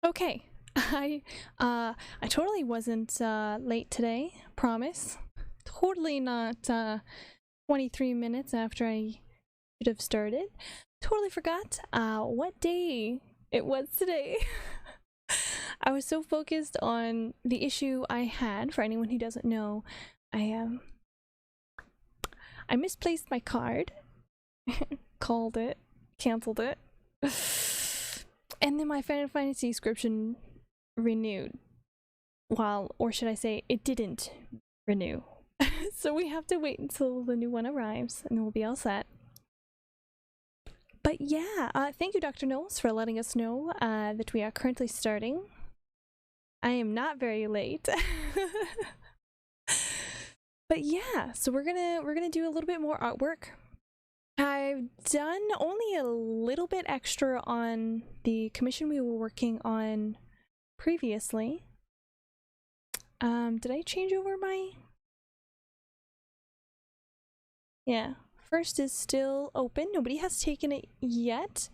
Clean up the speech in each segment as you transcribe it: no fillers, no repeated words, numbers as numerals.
Okay, I totally wasn't late today, promise. Totally not 23 minutes after I should have started. Totally forgot what day it was today. I was so focused on the issue I had. For anyone who doesn't know, I misplaced my card, called it, canceled it, and then my Final Fantasy subscription renewed. Or should I say, it didn't renew. So we have to wait until the new one arrives, and then we'll be all set. But yeah, thank you, Dr. Knowles, for letting us know that we are currently starting. I am not very late. But yeah, so we're gonna do a little bit more artwork. I've done only a little bit extra on the commission we were working on previously. Did I change over my... Yeah, first is still open. Nobody has taken it yet.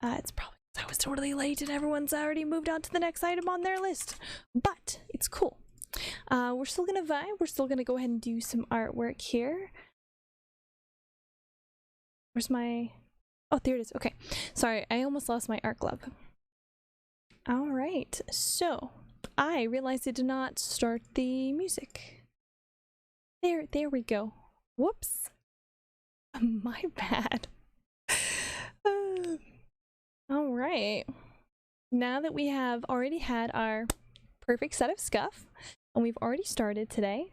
It's probably because I was totally late and everyone's already moved on to the next item on their list. But it's cool. We're still gonna vibe. We're still gonna go ahead and do some artwork here. Where's my... Oh, there it is. Okay. Sorry, I almost lost my art glove. Alright, so I realized I did not start the music. There we go. Whoops. My bad. Alright. Now that we have already had our perfect set of scuff, and we've already started today,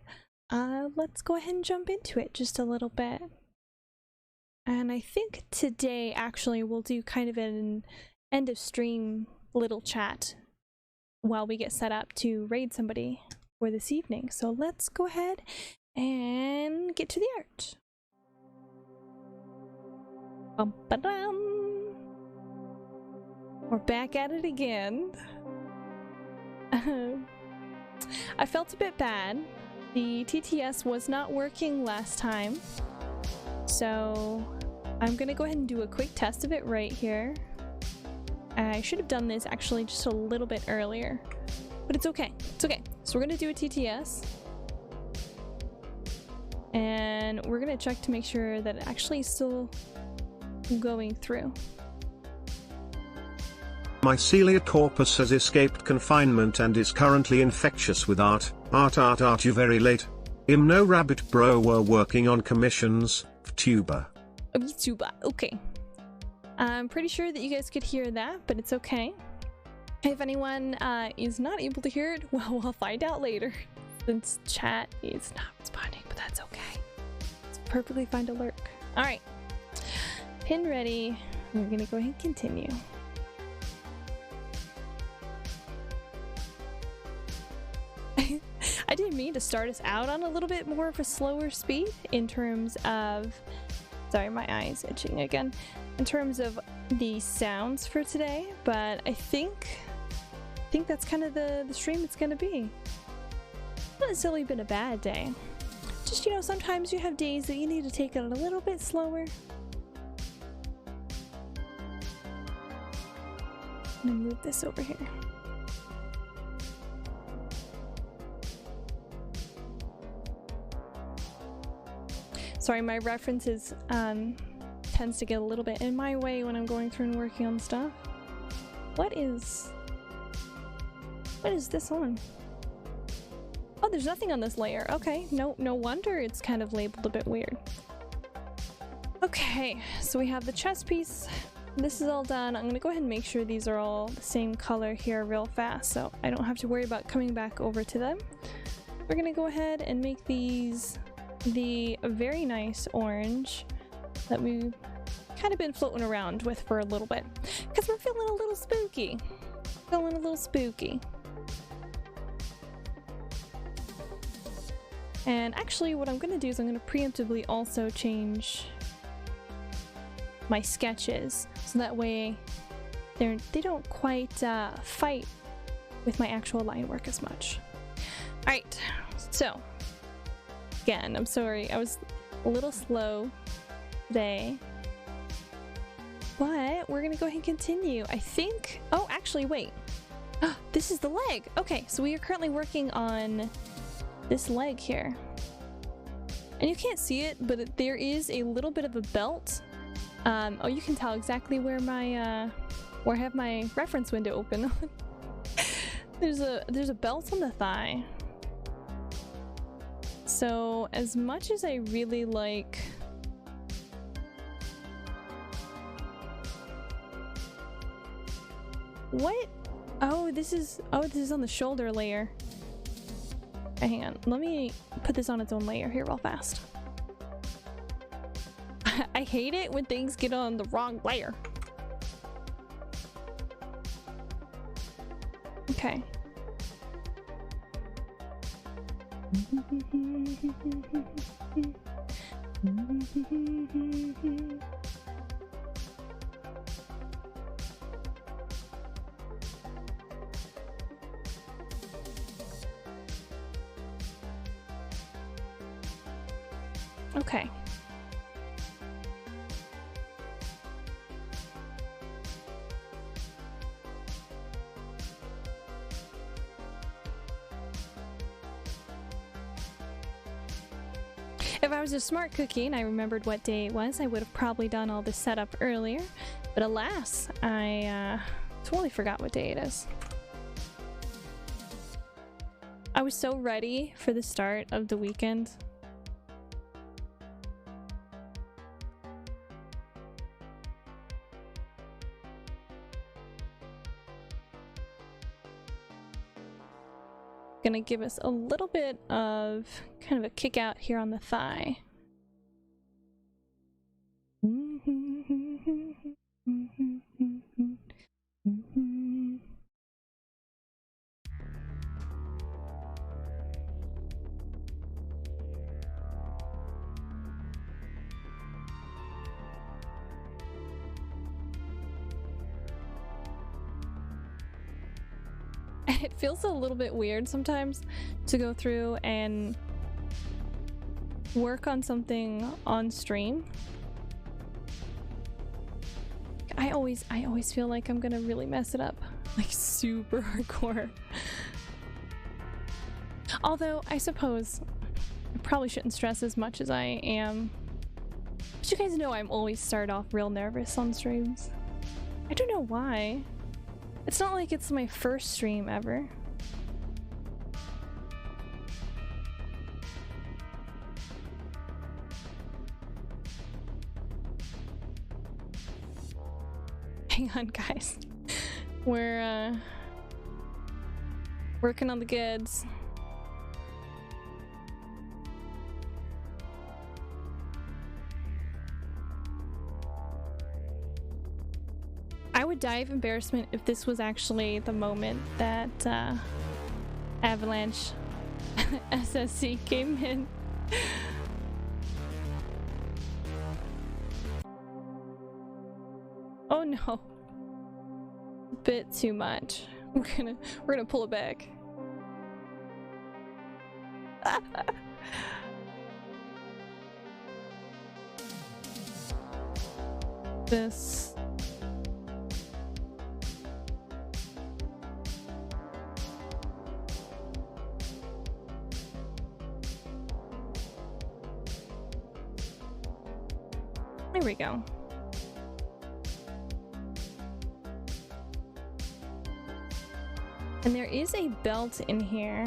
let's go ahead and jump into it just a little bit. And I think today actually we'll do kind of an end of stream little chat while we get set up to raid somebody for this evening. So let's go ahead and get to the art. Bum-ba-dum. We're back at it again. I felt a bit bad. The TTS was not working last time, so I'm gonna go ahead and do a quick test of it right here. I should have done this actually just a little bit earlier, but it's okay. It's okay. So we're gonna do a TTS, and we're gonna check to make sure that it actually is still going through. Mycelia corpus has escaped confinement and is currently infectious with art. You very late. No rabbit bro were working on commissions. Tuba. VTuber, okay. I'm pretty sure that you guys could hear that, but it's okay. If anyone is not able to hear it, well, we'll find out later. Since chat is not responding, but that's okay. It's perfectly fine to lurk. Alright. Pin ready. We're gonna go ahead and continue. I didn't mean to start us out on a little bit more of a slower speed in terms of... Sorry, my eye's itching again. In terms of the sounds for today, but I think that's kind of the stream it's gonna be. Not necessarily been a bad day. Just, you know, sometimes you have days that you need to take it a little bit slower. I'm gonna move this over here. Sorry, my references tends to get a little bit in my way when I'm going through and working on stuff. What is this on? Oh, there's nothing on this layer. Okay, no wonder it's kind of labeled a bit weird. Okay, so we have the chest piece. This is all done. I'm gonna go ahead and make sure these are all the same color here real fast, so I don't have to worry about coming back over to them. We're gonna go ahead and make these the very nice orange that we've kind of been floating around with for a little bit because we're feeling a little spooky. And actually what I'm gonna do is I'm gonna preemptively also change my sketches so that way they don't quite fight with my actual line work as much. Alright, so again, I'm sorry, I was a little slow today, but we're gonna go ahead and continue. I think, oh, actually, wait. This is the leg. Okay, so we are currently working on this leg here. And you can't see it, but there is a little bit of a belt. Oh, you can tell exactly where my where I have my reference window open. There's a belt on the thigh. So as much as I really like what? Oh, this is on the shoulder layer. Okay, hang on. Let me put this on its own layer here real fast. I hate it when things get on the wrong layer. Okay. Okay. If I was a smart cookie and I remembered what day it was, I would have probably done all this setup earlier. But alas, I totally forgot what day it is. I was so ready for the start of the weekend. Gonna give us a little bit of kind of a kick out here on the thigh. It feels a little bit weird sometimes to go through and work on something on stream. I always feel like I'm gonna really mess it up, like super hardcore. Although I suppose I probably shouldn't stress as much as I am. But you guys know I'm always start off real nervous on streams. I don't know why. It's not like it's my first stream ever. Hang on, guys. We're working on the goods. I would die of embarrassment if this was actually the moment that Avalanche SSC came in. Oh no. A bit too much. We're gonna pull it back. This there we go. And there is a belt in here.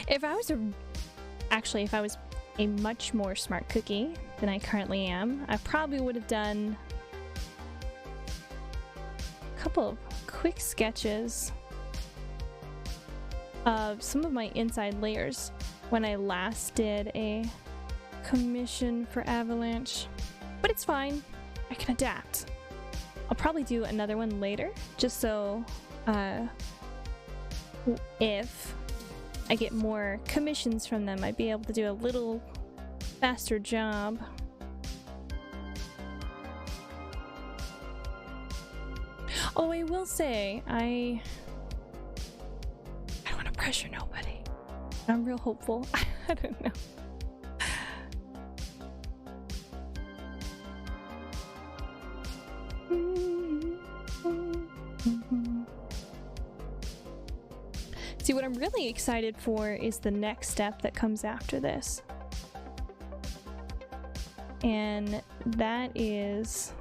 If I was if I was a much more smart cookie than I currently am, I probably would have done a couple of quick sketches of some of my inside layers when I last did a commission for Avalanche. But it's fine, I can adapt. I'll probably do another one later, just so if I get more commissions from them, I'd be able to do a little faster job. Oh, I will say, I don't want to pressure nobody. I'm real hopeful. I don't know. See, what I'm really excited for is the next step that comes after this. And that is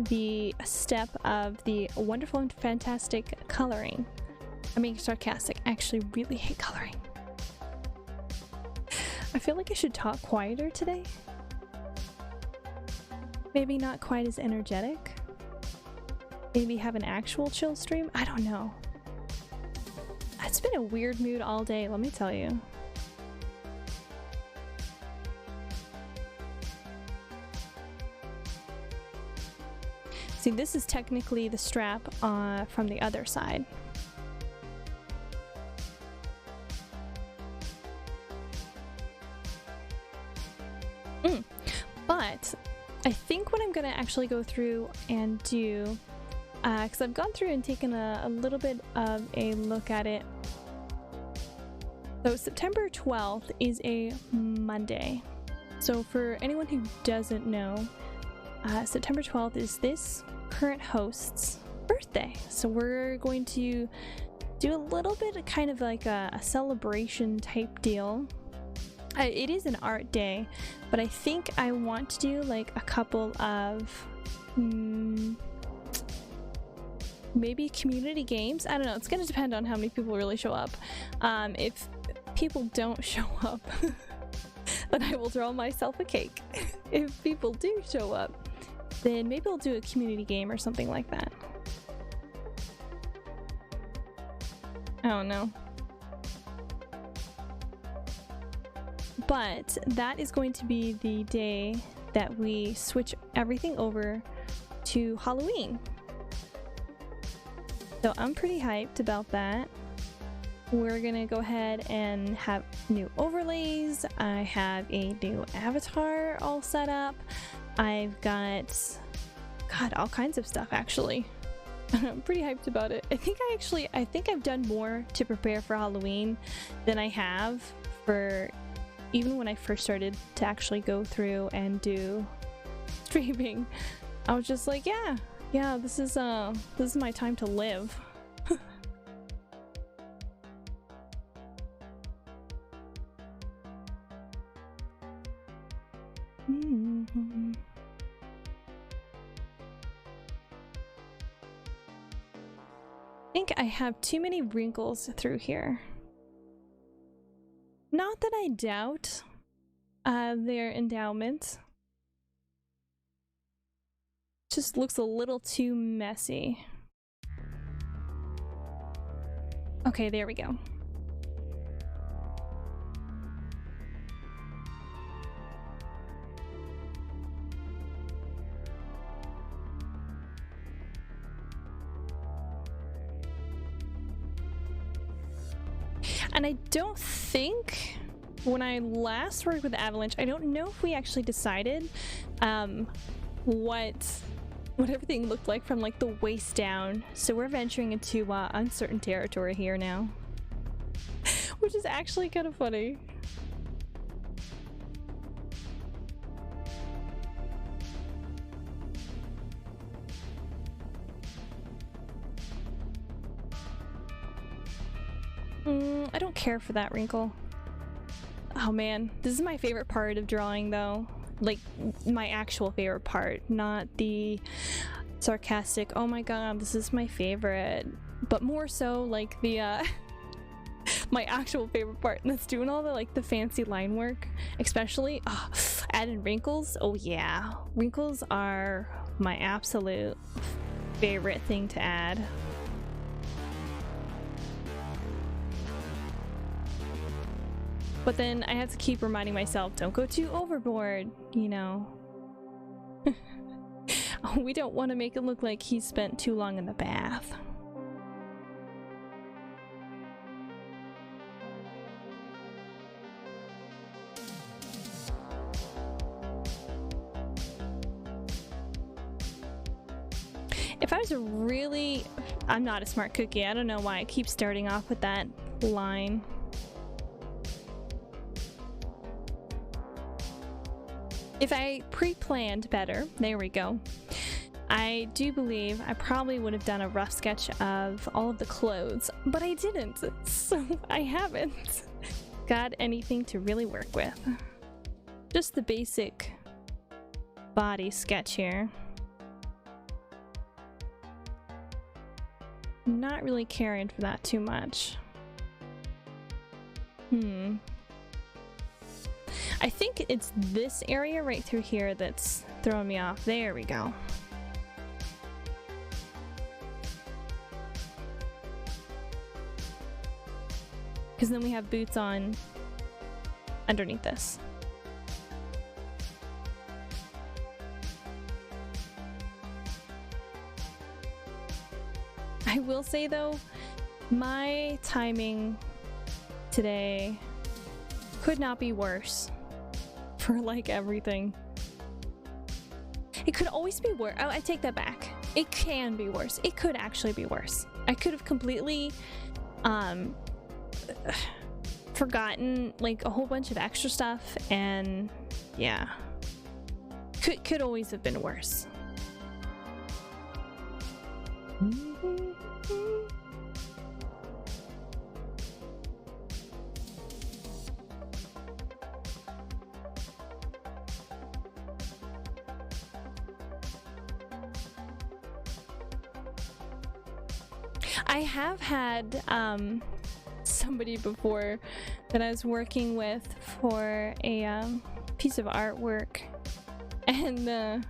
the step of the wonderful and fantastic coloring. I'm being sarcastic. I actually really hate coloring. I feel like I should talk quieter today. Maybe not quite as energetic. Maybe have an actual chill stream. I don't know. It's been a weird mood all day, let me tell you. See, this is technically the strap from the other side. But I think what I'm gonna actually go through and do, because I've gone through and taken a little bit of a look at it. So September 12th is a Monday. So for anyone who doesn't know, September 12th is this current host's birthday. So we're going to do a little bit of kind of like a celebration type deal. It is an art day, but I think I want to do like a couple of maybe community games. I don't know, it's gonna depend on how many people really show up. If people don't show up, then I will draw myself a cake. If people do show up, then maybe I'll do a community game or something like that. I don't know. But that is going to be the day that we switch everything over to Halloween. So I'm pretty hyped about that. We're gonna go ahead and have new overlays. I have a new avatar all set up. I've got, God, all kinds of stuff actually. I'm pretty hyped about it. I think I've done more to prepare for Halloween than I have for even when I first started to actually go through and do streaming. I was just like, yeah, this is my time to live. I think I have too many wrinkles through here. Not that I doubt their endowment. Just looks a little too messy. Okay, there we go. And I don't think when I last worked with Avalanche, I don't know if we actually decided what everything looked like from like the waist down. So we're venturing into uncertain territory here now, which is actually kind of funny. I don't care for that wrinkle. Oh man, this is my favorite part of drawing though. Like, my actual favorite part, not the sarcastic, oh my god, this is my favorite. But more so like the, my actual favorite part, and that's doing all the like the fancy line work, especially adding wrinkles. Oh yeah, wrinkles are my absolute favorite thing to add. But then I have to keep reminding myself, don't go too overboard, you know. We don't want to make it look like he spent too long in the bath. If I was I'm not a smart cookie. I don't know why I keep starting off with that line. If I pre-planned better, there we go. I do believe I probably would have done a rough sketch of all of the clothes, but I didn't, so I haven't got anything to really work with. Just the basic body sketch here. Not really caring for that too much. I think it's this area right through here that's throwing me off. There we go. Because then we have boots on underneath this. I will say though, my timing today could not be worse for like everything. It could always be worse. Oh, I take that back. It can be worse. It could actually be worse. I could have completely forgotten like a whole bunch of extra stuff, and yeah, could always have been worse. I have had somebody before that I was working with for a piece of artwork, and they're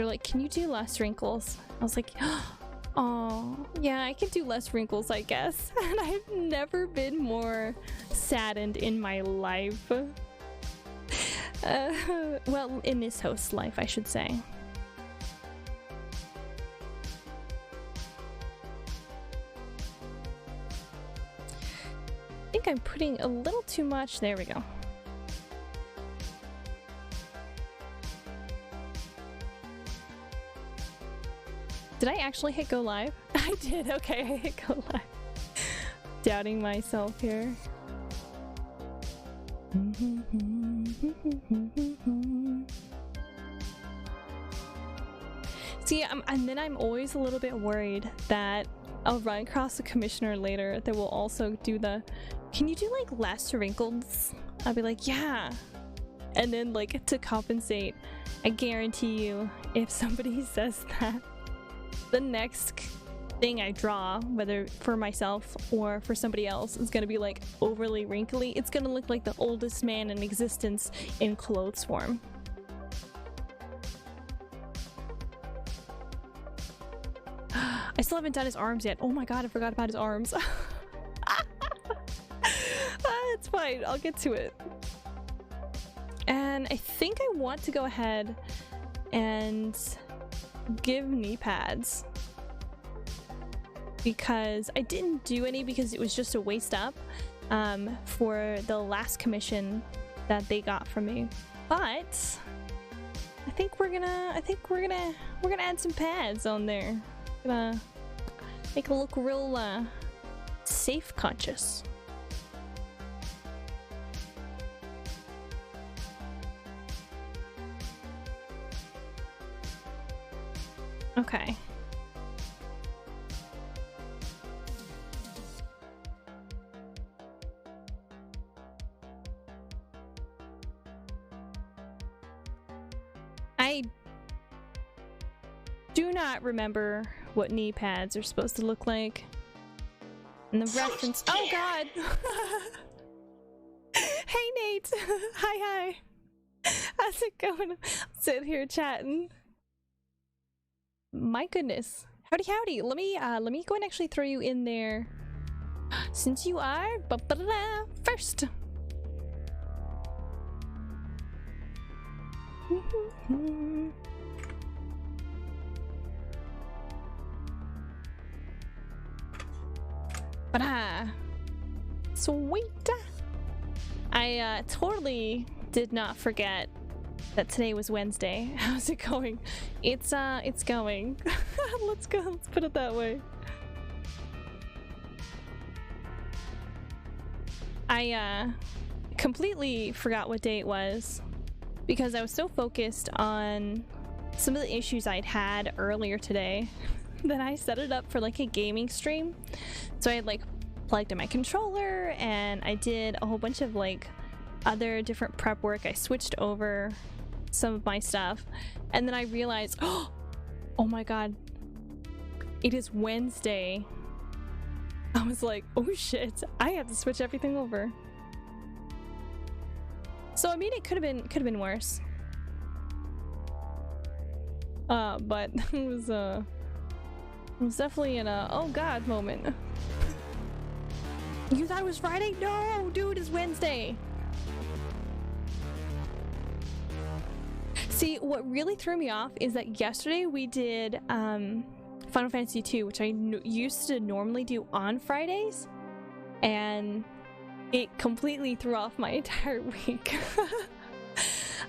like, "Can you do less wrinkles?" I was like, "Oh, yeah, I can do less wrinkles, I guess." And I've never been more saddened in my life. Well, in this host's life, I should say. I think I'm putting a little too much. There we go. Did I actually hit go live? I did. Okay, I hit go live. Doubting myself here. See, and then I'm always a little bit worried that I'll run across a commissioner later that will also do the, "Can you do like less wrinkles?" I'll be like, "Yeah." And then like to compensate, I guarantee you if somebody says that, the next thing I draw, whether for myself or for somebody else, is gonna be like overly wrinkly. It's gonna look like the oldest man in existence in clothes form. I still haven't done his arms yet. Oh my god, I forgot about his arms. It's fine, I'll get to it. And I think I want to go ahead and give knee pads, because I didn't do any because it was just a waist up for the last commission that they got from me. But I think we're gonna add some pads on there. Gonna make it look real safe conscious. Okay. I do not remember what knee pads are supposed to look like. And the reference— oh god! Hey Nate! Hi. How's it going? I'll sit here chatting. My goodness. Howdy. Let me go and actually throw you in there since you are first. Sweet. I totally did not forget that today was Wednesday. How's it going? It's going. Let's go. Let's put it that way. I completely forgot what day it was because I was so focused on some of the issues I'd had earlier today that I set it up for like a gaming stream. So I had like plugged in my controller and I did a whole bunch of like other different prep work. I switched over some of my stuff and then I realized, oh my god, it is Wednesday. I was like, oh shit, I have to switch everything over. So I mean, it could have been worse. But it was definitely an oh god moment. You thought it was Friday? No, dude, it's Wednesday. See, what really threw me off is that yesterday we did Final Fantasy II, which I used to normally do on Fridays, and it completely threw off my entire week.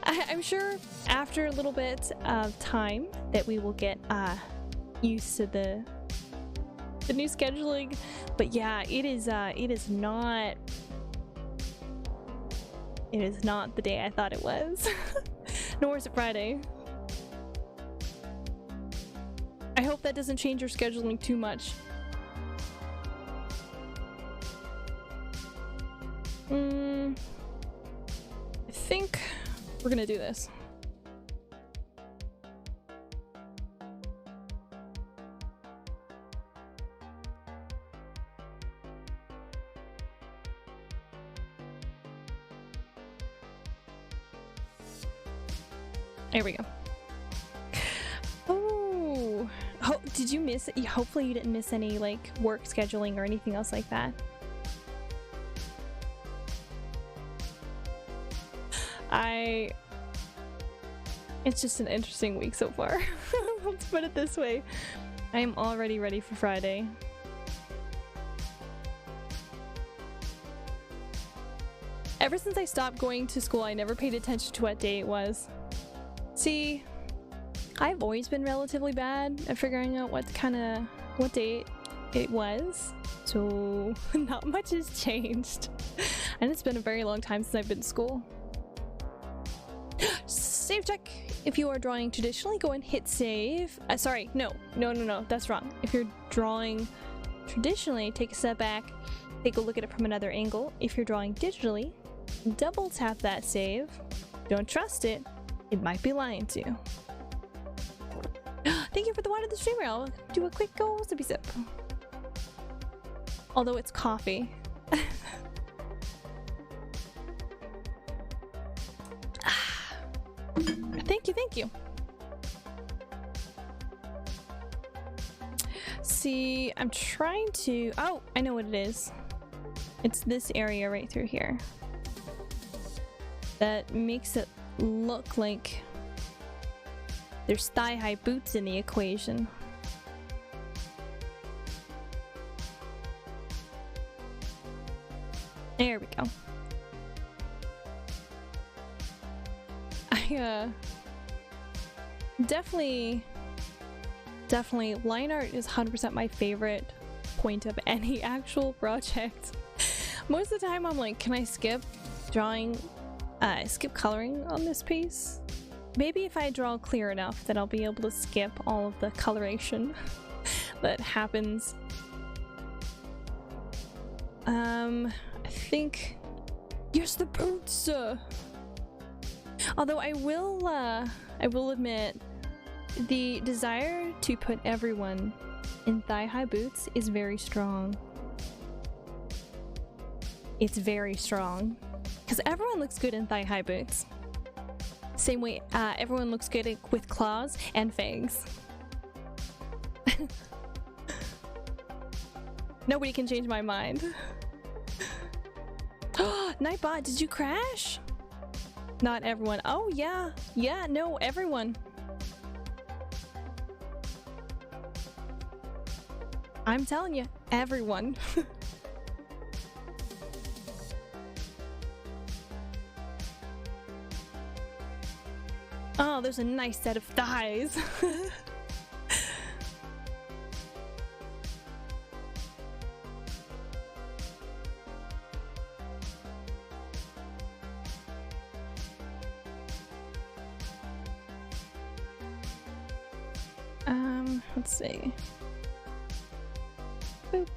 I'm sure after a little bit of time that we will get used to the new scheduling, but yeah, it is not the day I thought it was. Nor is it Friday. I hope that doesn't change your scheduling too much. I think we're gonna do this. There we go. Oh, did you miss it? Hopefully you didn't miss any like work scheduling or anything else like that. It's just an interesting week so far. Let's put it this way. I am already ready for Friday. Ever since I stopped going to school, I never paid attention to what day it was. See, I've always been relatively bad at figuring out what day it was, so not much has changed. And it's been a very long time since I've been to school. Save check. If you are drawing traditionally, go and hit save. Sorry, no, that's wrong. If you're drawing traditionally, take a step back, take a look at it from another angle. If you're drawing digitally, double tap that save. Don't trust it. It might be lying to you. Thank you for the water, the streamer. I'll do a quick go sippy sip. Although it's coffee. Thank you. See, I'm trying to... Oh, I know what it is. It's this area right through here. That makes it look like there's thigh-high boots in the equation. There we go. I definitely line art is 100% my favorite point of any actual project. Most of the time I'm like, can I skip drawing, skip coloring on this piece? Maybe if I draw clear enough that I'll be able to skip all of the coloration that happens. I think, yes, the boots. Although I will admit, the desire to put everyone in thigh-high boots is very strong. It's very strong. Because everyone looks good in thigh-high boots. Same way everyone looks good with claws and fangs. Nobody can change my mind. Nightbot, did you crash? Not everyone. Oh yeah. Yeah, no, everyone. I'm telling you, everyone. Oh, there's a nice set of thighs. Let's see. Boop.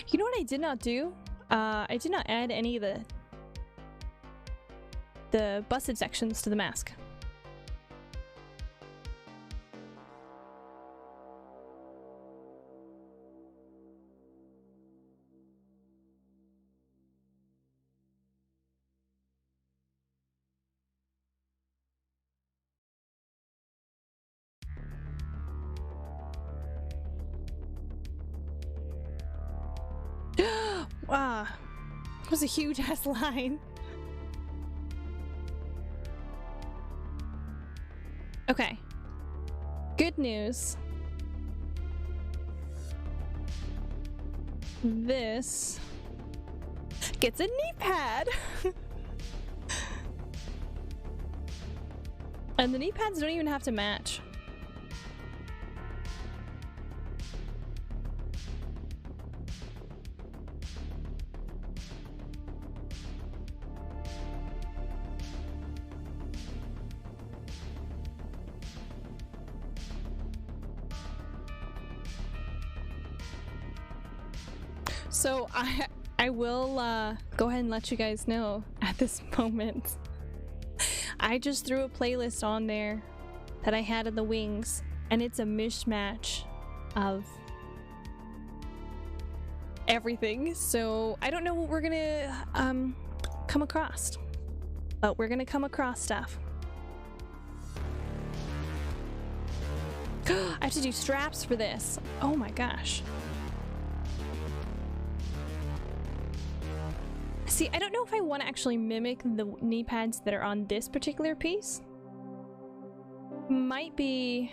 You know what I did not do? I did not add any of the busted sections to the mask. Wow, that was a huge ass line. Okay, good news. This gets a knee pad. And the knee pads don't even have to match. So I will go ahead and let you guys know at this moment. I just threw a playlist on there that I had of the wings, and it's a mishmash of everything. So I don't know what we're gonna come across, but we're gonna come across stuff. I have to do straps for this. Oh my gosh. See, I don't know if I want to actually mimic the knee pads that are on this particular piece. Might be...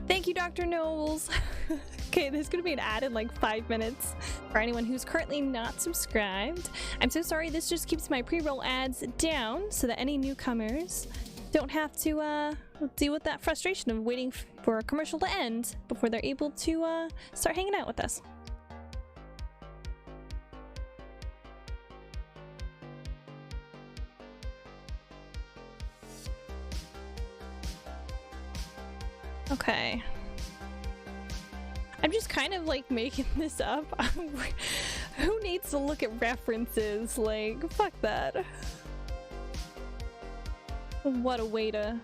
Thank you, Dr. Knowles. Okay, there's gonna be an ad in like 5 minutes for anyone who's currently not subscribed. I'm so sorry, this just keeps my pre-roll ads down so that any newcomers don't have to deal with that frustration of waiting for a commercial to end before they're able to start hanging out with us. Okay. I'm just kind of like making this up. Who needs to look at references? Like, fuck that. What a way to...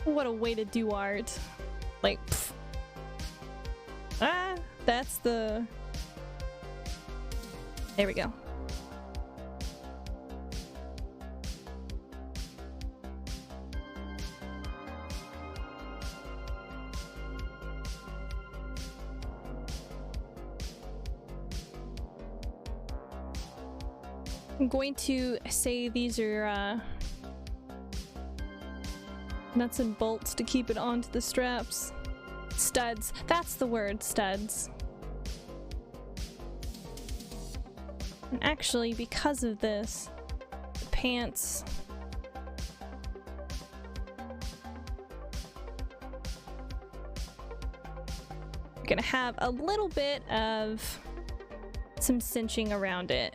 What a way to do art. Like, pfft. That's the... There we go. I'm going to say these are nuts and bolts to keep it onto the straps. Studs. That's the word, studs. And actually, because of this, the pants... are gonna have a little bit of some cinching around it.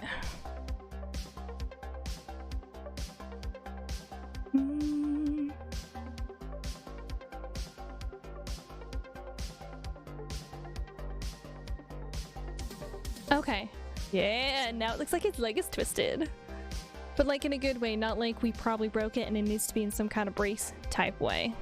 Okay. Yeah, now it looks like his leg is twisted. But like in a good way, not like we probably broke it and it needs to be in some kind of brace type way.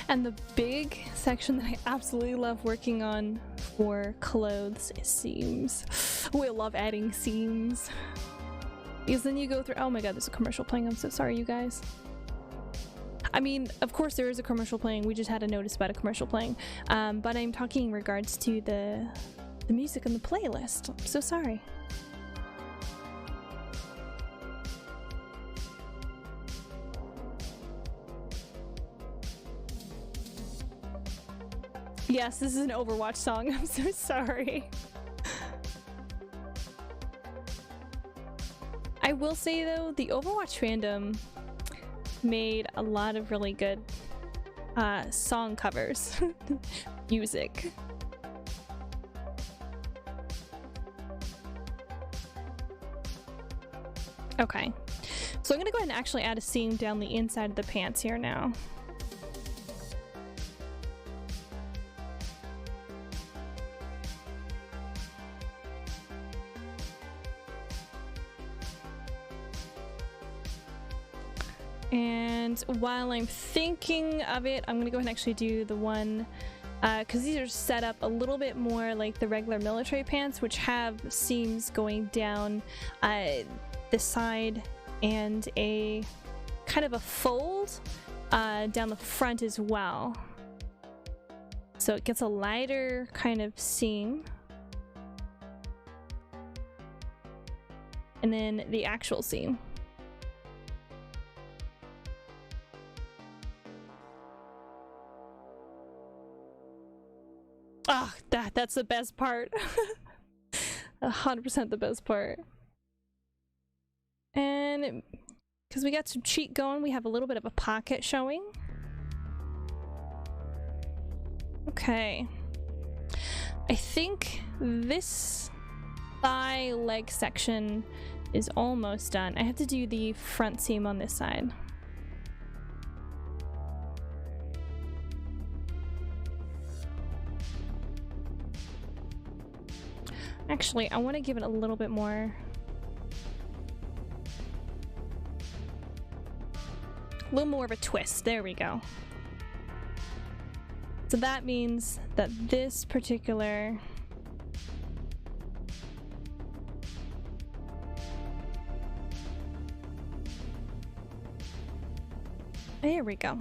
And the big section that I absolutely love working on for clothes is seams. Oh, I love adding seams. Because then you go through— oh my god, there's a commercial playing. I'm so sorry, you guys. I mean, of course there is a commercial playing. We just had a notice about a commercial playing. But I'm talking in regards to the music on the playlist. I'm so sorry. Yes, this is an Overwatch song. I'm so sorry. I will say though, the Overwatch fandom made a lot of really good song covers. Music. Okay. So I'm gonna go ahead and actually add a seam down the inside of the pants here now. And while I'm thinking of it, I'm gonna go ahead and actually do the one, because these are set up a little bit more like the regular military pants, which have seams going down the side and a kind of a fold down the front as well. So it gets a lighter kind of seam. And then the actual seam. Ah, that's the best part. 100% the best part. And because we got some cheek going, we have a little bit of a pocket showing. Okay. I think this thigh leg section is almost done. I have to do the front seam on this side. Actually, I want to give it a little bit more. A little more of a twist. There we go. So that means that this particular there we go.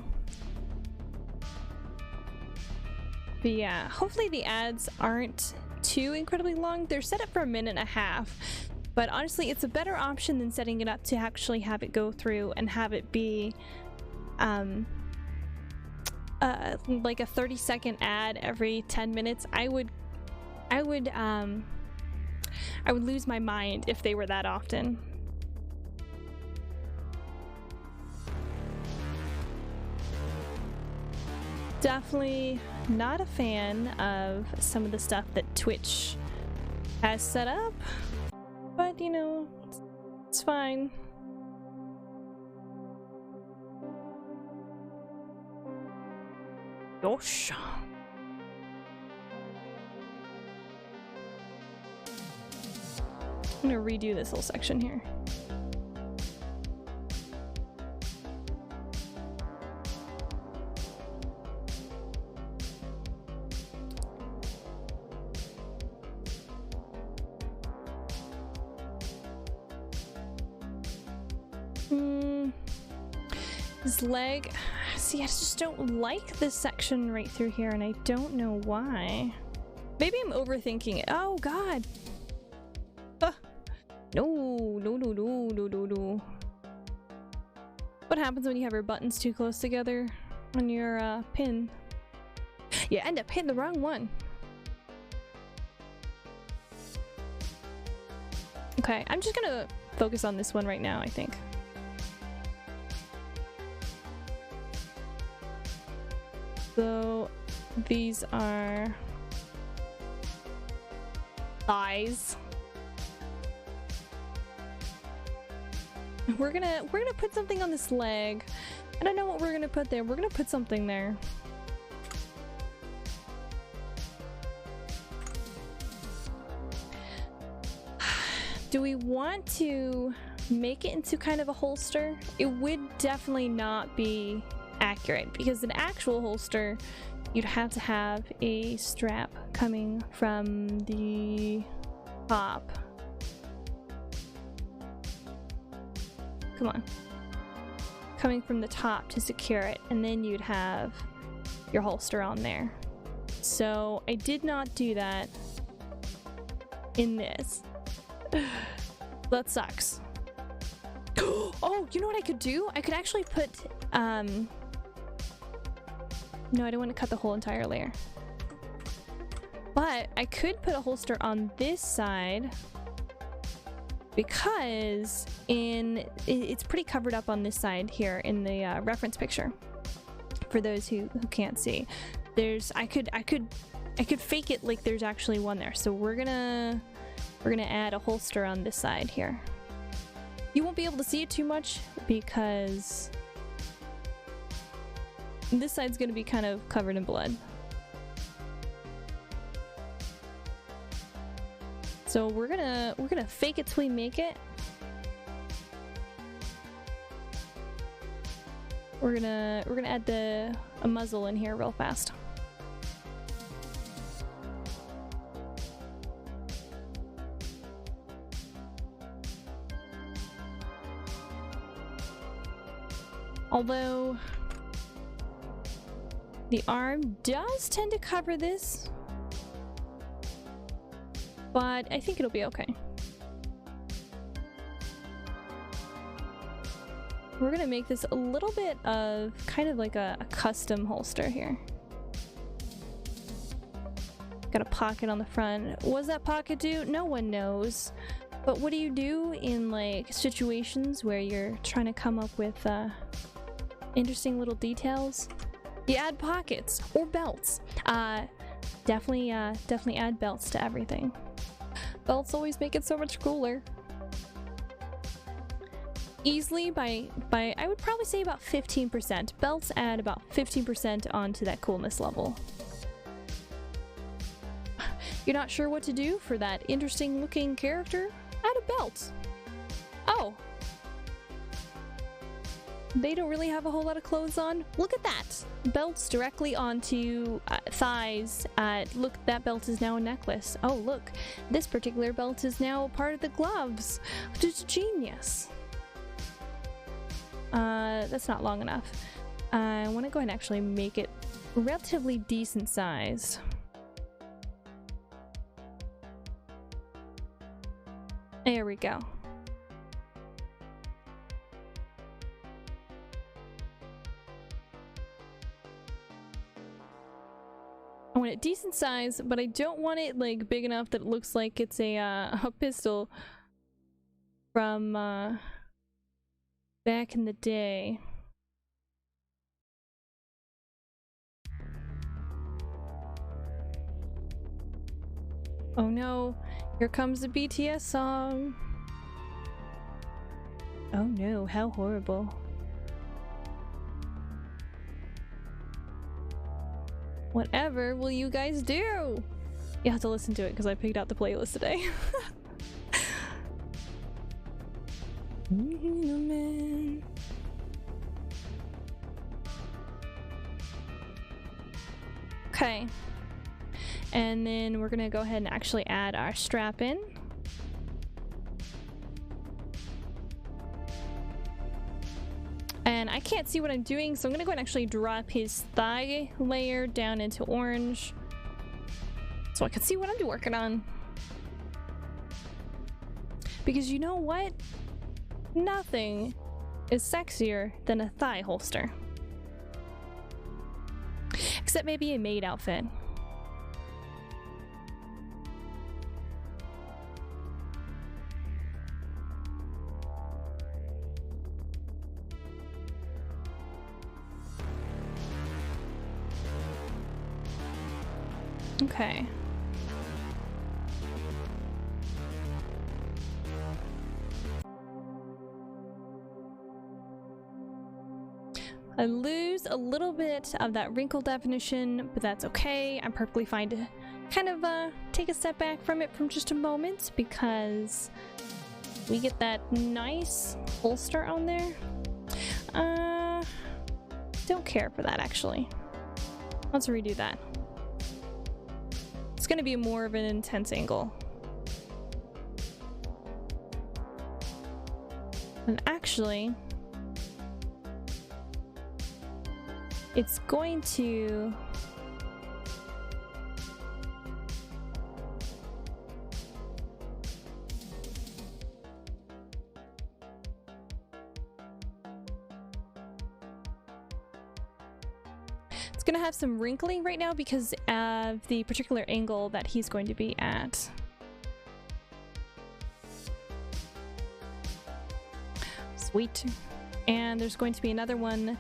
But yeah, hopefully the ads aren't too incredibly long. They're set up for 1.5 minutes, but honestly it's a better option than setting it up to actually have it go through and have it be like a 30-second ad every 10 minutes. I would lose my mind if they were that often. Definitely not a fan of some of the stuff that Twitch has set up, but you know, it's fine. Gosh. I'm gonna redo this little section here. His leg. See, I just don't like this section right through here, and I don't know why. Maybe I'm overthinking it. Oh god. No. What happens when you have your buttons too close together on your pin? You end up hitting the wrong one. Okay, I'm just gonna focus on this one right now, I think. So these are thighs. We're gonna put something on this leg. I don't know what we're gonna put there. We're gonna put something there. Do we want to make it into kind of a holster? It would definitely not be accurate, because an actual holster, you'd have to have a strap coming from the top. Come on. Coming from the top to secure it, and then you'd have your holster on there. So I did not do that in this. That sucks. Oh, you know what I could do? I could actually put, no, I don't want to cut the whole entire layer. But I could put a holster on this side because it's pretty covered up on this side here in the reference picture. For those who can't see, I could fake it like there's actually one there. So we're gonna add a holster on this side here. You won't be able to see it too much because this side's gonna be kind of covered in blood. So we're gonna fake it till we make it. We're gonna add a muzzle in here real fast. Although the arm does tend to cover this, but I think it'll be okay. We're gonna make this a little bit of kind of like a custom holster here. Got a pocket on the front. What does that pocket do? No one knows. But what do you do in like situations where you're trying to come up with interesting little details? You add pockets or belts. Definitely add belts to everything. Belts always make it so much cooler. Easily by I would probably say about 15%. Belts add about 15% onto that coolness level. You're not sure what to do for that interesting looking character? Add a belt. Oh. They don't really have a whole lot of clothes on. Look at that. Belts directly onto thighs. Look, that belt is now a necklace. Oh, look. This particular belt is now part of the gloves. It's genius. That's not long enough. I want to go ahead and actually make it relatively decent size. There we go. I want it decent size, but I don't want it like big enough that it looks like it's a pistol from back in the day. Oh no, here comes the BTS song. Oh no, how horrible. Whatever will you guys do? You have to listen to it because I picked out the playlist today. Okay. And then we're gonna go ahead and actually add our strap in. And I can't see what I'm doing, so I'm gonna go ahead and actually drop his thigh layer down into orange so I can see what I'm working on. Because you know what? Nothing is sexier than a thigh holster. Except maybe a maid outfit. Okay. I lose a little bit of that wrinkle definition, but that's okay. I'm perfectly fine to kind of take a step back from it for just a moment because we get that nice holster on there. Don't care for that, actually. Let's redo that. It's gonna be more of an intense angle. And actually, it's going to... It's gonna have some wrinkling right now because of the particular angle that he's going to be at. Sweet. And there's going to be another one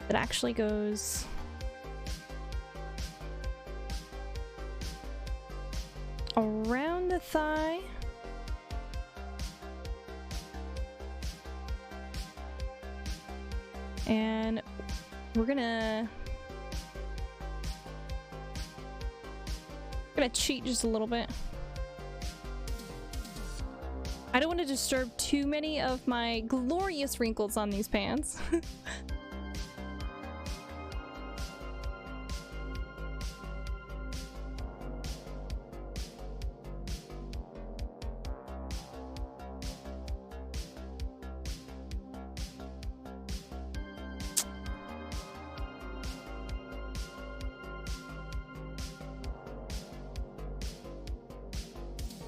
that actually goes around the thigh. And we're gonna cheat just a little bit. I don't want to disturb too many of my glorious wrinkles on these pants.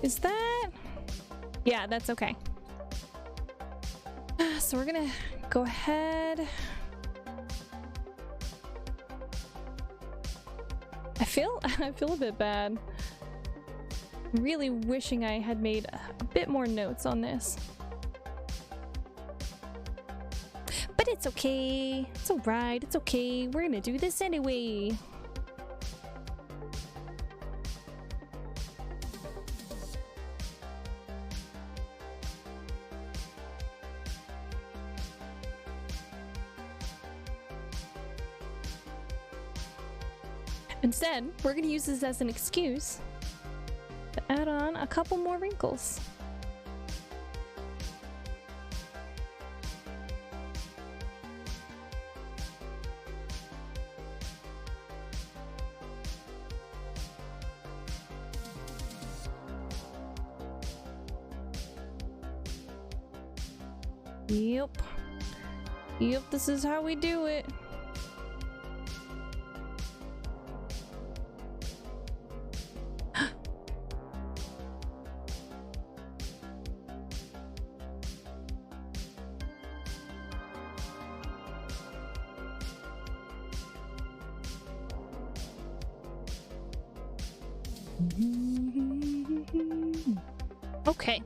Is that... Yeah, that's okay. So we're gonna go ahead. I feel a bit bad. Really wishing I had made a bit more notes on this. But it's okay. It's alright. It's okay. We're gonna do this anyway. Instead, we're going to use this as an excuse to add on a couple more wrinkles. Yep. Yep, this is how we do it. Okay.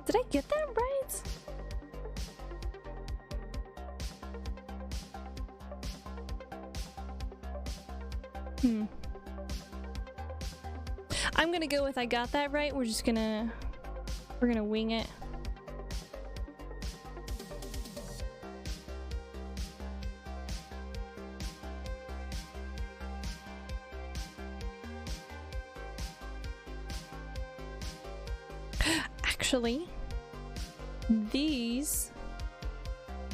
Did I get that right? I'm gonna go with I got that right. We're gonna wing it. Actually, these...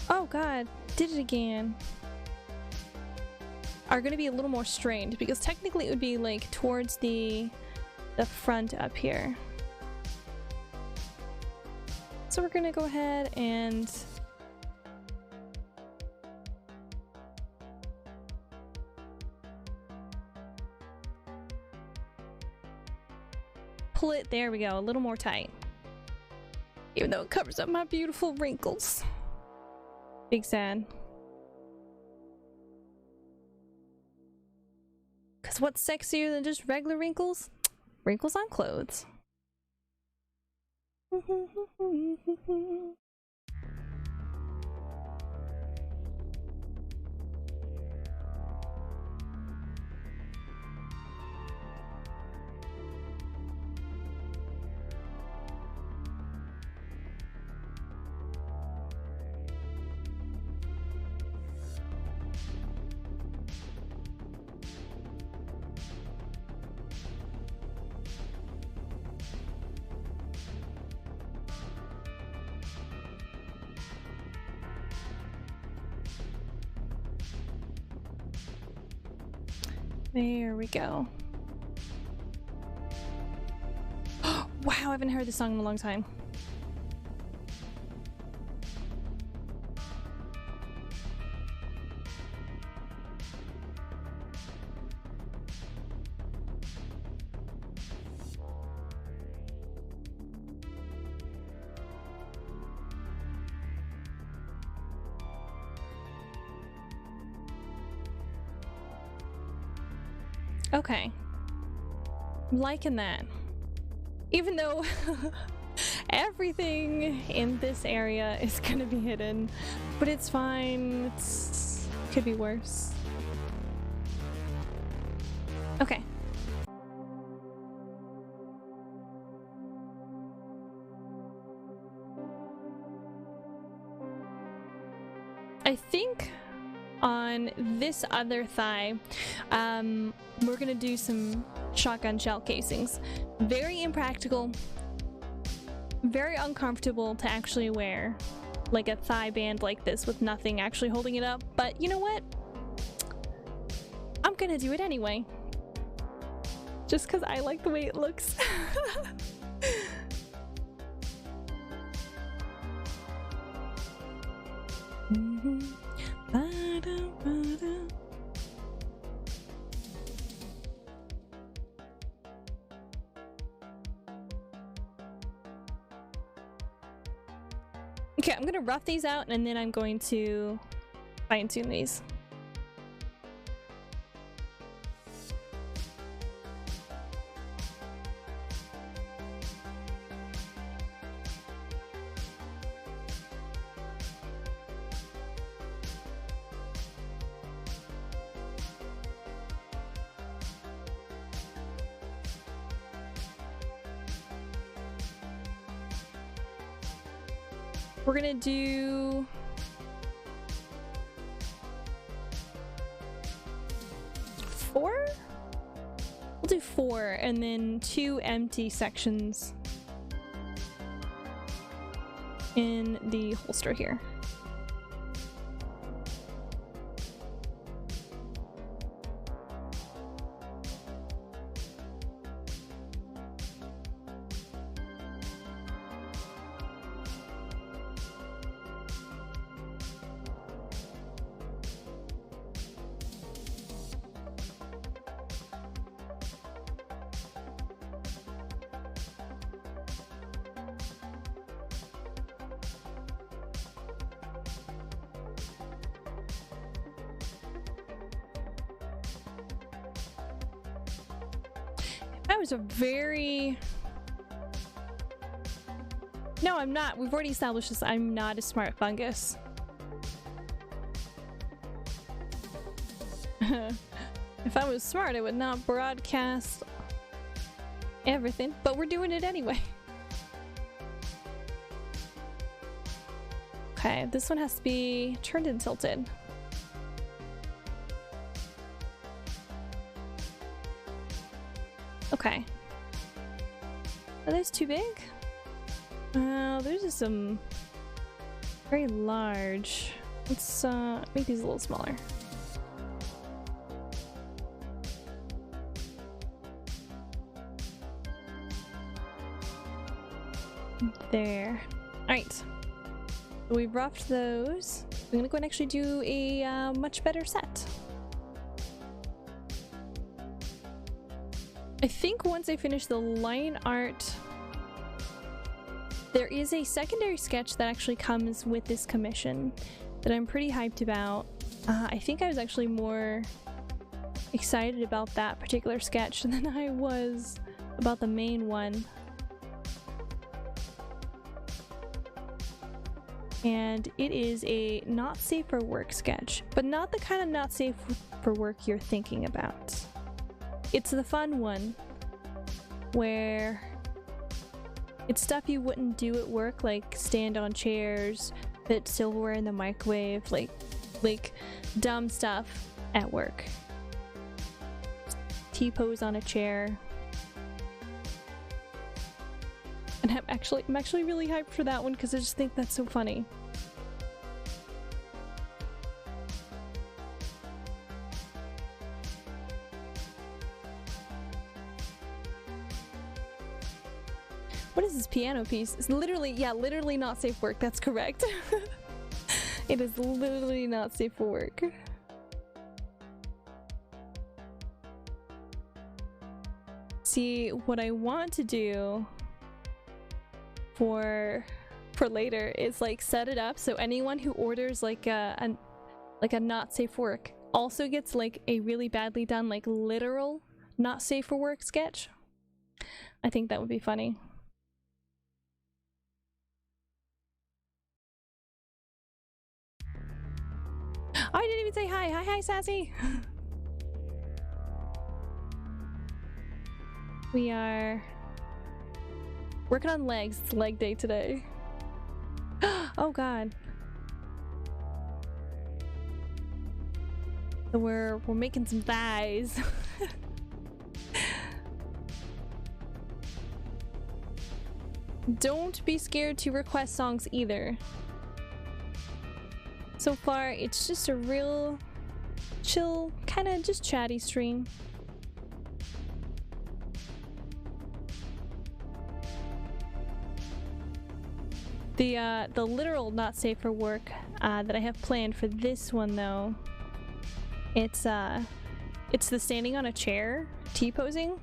Oh god, did it again. Are gonna be a little more strained because technically it would be like towards the front up here. So we're gonna go ahead and pull it, there we go, a little more tight. Even though it covers up my beautiful wrinkles. Big sad. Cause what's sexier than just regular wrinkles? Wrinkles on clothes. There we go. Wow, I haven't heard this song in a long time. Okay. I'm liking that. Even though everything in this area is gonna be hidden, but it's fine. Could be worse. Okay. I think on this other thigh, we're gonna do some shotgun shell casings. Very impractical, very uncomfortable to actually wear, like a thigh band like this with nothing actually holding it up, but you know what? I'm gonna do it anyway. Just because I like the way it looks. Okay, I'm gonna rough these out and then I'm going to fine tune these. We're gonna do four? We'll do 4 and then 2 empty sections in the holster here. That was a very... No, I'm not. We've already established this. I'm not a smart fungus. If I was smart, I would not broadcast everything, but we're doing it anyway. Okay, this one has to be turned and tilted. Okay. Are those too big? There's just some very large. Let's make these a little smaller. There. Alright. So we've roughed those. I'm gonna go and actually do a much better set. I think once I finish the line art, there is a secondary sketch that actually comes with this commission that I'm pretty hyped about. I think I was actually more excited about that particular sketch than I was about the main one. And it is a not safe for work sketch, but not the kind of not safe for work you're thinking about. It's the fun one where it's stuff you wouldn't do at work, like stand on chairs, put silverware in the microwave, like dumb stuff at work. T-pose on a chair. And I'm actually really hyped for that one because I just think that's so funny. What is this piano piece? It's literally, yeah, literally not safe for work. That's correct. It is literally not safe for work. See, what I want to do for later is like set it up so anyone who orders like a not safe for work also gets like a really badly done like literal not safe for work sketch. I think that would be funny. Oh, I didn't even say hi. Hi, Sassy. We are working on legs. It's leg day today. Oh god. So we're making some thighs. Don't be scared to request songs either. So far, it's just a real chill, kind of just chatty stream. The literal not safe for work that I have planned for this one though, it's the standing on a chair T-posing.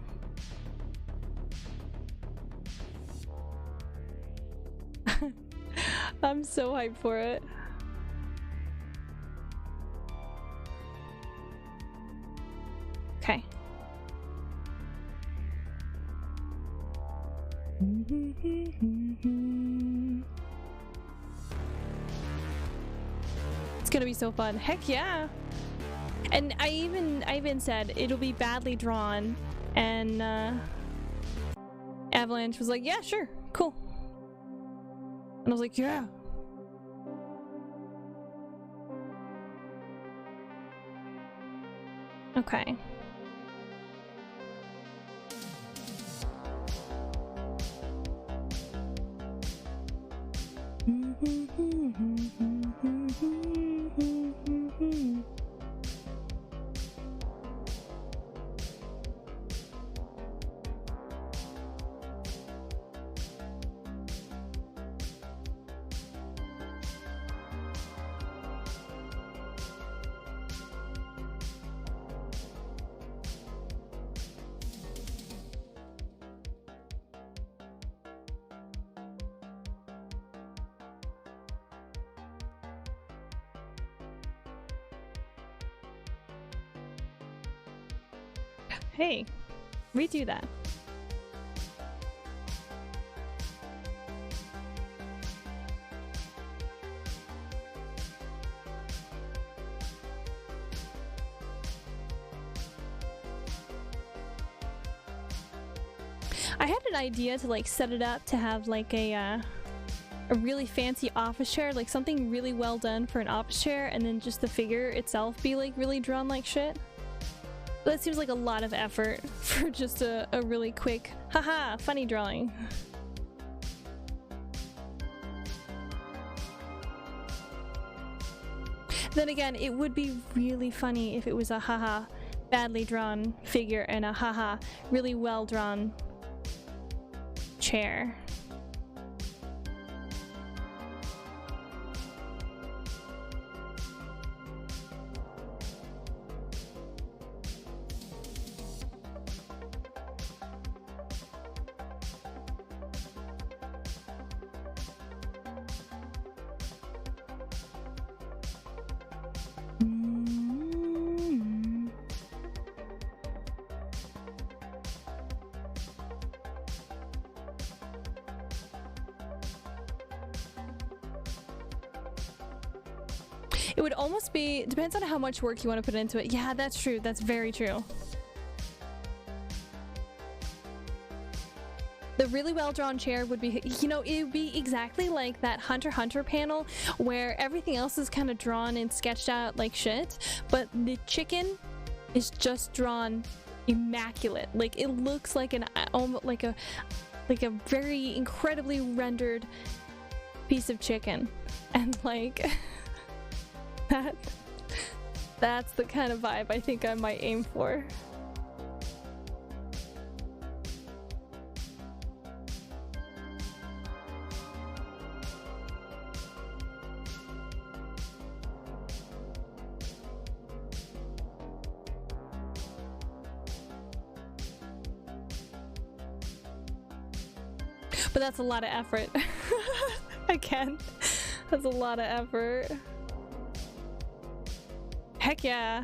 I'm so hyped for it. Okay. It's gonna be so fun. Heck yeah. And I even said it'll be badly drawn, and Avalanche was like, yeah, sure, cool. And I was like, yeah. Okay. Hey, redo that. I had an idea to like set it up to have like a really fancy office chair, like something really well done for an office chair, and then just the figure itself be like really drawn like shit. That seems like a lot of effort for just a really quick, haha, funny drawing. Then again, it would be really funny if it was a haha, badly drawn figure and a haha, really well drawn chair. It would almost be, depends on how much work you want to put into it. Yeah, that's true. That's very true. The really well-drawn chair would be, you know, it would be exactly like that Hunter x Hunter panel where everything else is kind of drawn and sketched out like shit, but the chicken is just drawn immaculate. Like it looks like an almost like a very incredibly rendered piece of chicken, and like that's the kind of vibe I think I might aim for. But that's a lot of effort. Again, that's a lot of effort. Heck yeah.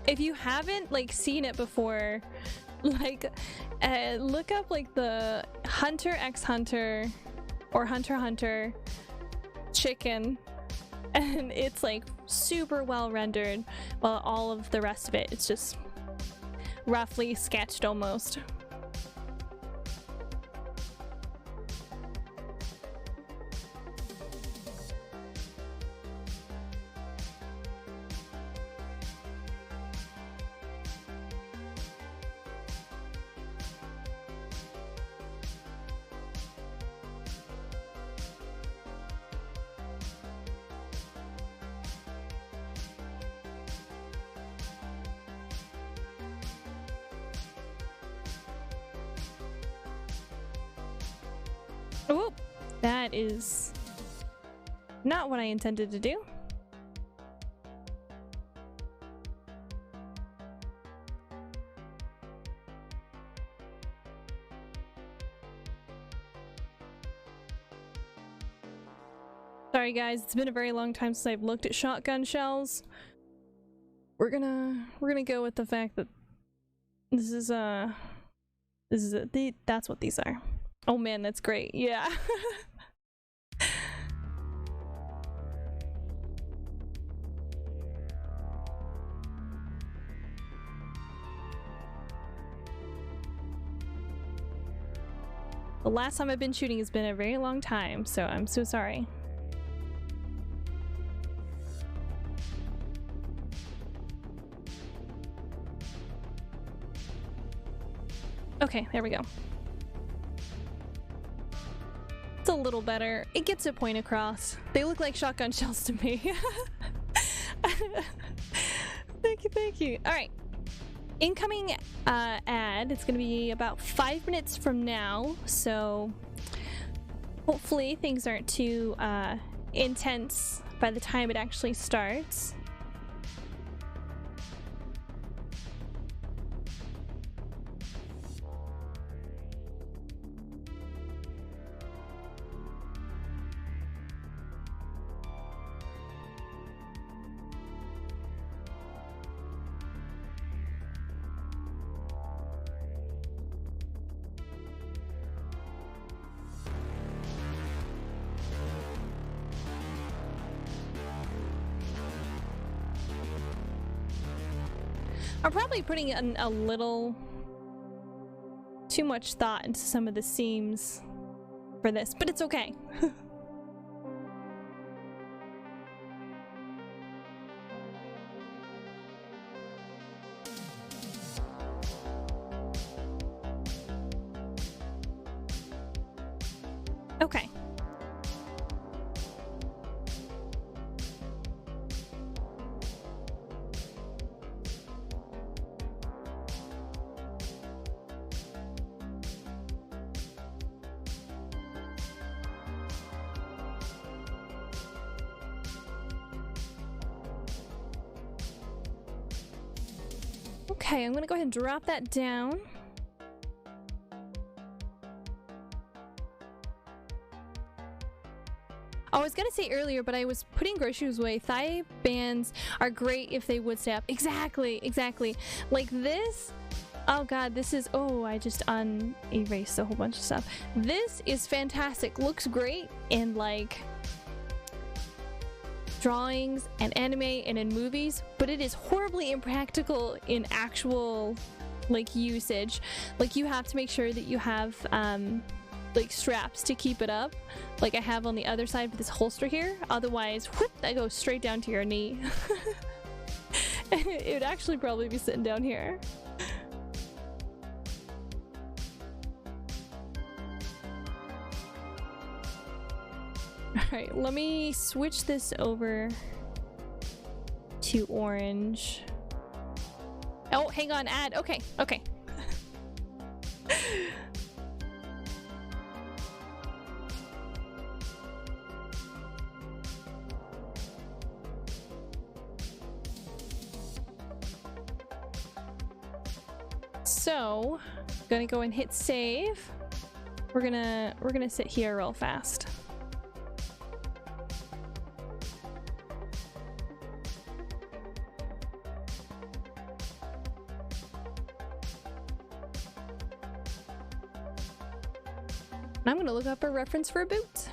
If you haven't like seen it before, like look up like the Hunter x Hunter or Hunter x Hunter chicken, and it's like super well rendered, while all of the rest of it, it's just roughly sketched almost. Oh, that is not what I intended to do. Sorry guys, it's been a very long time since I've looked at shotgun shells. We're gonna go with the fact that that's what these are. Oh man, that's great. Yeah. The last time I've been shooting has been a very long time, so I'm so sorry. Okay, there we go. It's a little better. It gets a point across. They look like shotgun shells to me. Thank you. All right. Incoming ad. It's gonna be about 5 minutes from now, so hopefully things aren't too intense by the time it actually starts. I'm probably putting a little too much thought into some of the seams for this, but it's okay. Okay. Okay, I'm gonna go ahead and drop that down. I was gonna say earlier, but I was putting groceries away. Thigh bands are great if they would stay up. Exactly. Like this. Oh god, this is, oh, I just erased a whole bunch of stuff. This is fantastic. Looks great in like drawings and anime and in movies, but it is horribly impractical in actual like usage. Like you have to make sure that you have like straps to keep it up, like I have on the other side with this holster here. Otherwise, whoop, that goes straight down to your knee. And it would actually probably be sitting down here. Alright, let me switch this over to orange. Oh, hang on, ad. Okay. So, gonna go and hit save. We're gonna sit here real fast. I'm gonna look up a reference for a boot.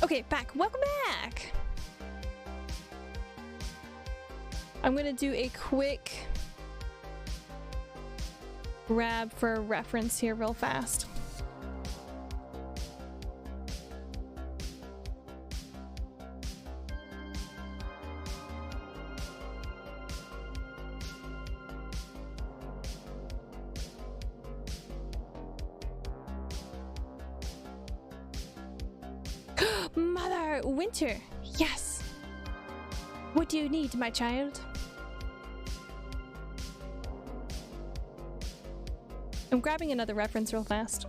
Okay, back. Welcome back. I'm gonna do a quick grab for a reference here real fast. Mother Winter, yes. What do you need, my child? I'm grabbing another reference real fast.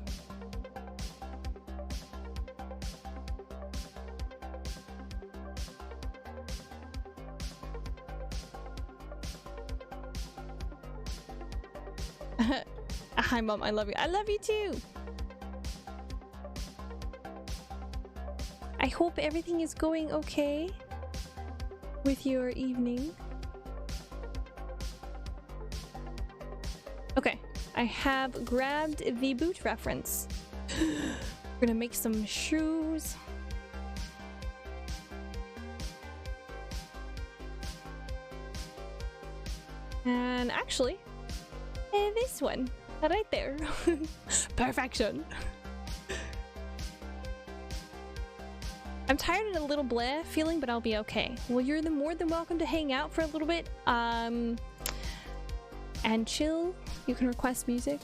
Hi, Mom. I love you. I love you too. I hope everything is going okay with your evening. Okay, I have grabbed the boot reference. We're gonna make some shoes. And actually, this one, right there. Perfection. I'm tired and a little bleh feeling, but I'll be okay. Well, you're more than welcome to hang out for a little bit, and chill. You can request music.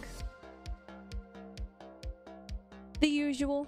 The usual.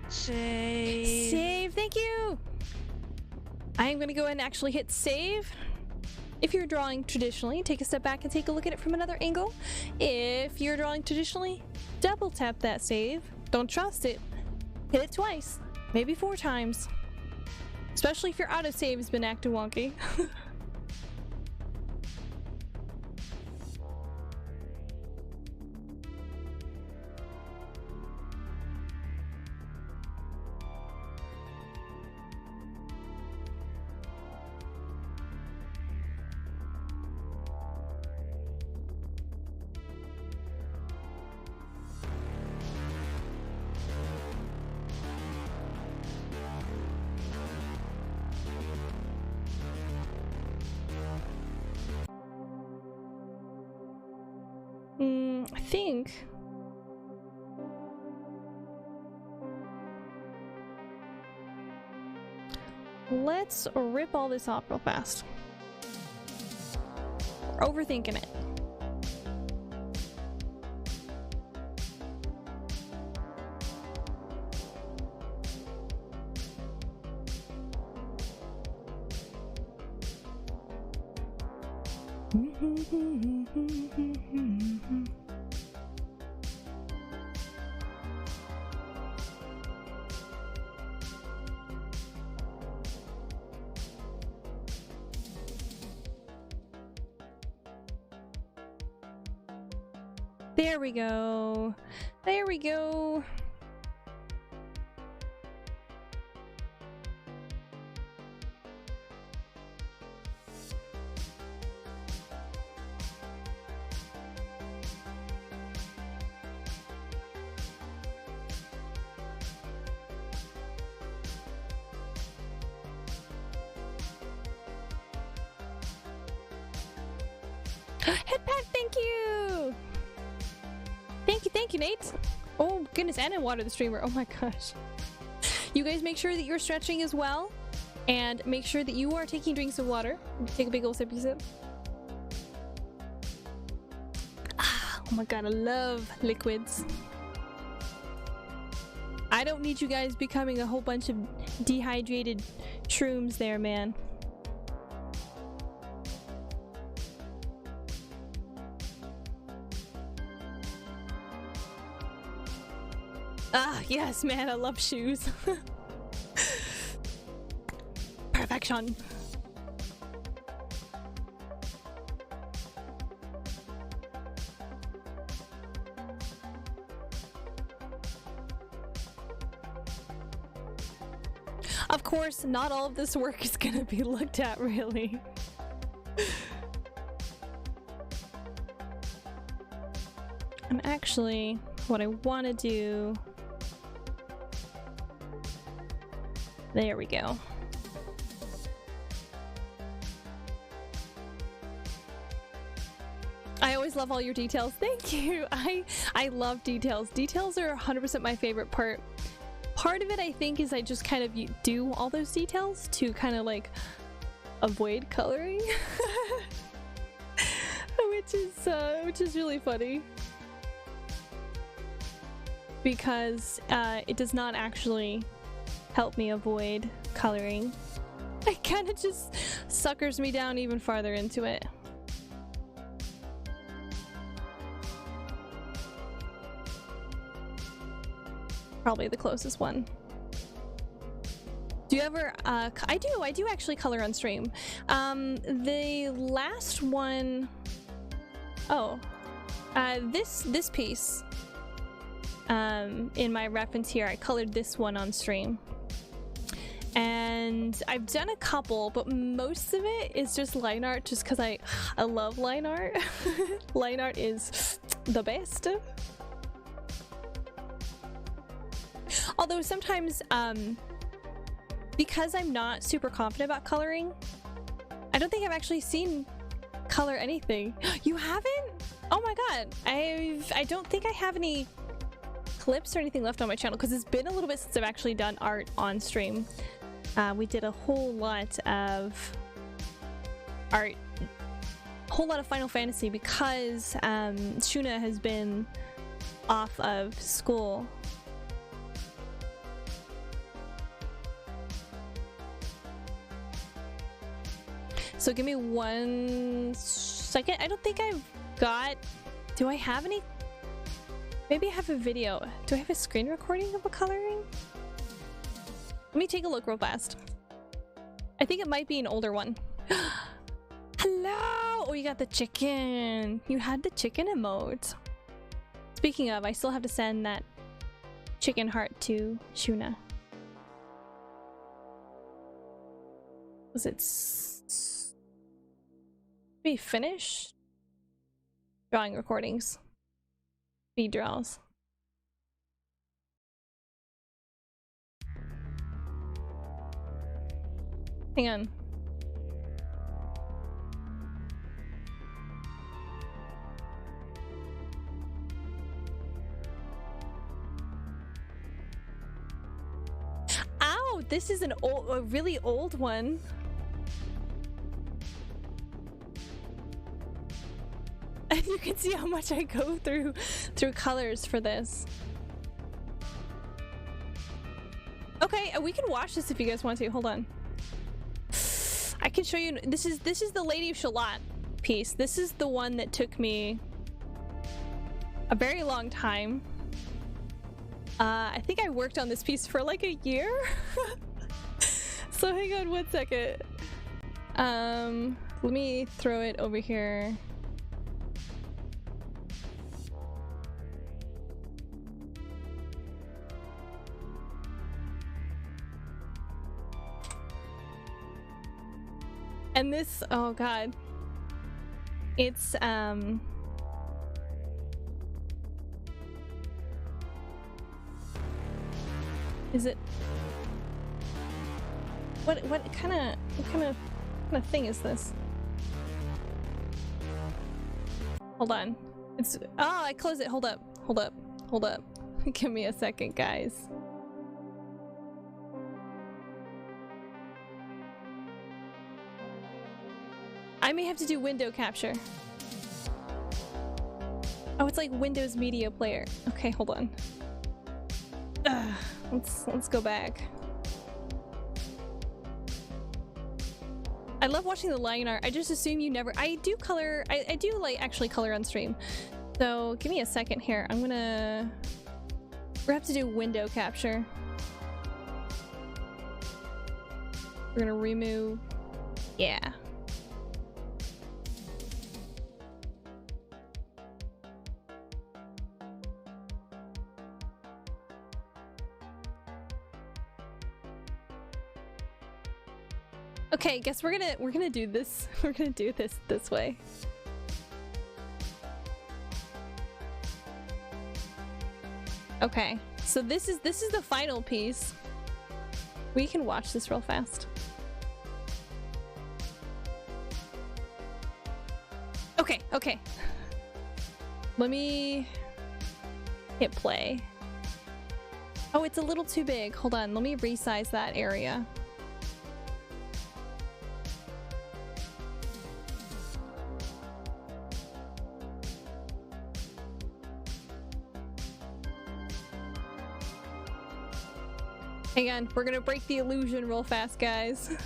Save, thank you. I am going to go ahead and actually hit save. If you're drawing traditionally, take a step back and take a look at it from another angle. If you're drawing traditionally, double tap that save. Don't trust it. Hit it twice, maybe 4 times. Especially if your autosave has been acting wonky. I think let's rip all this off real fast. We're overthinking it. There we go. There we go. Headpad, thank you! Thank you, Nate! Oh goodness, and I water the streamer, oh my gosh. You guys make sure that you're stretching as well, and make sure that you are taking drinks of water. Take a big old sippy sip. Ah, oh my god, I love liquids. I don't need you guys becoming a whole bunch of dehydrated shrooms there, man. Ah, yes, man, I love shoes. Perfection. Of course, not all of this work is gonna be looked at, really. And actually, what I want to do... There we go. I always love all your details. Thank you. I love details. Details are 100% my favorite part. Part of it, I think, is I just kind of do all those details to kind of like avoid coloring, which is really funny because it does not actually help me avoid coloring. It kind of just suckers me down even farther into it. Probably the closest one. Do you ever I do actually color on stream. The last one, this piece in my reference here, I colored this one on stream. And I've done a couple, but most of it is just line art just because I love line art. Line art is the best. Although sometimes, because I'm not super confident about coloring, I don't think I've actually seen color anything. You haven't? Oh my god. I don't think I have any clips or anything left on my channel because it's been a little bit since I've actually done art on stream. We did a whole lot of art, a whole lot of Final Fantasy because Shuna has been off of school. So give me 1 second. I don't think I've got... Do I have any? Maybe I have a video. Do I have a screen recording of a coloring? Let me take a look real fast. I think it might be an older one. Hello! Oh, you got the chicken. You had the chicken emote. Speaking of, I still have to send that chicken heart to Shuna. Was it... Be finished? Drawing recordings. Speed draws. Hang on. Ow! This is a really old one. And you can see how much I go through colors for this. Okay, we can watch this if you guys want to. Hold on. I can show you. This is the Lady of Shalott piece. This is the one that took me a very long time. I think I worked on this piece for like a year. So hang on 1 second. Let me throw it over here. And this, oh god. It's, is it... What kind of thing is this? Hold on. It's, oh, I closed it. Hold up. Give me a second, guys. I may have to do window capture. Oh, it's like Windows Media Player. Okay, hold on. Let's go back. I love watching the line art. I just assume you never... I do color... I do like actually color on stream. So give me a second here. We're gonna have to do window capture. We're gonna remove... Yeah. Okay, guess we're gonna do this. We're gonna do this way. Okay, so this is the final piece. We can watch this real fast. Okay. Let me hit play. Oh, it's a little too big. Hold on, let me resize that area. Hang on, we're gonna break the illusion real fast, guys.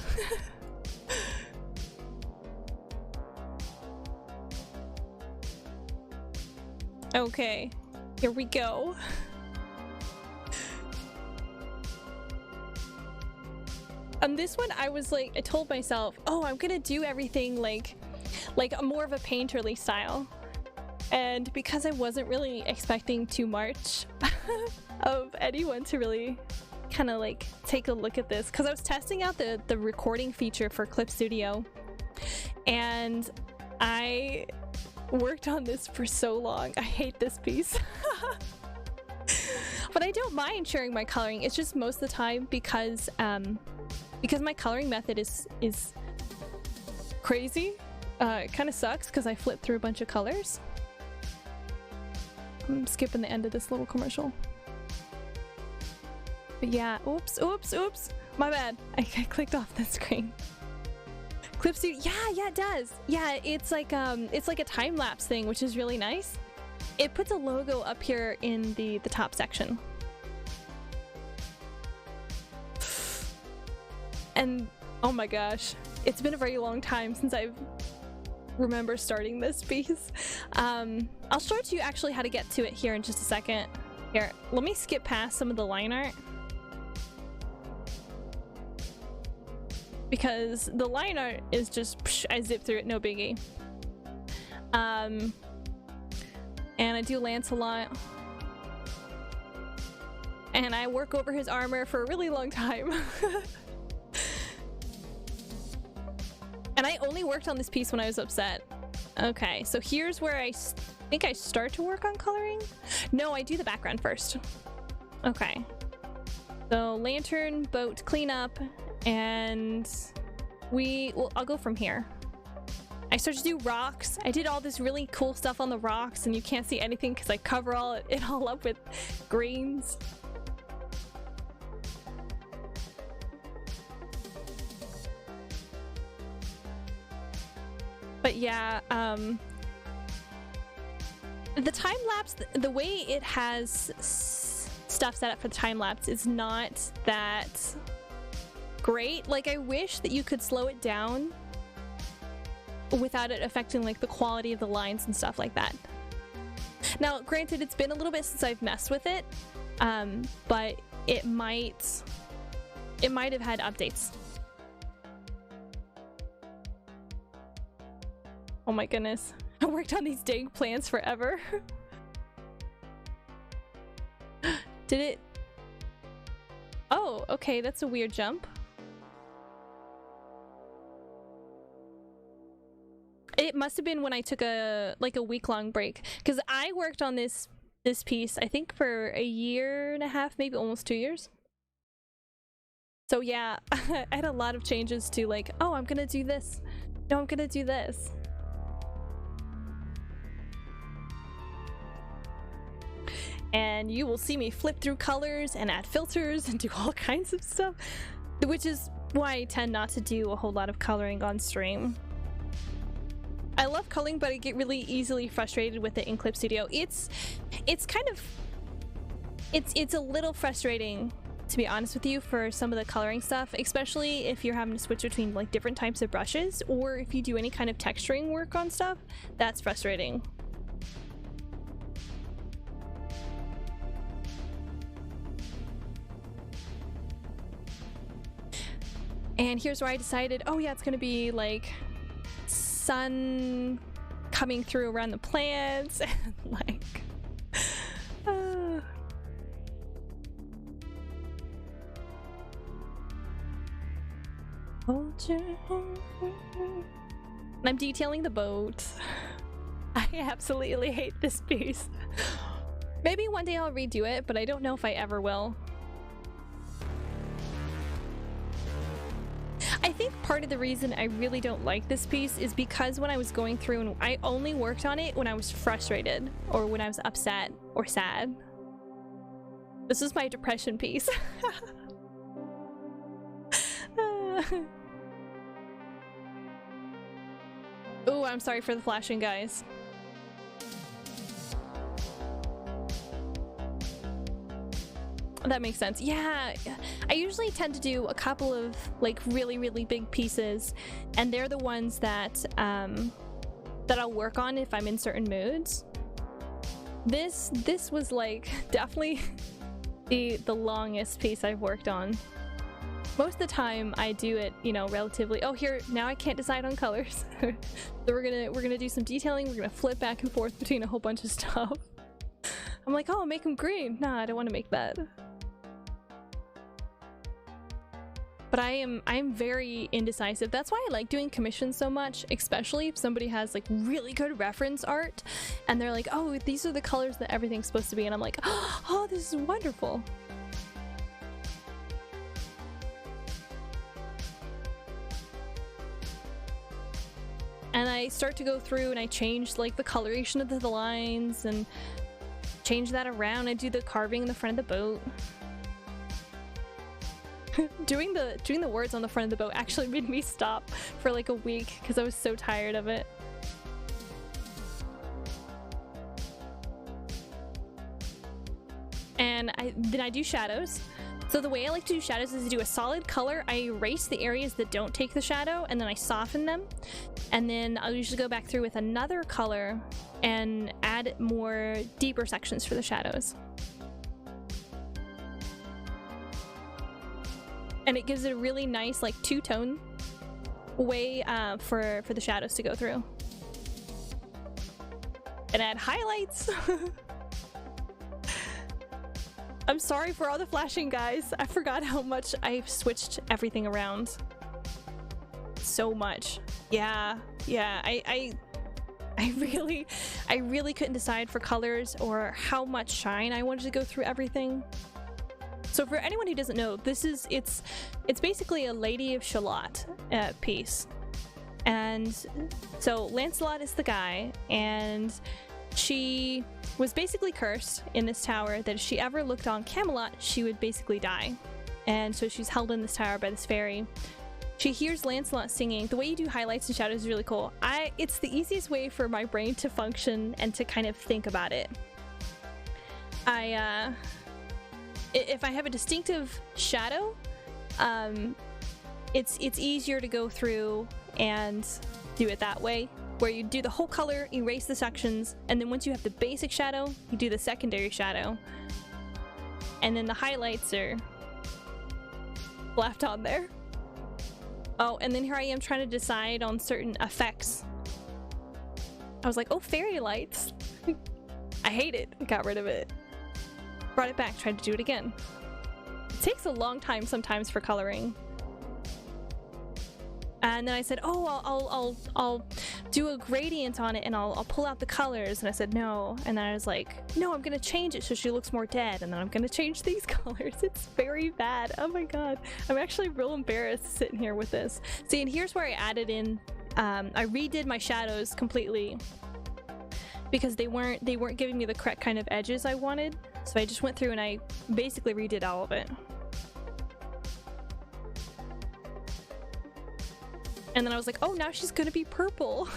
Okay, here we go. On this one, I was like, I told myself, oh, I'm gonna do everything like more of a painterly style. And because I wasn't really expecting too much of anyone to really kind of like take a look at this, because I was testing out the recording feature for Clip Studio, and I worked on this for so long. I hate this piece. But I don't mind sharing my coloring. It's just most of the time because my coloring method is crazy. It kind of sucks because I flip through a bunch of colors. I'm skipping the end of this little commercial. But yeah, oops, my bad. I clicked off the screen. Clip Studio, yeah, it does. Yeah, it's like a time-lapse thing, which is really nice. It puts a logo up here in the top section. And oh my gosh, it's been a very long time since I remember starting this piece. I'll show you actually how to get to it here in just a second. Here, let me skip past some of the line art, because the line art is just I zip through it, no biggie. And I do Lancelot, and I work over his armor for a really long time. And I only worked on this piece when I was upset. Okay, so here's where I think I start to work on coloring. No, I do the background first. Okay. So lantern, boat cleanup, and I'll go from here. I started to do rocks. I did all this really cool stuff on the rocks, and you can't see anything because I cover it all up with greens. But yeah, the time lapse, the way it has stuff set up for the time lapse is not that great. Like, I wish that you could slow it down without it affecting like the quality of the lines and stuff like that. Now, granted, it's been a little bit since I've messed with it, but it might have had updates. Oh my goodness. I worked on these dang plants forever. Did it? Oh, okay, that's a weird jump. It must have been when I took a week-long break, because I worked on this piece I think for a year and a half, maybe almost 2 years. So yeah, I had a lot of changes to like, oh, I'm gonna do this. No, I'm gonna do this. And you will see me flip through colors and add filters and do all kinds of stuff, which is why I tend not to do a whole lot of coloring on stream. I love coloring, but I get really easily frustrated with it in Clip Studio. It's kind of it's a little frustrating, to be honest with you, for some of the coloring stuff, especially if you're having to switch between like different types of brushes, or if you do any kind of texturing work on stuff. That's frustrating. And here's where I decided, oh yeah, it's gonna be like sun coming through around the plants and like hold your hand. And I'm detailing the boat. I absolutely hate this piece. Maybe one day I'll redo it, but I don't know if I ever will. I think part of the reason I really don't like this piece is because when I was going through, and I only worked on it when I was frustrated or when I was upset or sad. This is my depression piece. Oh, I'm sorry for the flashing, guys. That makes sense. Yeah, I usually tend to do a couple of like really big pieces, and they're the ones that that I'll work on if I'm in certain moods. This was like definitely the longest piece I've worked on. Most of the time I do it, you know, relatively. Oh, here now I can't decide on colors. So we're gonna do some detailing. We're gonna flip back and forth between a whole bunch of stuff. I'm like, oh, make them green. Nah, I don't want to make that. But I'm very indecisive. That's why I like doing commissions so much, especially if somebody has like really good reference art and they're like, oh, these are the colors that everything's supposed to be, and I'm like, oh, this is wonderful. And I start to go through and I change like the coloration of the lines and change that around. I do the carving in the front of the boat. Doing the words on the front of the boat actually made me stop for like a week because I was so tired of it. And then I do shadows. So the way I like to do shadows is to do a solid color. I erase the areas that don't take the shadow, and then I soften them. And then I'll usually go back through with another color and add more deeper sections for the shadows. And it gives it a really nice like two-tone way for the shadows to go through. And add highlights. I'm sorry for all the flashing, guys. I forgot how much I've switched everything around. So much. Yeah. I really couldn't decide for colors or how much shine I wanted to go through everything. So for anyone who doesn't know, it's basically a Lady of Shalott piece. And so Lancelot is the guy, and she was basically cursed in this tower that if she ever looked on Camelot, she would basically die. And so she's held in this tower by this fairy. She hears Lancelot singing. The way you do highlights and shadows is really cool. It's the easiest way for my brain to function and to kind of think about it. If I have a distinctive shadow, it's easier to go through and do it that way, where you do the whole color, erase the sections, and then once you have the basic shadow, you do the secondary shadow, and then the highlights are left on there. Oh, and then here I am trying to decide on certain effects. I was like, oh, fairy lights. I hate it. I got rid of it. Brought it back, tried to do it again. It takes a long time sometimes for coloring. And then I said, oh, I'll do a gradient on it and I'll pull out the colors. And I said, no. And then I was like, no, I'm going to change it so she looks more dead. And then I'm going to change these colors. It's very bad. Oh my God. I'm actually real embarrassed sitting here with this. See, and here's where I added in, I redid my shadows completely because they weren't giving me the correct kind of edges I wanted. So I just went through and I basically redid all of it. And then I was like, oh, now she's gonna be purple.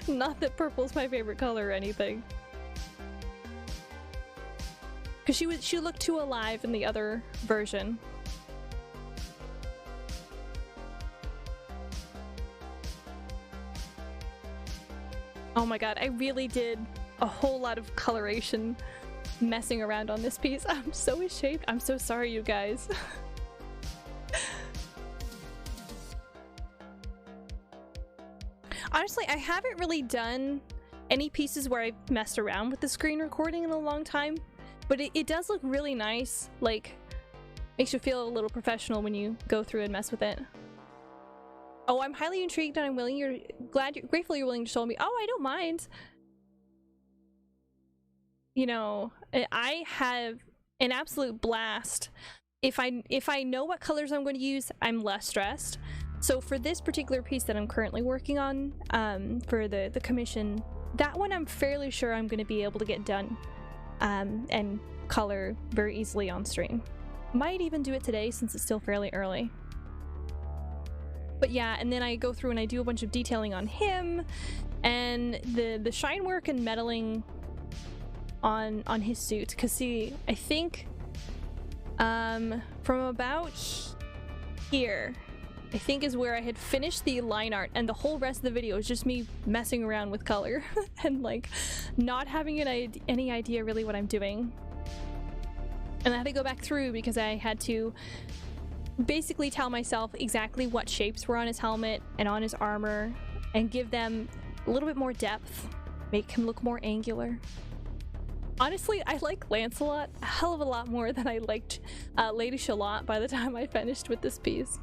Not that purple's my favorite color or anything. Because she looked too alive in the other version. Oh my god, I really did a whole lot of coloration messing around on this piece. I'm so ashamed. I'm so sorry, you guys. Honestly, I haven't really done any pieces where I've messed around with the screen recording in a long time, but it does look really nice. Like, makes you feel a little professional when you go through and mess with it. Oh, I'm highly intrigued and I'm grateful you're willing to show me. Oh, I don't mind. You know, I have an absolute blast. If I know what colors I'm going to use, I'm less stressed. So for this particular piece that I'm currently working on, for the commission, that one I'm fairly sure I'm going to be able to get done and color very easily on stream. Might even do it today since it's still fairly early. But yeah, and then I go through and I do a bunch of detailing on him and the shine work and metaling on his suit. Because see, I think from about here, I think is where I had finished the line art, and the whole rest of the video is just me messing around with color and like not having any idea really what I'm doing. And I had to go back through because I had to basically tell myself exactly what shapes were on his helmet and on his armor and give them a little bit more depth, make him look more angular. Honestly, I like Lancelot a hell of a lot more than I liked Lady Shalott by the time I finished with this piece.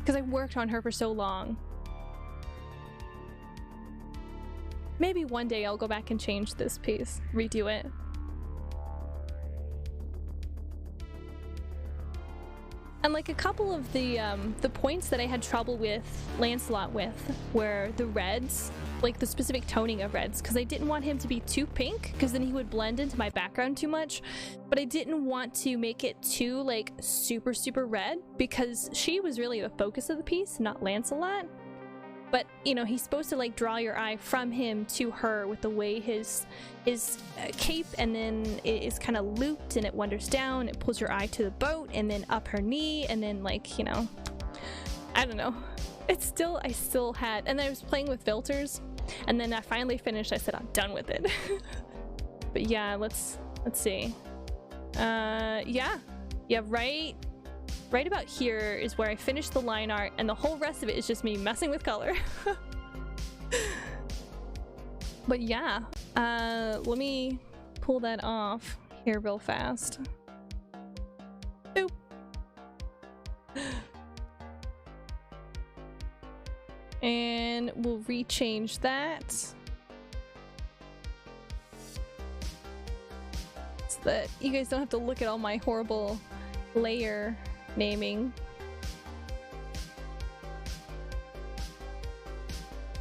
Because I worked on her for so long. Maybe one day I'll go back and change this piece, redo it. And like a couple of the points that I had trouble with Lancelot with were the reds, like the specific toning of reds, because I didn't want him to be too pink because then he would blend into my background too much, but I didn't want to make it too like super red because she was really the focus of the piece, not Lancelot. But you know, he's supposed to like draw your eye from him to her with the way his cape, and then it is kind of looped and it wanders down, it pulls your eye to the boat and then up her knee, and then like, you know, I don't know. I still had, and then I was playing with filters, and then I finally finished. I said I'm done with it. But yeah, let's see. Yeah, right about here is where I finished the line art, and the whole rest of it is just me messing with color. But yeah, let me pull that off here real fast. Boop. And we'll rechange that so that you guys don't have to look at all my horrible layer naming.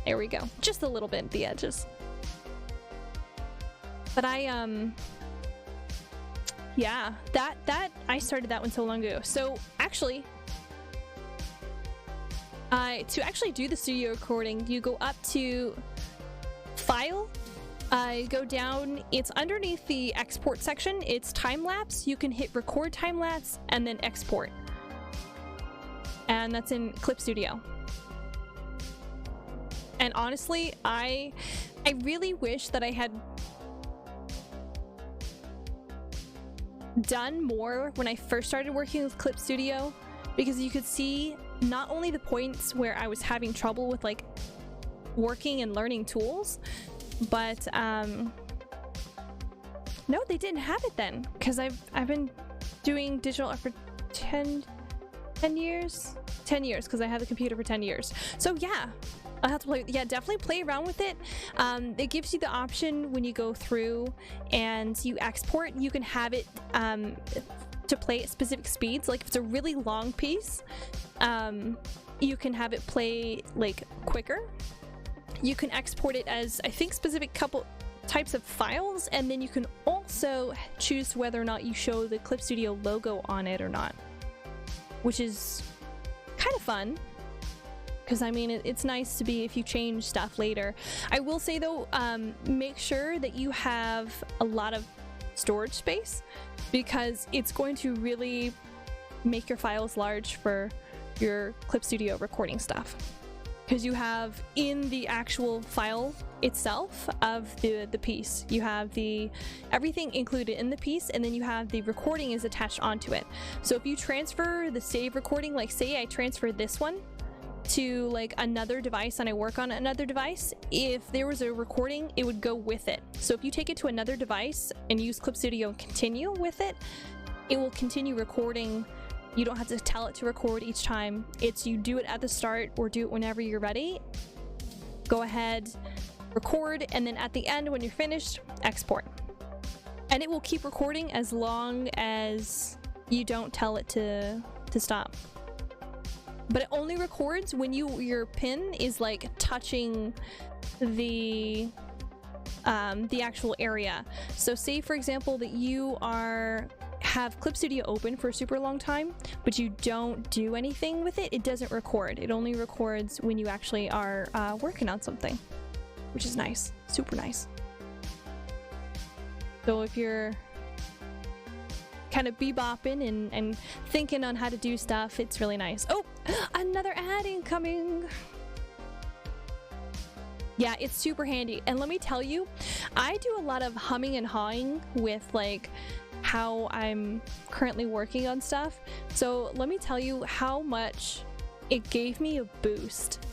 There we go. Just a little bit at the edges. But yeah, that I started that one so long ago. So actually, to actually do the studio recording, you go up to File, go down, it's underneath the export section, it's time-lapse. You can hit record time-lapse and then export. And that's in Clip Studio. And honestly, I really wish that I had done more when I first started working with Clip Studio, because you could see not only the points where I was having trouble with like working and learning tools, but no, they didn't have it then, because I've been doing digital art for 10 years, 10 years because I had the computer for 10 years. So yeah, I'll have to play. Yeah, definitely play around with it. It gives you the option when you go through and you export, you can have it to play at specific speeds. Like if it's a really long piece, you can have it play like quicker. You can export it as, I think, specific couple types of files, and then you can also choose whether or not you show the Clip Studio logo on it or not, which is kind of fun. Because I mean, it's nice to be if you change stuff later. I will say though, make sure that you have a lot of storage space, because it's going to really make your files large for your Clip Studio recording stuff. Because you have in the actual file itself of the piece, you have the everything included in the piece, and then you have the recording is attached onto it. So if you transfer the save recording, like say I transfer this one to like another device and I work on another device, if there was a recording, it would go with it. So if you take it to another device and use Clip Studio and continue with it, it will continue recording. You don't have to tell it to record each time. It's you do it at the start or do it whenever you're ready. Go ahead, record, and then at the end when you're finished, export. And it will keep recording as long as you don't tell it to stop. But it only records when your pin is like touching the actual area. So say for example that you have Clip Studio open for a super long time, but you don't do anything with it, it doesn't record. It only records when you actually are working on something, which is nice, super nice. So if you're kind of bebopping and thinking on how to do stuff, it's really nice. Oh, another ad incoming. Yeah, it's super handy. And let me tell you, I do a lot of humming and hawing with like how I'm currently working on stuff. So let me tell you how much it gave me a boost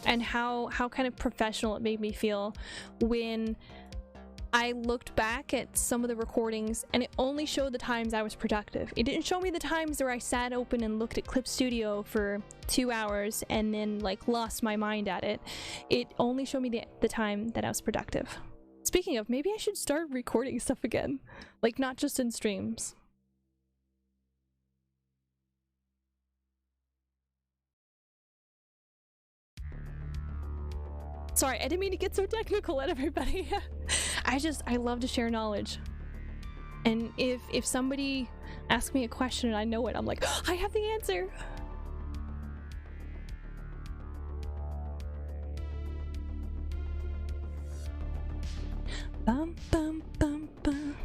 and how kind of professional it made me feel when I looked back at some of the recordings and it only showed the times I was productive. It didn't show me the times where I sat open and looked at Clip Studio for 2 hours and then like lost my mind at it. It only showed me the time that I was productive. Speaking of, maybe I should start recording stuff again. Like not just in streams. Sorry, I didn't mean to get so technical at everybody. I love to share knowledge. And if somebody asks me a question and I know it, I'm like, oh, I have the answer. Bum bum bum bum.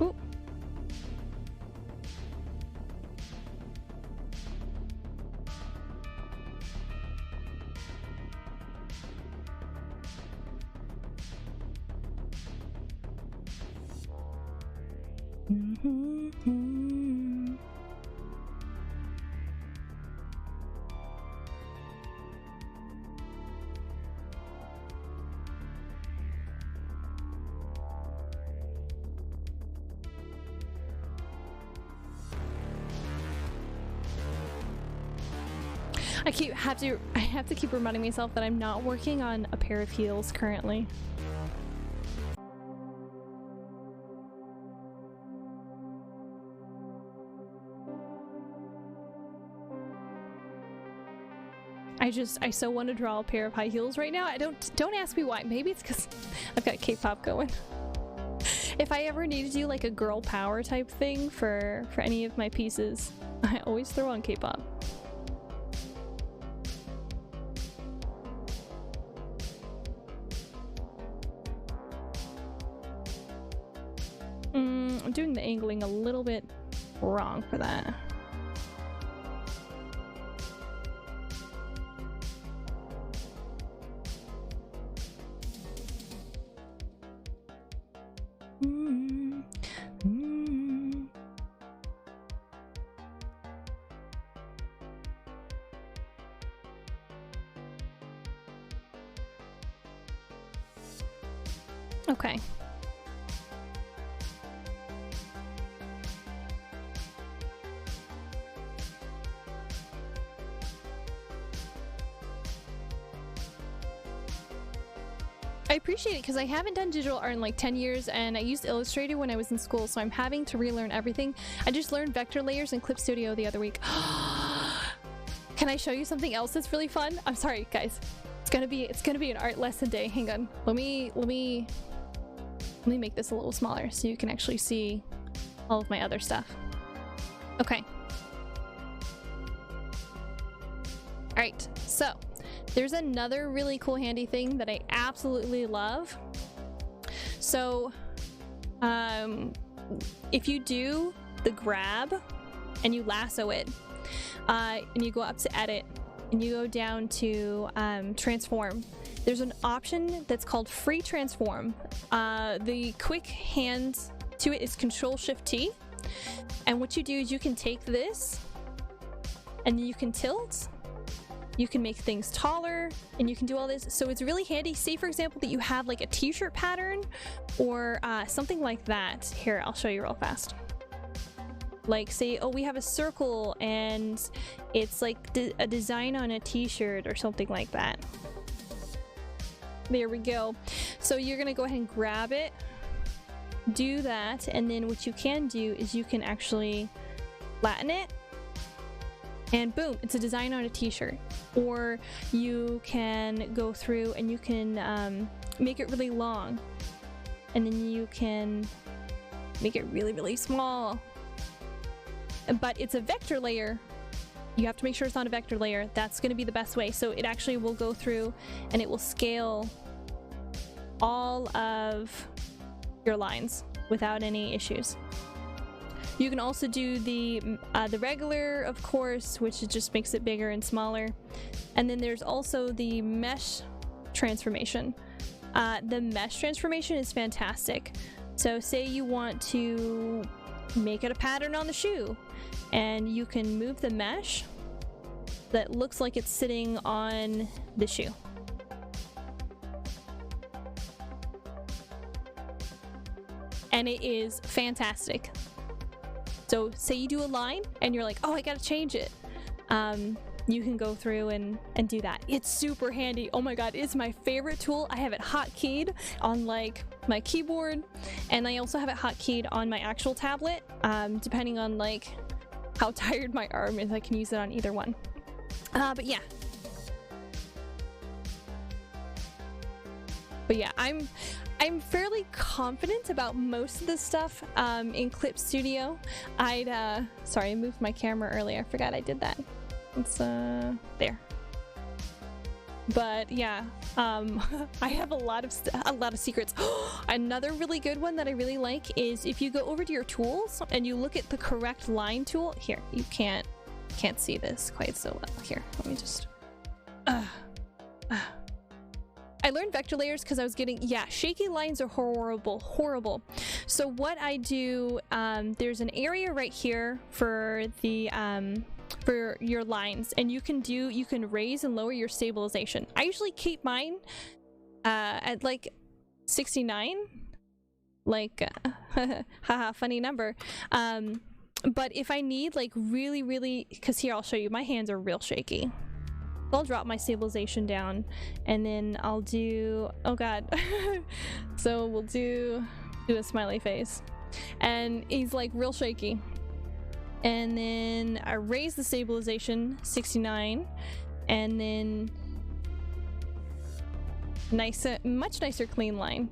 Ooh. Mm-hmm. I have to keep reminding myself that I'm not working on a pair of heels currently. I so want to draw a pair of high heels right now. Don't ask me why. Maybe it's because I've got K-pop going. If I ever need to do like a girl power type thing for any of my pieces, I always throw on K-pop. I'm doing the angling a little bit wrong for that. Okay. I appreciate it because I haven't done digital art in like 10 years and I used Illustrator when I was in school, so I'm having to relearn everything. I just learned vector layers in Clip Studio the other week. Can I show you something else that's really fun? I'm sorry, guys. It's gonna be an art lesson day. Hang on. Let me make this a little smaller so you can actually see all of my other stuff. Okay. All right. So, there's another really cool handy thing that I absolutely love. So, if you do the grab and you lasso it, and you go up to edit and you go down to transform, there's an option that's called free transform. The quick hand to it is Control-Shift-T. And what you do is you can take this and you can tilt. You can make things taller and you can do all this. So it's really handy. Say, for example, that you have like a t-shirt pattern or something like that. Here, I'll show you real fast. Like say, oh, we have a circle and it's like a design on a t-shirt or something like that. There we go. So you're gonna go ahead and grab it, do that, and then what you can do is you can actually flatten it and boom, it's a design on a t-shirt. Or you can go through and you can make it really long, and then you can make it really, really small. But it's a vector layer. You have to make sure it's not a vector layer. That's going to be the best way. So it actually will go through and it will scale all of your lines without any issues. You can also do the regular, of course, which just makes it bigger and smaller. And then there's also the mesh transformation. The mesh transformation is fantastic. So say you want to make it a pattern on the shoe, and you can move the mesh that looks like it's sitting on the shoe. And it is fantastic. So say you do a line and you're like, oh, I gotta change it. You can go through and do that. It's super handy. Oh my god, it's my favorite tool. I have it hotkeyed on like my keyboard, and I also have it hotkeyed on my actual tablet. Depending on like how tired my arm is, I can use it on either one. But yeah. I'm fairly confident about most of this stuff in Clip Studio. Sorry, I moved my camera earlier. I forgot I did that. It's there. But yeah, I have a lot of secrets. Another really good one that I really like is if you go over to your tools and you look at the correct line tool. Here, you can't see this quite so well. Here, let me just. I learned vector layers because I was getting, shaky lines are horrible. So what I do, there's an area right here for the for your lines, and you can raise and lower your stabilization. I usually keep mine at like 69, like haha, funny number. But if I need like really, because here I'll show you, my hands are real shaky. I'll drop my stabilization down and then I'll do, oh god. So we'll do a smiley face, and he's like real shaky. And then I raise the stabilization 69, and then much nicer clean line.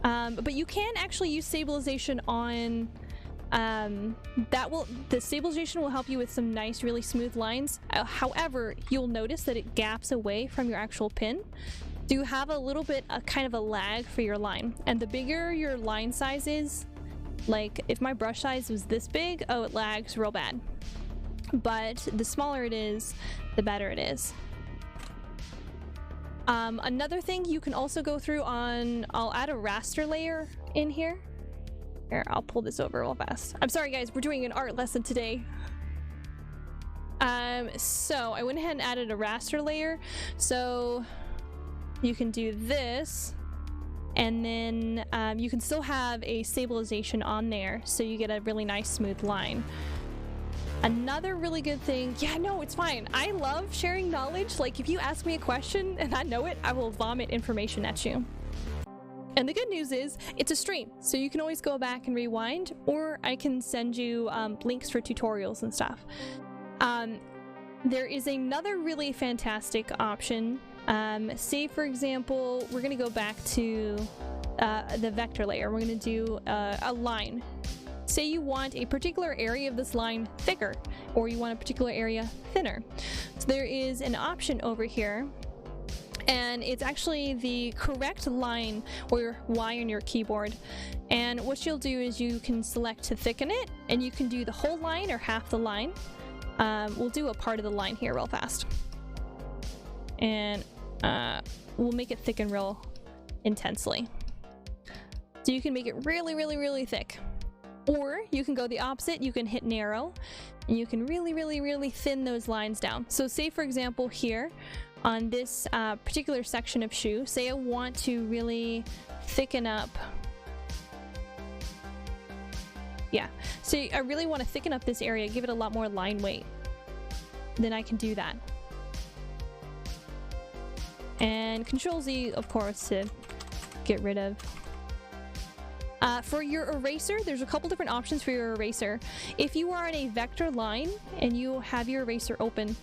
But you can actually use stabilization on the stabilization will help you with some nice, really smooth lines. However, you'll notice that it gaps away from your actual pin. So you have a little bit, kind of a lag for your line. And the bigger your line size is, like if my brush size was this big, oh, it lags real bad. But the smaller it is, the better it is. Another thing you can also go through on, I'll add a raster layer in here. Here, I'll pull this over real fast. I'm sorry guys, we're doing an art lesson today. So I went ahead and added a raster layer. So you can do this, and then you can still have a stabilization on there, so you get a really nice smooth line. Another really good thing, yeah, no, it's fine. I love sharing knowledge. Like, if you ask me a question and I know it, I will vomit information at you. And the good news is, it's a stream, so you can always go back and rewind, or I can send you links for tutorials and stuff. There is another really fantastic option. Say, for example, we're going to go back to the vector layer. We're going to do a line. Say you want a particular area of this line thicker, or you want a particular area thinner. So there is an option over here, and it's actually the correct line or Y on your keyboard. And what you'll do is you can select to thicken it, and you can do the whole line or half the line. We'll do a part of the line here real fast. And we'll make it thicken real intensely. So you can make it really, really, really thick. Or you can go the opposite, you can hit narrow, and you can really, really, really thin those lines down. So say, for example, here on this particular section of shoe, say I want to really thicken up. Yeah, so I really want to thicken up this area, give it a lot more line weight. Then I can do that. And Control Z, of course, to get rid of. For your eraser, there's a couple different options for your eraser. If you are on a vector line and you have your eraser open,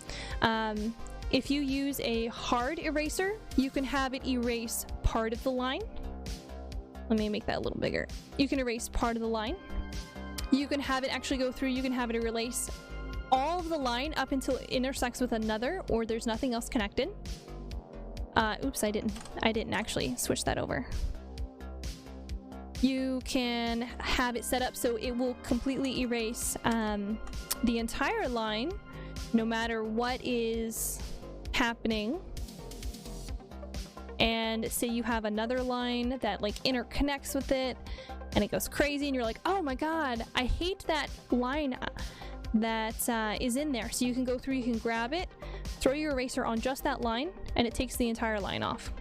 if you use a hard eraser, you can have it erase part of the line. Let me make that a little bigger. You can erase part of the line. You can have it actually go through, you can have it erase all of the line up until it intersects with another, or there's nothing else connected. Oops, I didn't actually switch that over. You can have it set up so it will completely erase the entire line, no matter what is happening. And say you have another line that like interconnects with it, and it goes crazy, and you're like, oh my god, I hate that line that is in there. So you can go through, you can grab it, throw your eraser on just that line, and it takes the entire line off.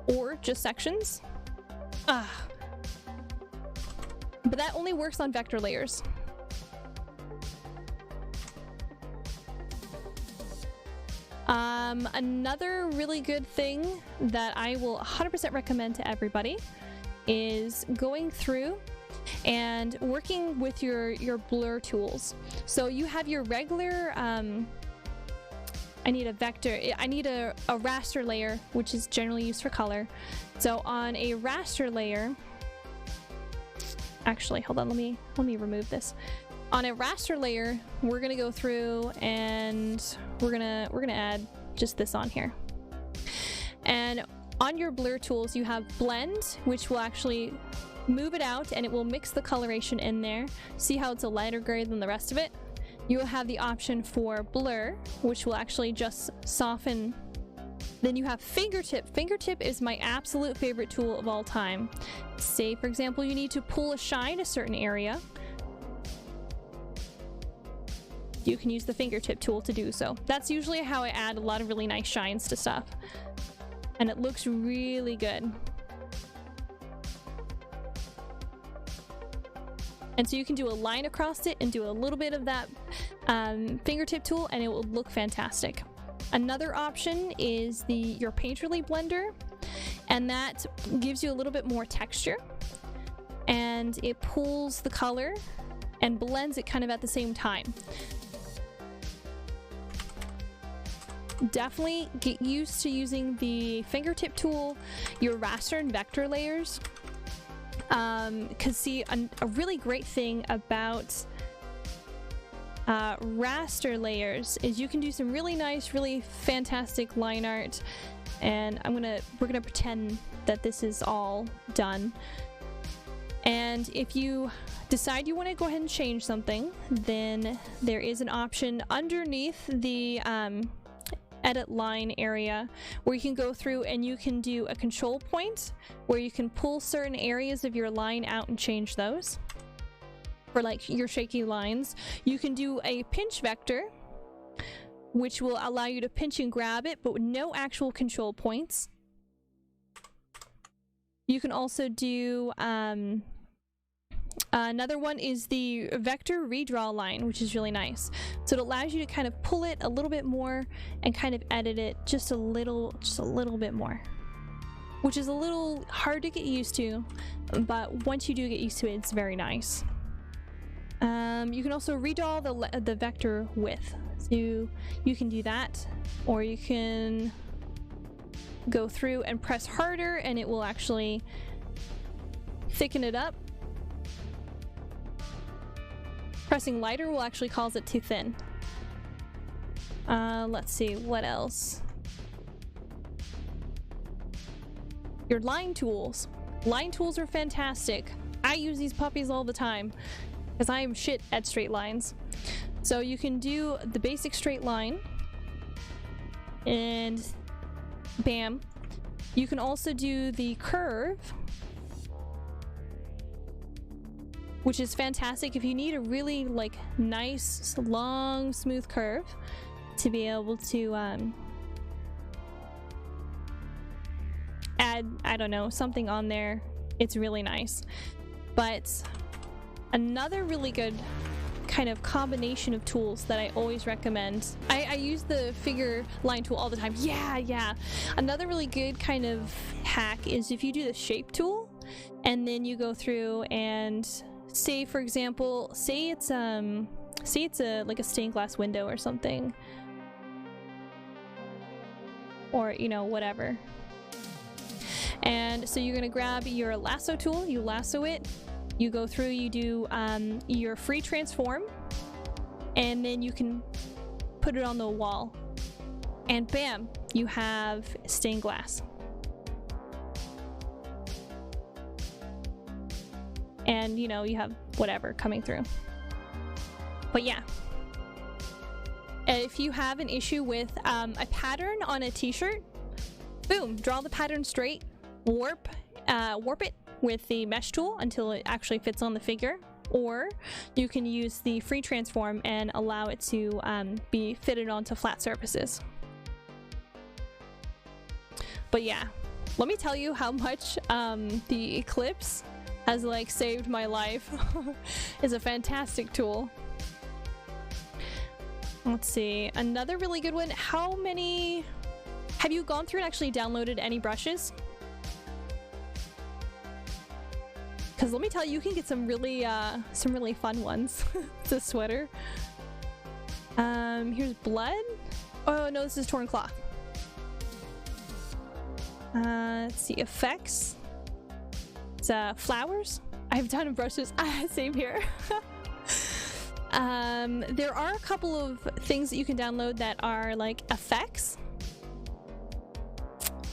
Or just sections. But that only works on vector layers. Another really good thing that I will 100% recommend to everybody is going through and working with your blur tools. So you have your regular I need a raster layer, which is generally used for color. So on a raster layer, actually, hold on, let me remove this. On a raster layer, we're gonna go through and we're gonna add just this on here. And on your blur tools, you have blend, which will actually move it out and it will mix the coloration in there. See how it's a lighter gray than the rest of it? You will have the option for blur, which will actually just soften. Then you have fingertip. Fingertip is my absolute favorite tool of all time. Say, for example, you need to pull a shine a certain area. You can use the fingertip tool to do so. That's usually how I add a lot of really nice shines to stuff. And it looks really good. And so you can do a line across it and do a little bit of that fingertip tool, and it will look fantastic. Another option is your Painterly blender, and that gives you a little bit more texture, and it pulls the color and blends it kind of at the same time. Definitely get used to using the fingertip tool, your raster and vector layers. Because see, a really great thing about raster layers is you can do some really nice, really fantastic line art. And we're gonna pretend that this is all done. And if you decide you want to go ahead and change something, then there is an option underneath the edit line area where you can go through and you can do a control point where you can pull certain areas of your line out and change those. For like your shaky lines, you can do a pinch vector which will allow you to pinch and grab it, but with no actual control points. You can also do, another one is the vector redraw line, which is really nice. So it allows you to kind of pull it a little bit more and kind of edit it just a little bit more, which is a little hard to get used to, but once you do get used to it, it's very nice. You can also redraw the vector width. So you can do that, or you can go through and press harder and it will actually thicken it up. Pressing lighter will actually cause it too thin. Let's see, what else? Your line tools. Line tools are fantastic. I use these puppies all the time because I am shit at straight lines. So you can do the basic straight line and bam. You can also do the curve, which is fantastic if you need a really like nice, long, smooth curve to be able to add, I don't know, something on there. It's really nice. But another really good kind of combination of tools that I always recommend. I use the figure line tool all the time. Yeah. Another really good kind of hack is if you do the shape tool and then you go through and say, for example, say it's a like a stained glass window or something, or you know, whatever. And so you're gonna grab your lasso tool, you lasso it, you go through, you do your free transform, and then you can put it on the wall, and bam, you have stained glass. And you know, you have whatever coming through. But yeah, if you have an issue with a pattern on a t-shirt, boom, draw the pattern straight, warp it with the mesh tool until it actually fits on the figure, or you can use the free transform and allow it to be fitted onto flat surfaces. But yeah, let me tell you how much the Eclipse has like saved my life. It's a fantastic tool. Let's see, another really good one. How many have you gone through and actually downloaded any brushes? Because let me tell you, you can get some really fun ones. It's a sweater. Here's blood. Oh no, this is torn cloth. Let's see, effects. It's flowers. I've done brushes. Same here. There are a couple of things that you can download that are like effects.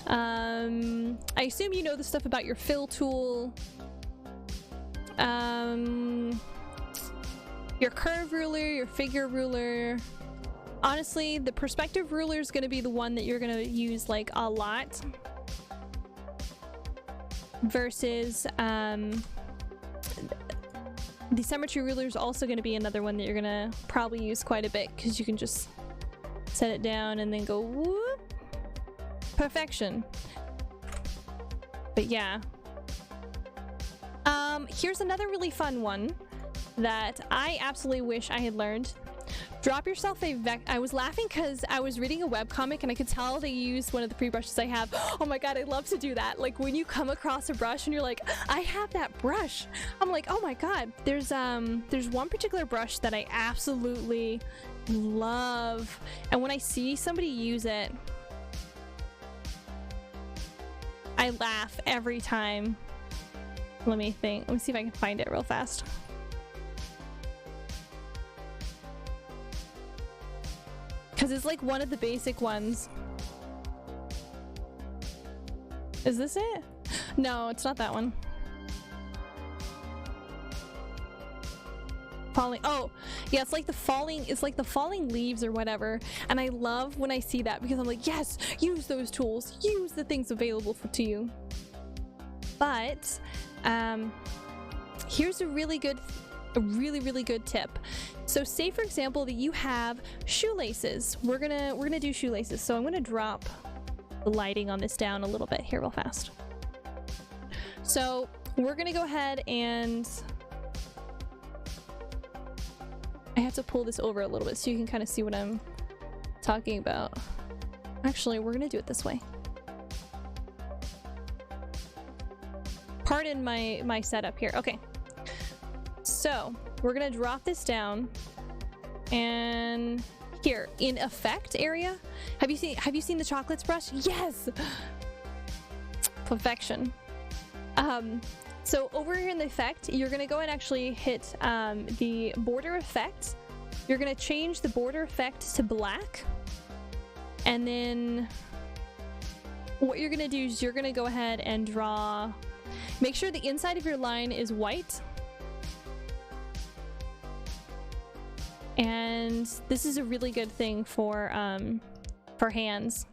I assume you know the stuff about your fill tool. Your curve ruler, your figure ruler. Honestly, the perspective ruler is going to be the one that you're going to use like a lot, versus the symmetry ruler is also going to be another one that you're going to probably use quite a bit, because you can just set it down and then go whoop, perfection. But yeah, here's another really fun one that I absolutely wish I had learned. Drop yourself a I was laughing because I was reading a webcomic and I could tell they used one of the pre-brushes I have. Oh my god, I love to do that. Like when you come across a brush and you're like, I have that brush. I'm like, oh my god. There's one particular brush that I absolutely love. And when I see somebody use it, I laugh every time. Let me think. Let me see if I can find it real fast. Because it's like one of the basic ones. Is this it? No, it's not that one. Falling. Oh, yeah, it's like the falling leaves or whatever. And I love when I see that, because I'm like, yes, use those tools. Use the things available to you. But here's a really good a really, really good tip. So say for example that you have shoelaces. We're gonna do shoelaces. So I'm gonna drop the lighting on this down a little bit here real fast. So we're gonna go ahead and I have to pull this over a little bit so you can kind of see what I'm talking about. Actually, we're gonna do it this way. Pardon my setup here. Okay. So we're gonna drop this down, and here in effect area, have you seen the chocolates brush? Yes. Perfection. So over here in the effect, you're gonna go and actually hit the border effect. You're gonna change the border effect to black, and then what you're gonna do is you're gonna go ahead and draw. Make sure the inside of your line is white. And this is a really good thing for hands.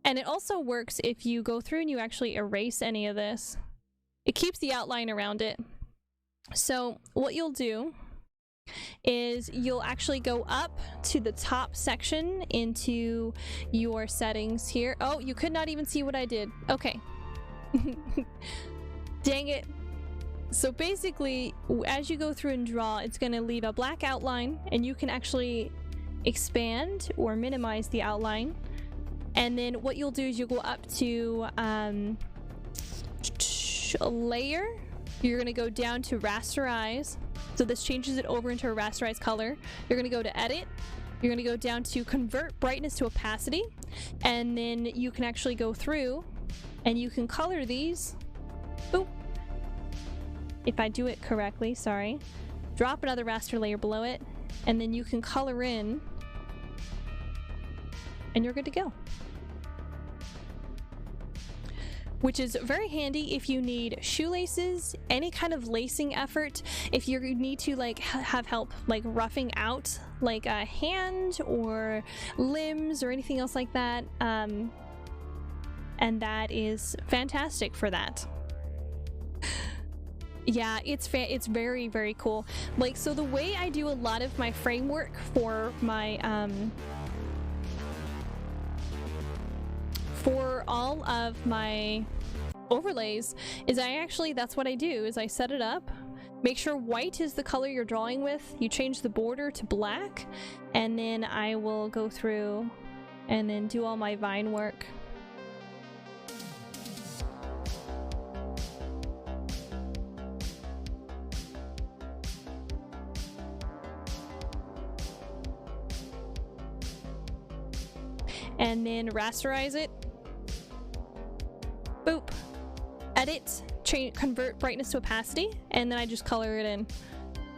And it also works if you go through and you actually erase any of this. It keeps the outline around it. So what you'll do is you'll actually go up to the top section into your settings here. Oh, you could not even see what I did. Okay. Dang it. So basically, as you go through and draw, it's going to leave a black outline, and you can actually expand or minimize the outline. And then what you'll do is you'll go up to a layer. You're going to go down to rasterize. So this changes it over into a rasterized color. You're going to go to edit. You're going to go down to convert brightness to opacity. And then you can actually go through and you can color these. Boop. If I do it correctly, sorry. Drop another raster layer below it. And then you can color in. And you're good to go. Which is very handy if you need shoelaces, any kind of lacing effort, if you need to like have help like roughing out like a hand or limbs or anything else like that, and that is fantastic for that. Yeah, it's very, very cool. Like, so the way I do a lot of my framework for my for all of my overlays is that's what I do is I set it up, make sure white is the color you're drawing with, you change the border to black, and then I will go through and then do all my vine work. And then rasterize it. Boop. Edit, change, convert brightness to opacity, and then I just color it in.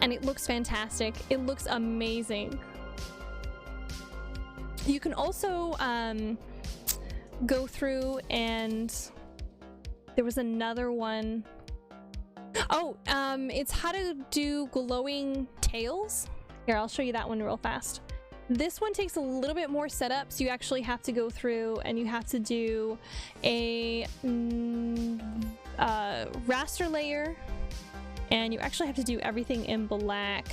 And it looks fantastic. It looks amazing. You can also go through and there was another one. Oh, it's how to do glowing tails. Here, I'll show you that one real fast. This one takes a little bit more setup, so you actually have to go through and you have to do a raster layer, and you actually have to do everything in black.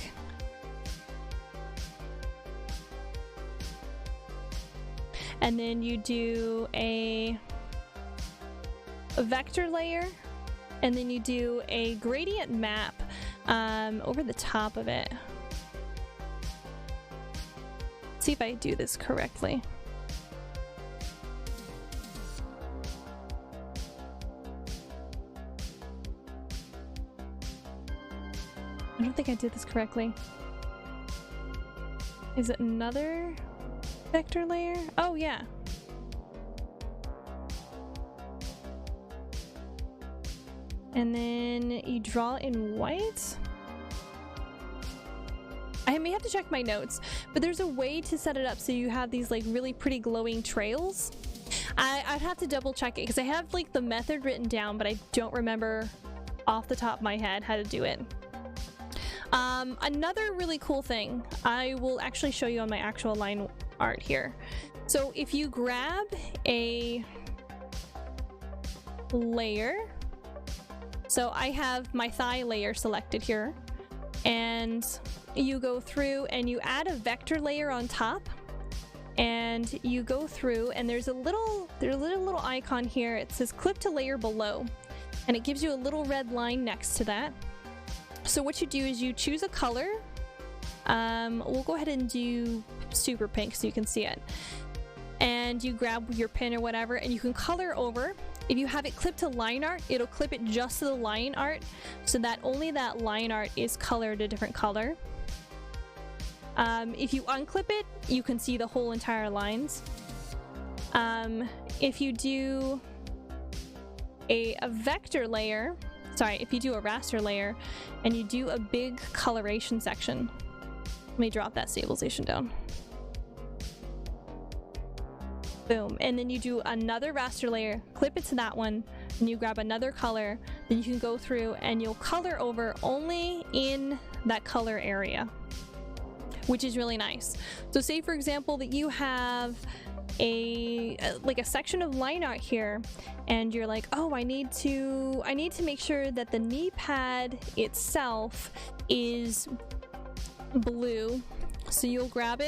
And then you do a vector layer, and then you do a gradient map over the top of it. See if I do this correctly. I don't think I did this correctly. Is it another vector layer? Oh yeah. And then you draw in white. I may have to check my notes, but there's a way to set it up so you have these like really pretty glowing trails. I'd have to double check it because I have like the method written down, but I don't remember off the top of my head how to do it. Another really cool thing, I will actually show you on my actual line art here. So if you grab a layer, so I have my thigh layer selected here, and you go through and you add a vector layer on top, and you go through and there's a little icon here. It says clip to layer below, and it gives you a little red line next to that. So what you do is you choose a color. We'll go ahead and do super pink so you can see it. And you grab your pen or whatever, and you can color over. If you have it clipped to line art, it'll clip it just to the line art, so that only that line art is colored a different color. If you unclip it, you can see the whole entire lines. If you do a vector layer, if you do a raster layer and you do a big coloration section, let me drop that stabilization down. Boom. And then you do another raster layer, clip it to that one, and you grab another color. Then you can go through and you'll color over only in that color area, which is really nice. So say for example that you have a section of line art here, and you're like, oh, I need to make sure that the knee pad itself is blue. So you'll grab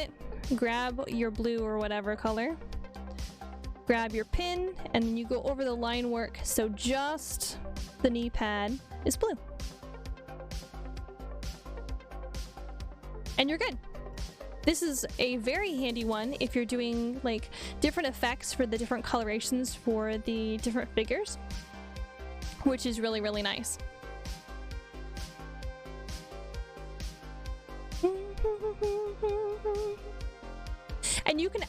your blue or whatever color, grab your pin, and then you go over the line work so just the knee pad is blue. And you're good. This is a very handy one if you're doing like different effects for the different colorations for the different figures, which is really, really nice. And you can,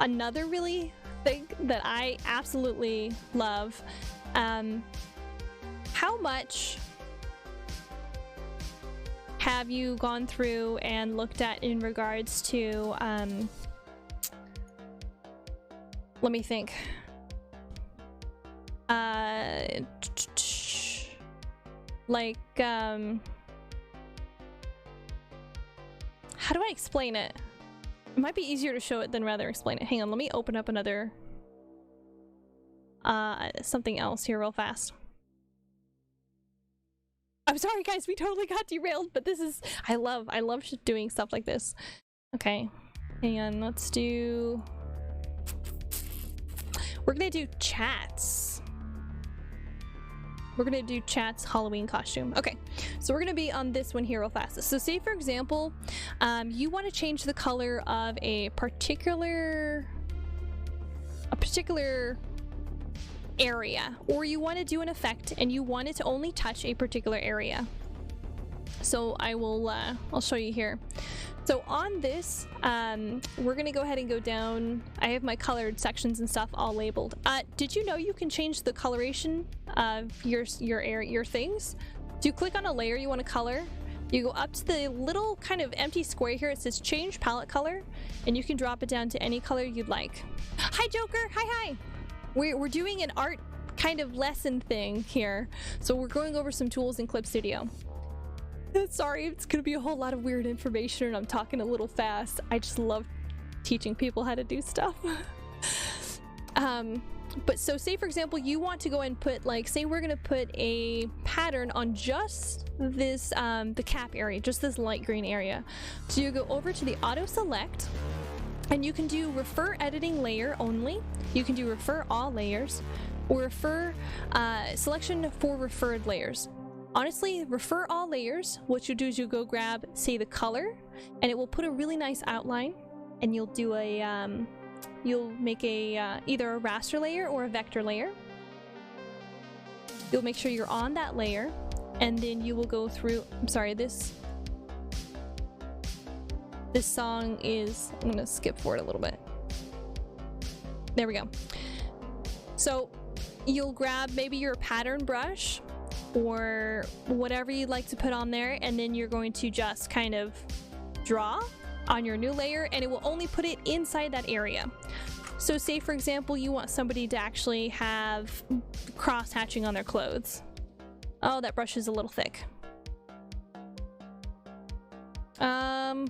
another really thing that I absolutely love, how much have you gone through and looked at in regards to, let me think, like, how do I explain it? It might be easier to show it than rather explain it. Hang on, let me open up another, something else here real fast. I'm sorry guys, we totally got derailed, but this is, I love doing stuff like this. Okay, hang on, we're gonna do Chats. We're gonna do Chat's Halloween costume. Okay, so we're gonna be on this one here real fast. So say for example, you want to change the color of a particular area, or you want to do an effect and you want it to only touch a particular area. So I'll show you here. So on this, we're gonna go ahead and go down. I have my colored sections and stuff all labeled. Did you know you can change the coloration of your things? So you click on a layer you want to color, you go up to the little kind of empty square here, it says change palette color, and you can drop it down to any color you'd like. Hi Joker, hi. We're doing an art kind of lesson thing here, so we're going over some tools in Clip Studio. Sorry, it's gonna be a whole lot of weird information and I'm talking a little fast. I just love teaching people how to do stuff. But so say for example you want to go and put, like, say we're gonna put a pattern on just this the cap area, just this light green area. So you go over to the auto select, and you can do refer editing layer only. You can do refer all layers, or refer selection for referred layers. Honestly, refer all layers, what you do is you go grab, say, the color, and it will put a really nice outline, and you'll do a, you'll make a, either a raster layer or a vector layer. You'll make sure you're on that layer, and then you will go through, I'm sorry, this song is, I'm gonna skip forward a little bit. There we go. So you'll grab maybe your pattern brush or whatever you'd like to put on there, and then you're going to just kind of draw on your new layer, and it will only put it inside that area. So say for example you want somebody to actually have cross hatching on their clothes. Oh, that brush is a little thick.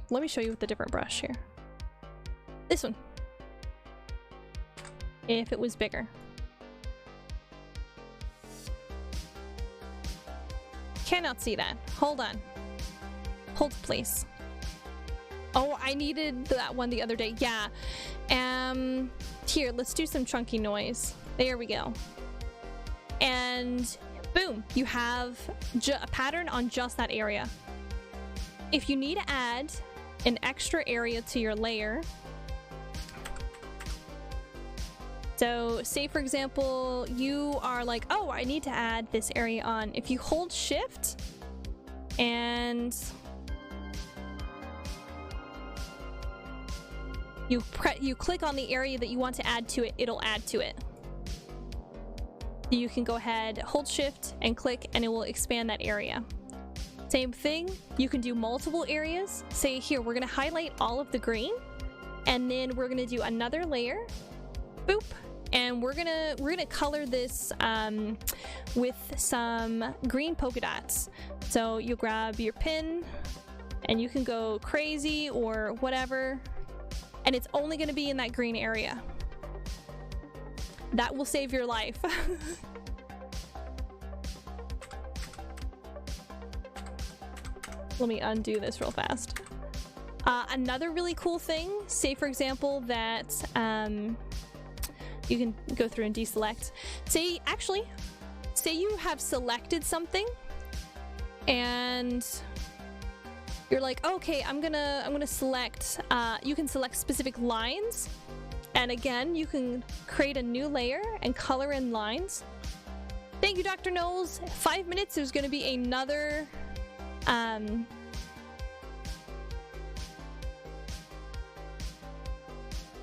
Let me show you with the different brush here. This one. If it was bigger. Cannot see that. Hold on. Hold please. Oh, I needed that one the other day. Yeah. Here, let's do some chunky noise. There we go. And boom, you have a pattern on just that area. If you need to add an extra area to your layer, so say for example, you are like, oh, I need to add this area on. If you hold shift and you click on the area that you want to add to it, it'll add to it. You can go ahead, hold shift and click, and it will expand that area. Same thing, you can do multiple areas. Say here, we're gonna highlight all of the green, and then we're gonna do another layer, boop, and we're gonna color this with some green polka dots. So you grab your pen, and you can go crazy or whatever, and it's only gonna be in that green area. That will save your life. Let me undo this real fast. Another really cool thing, say for example that you can go through and deselect. Say you have selected something and you're like, okay, I'm gonna select, you can select specific lines. And again, you can create a new layer and color in lines. Thank you, Dr. Knowles. 5 minutes, there's gonna be another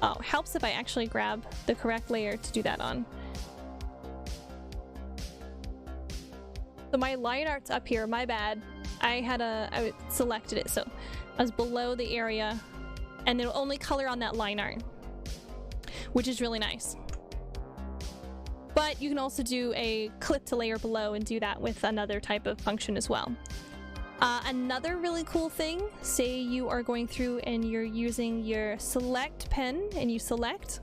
oh, helps if I actually grab the correct layer to do that on. So my line art's up here, my bad. I selected it, so I was below the area, and it'll only color on that line art, which is really nice. But you can also do a clip to layer below and do that with another type of function as well. Another really cool thing, say you are going through and you're using your select pen and you select.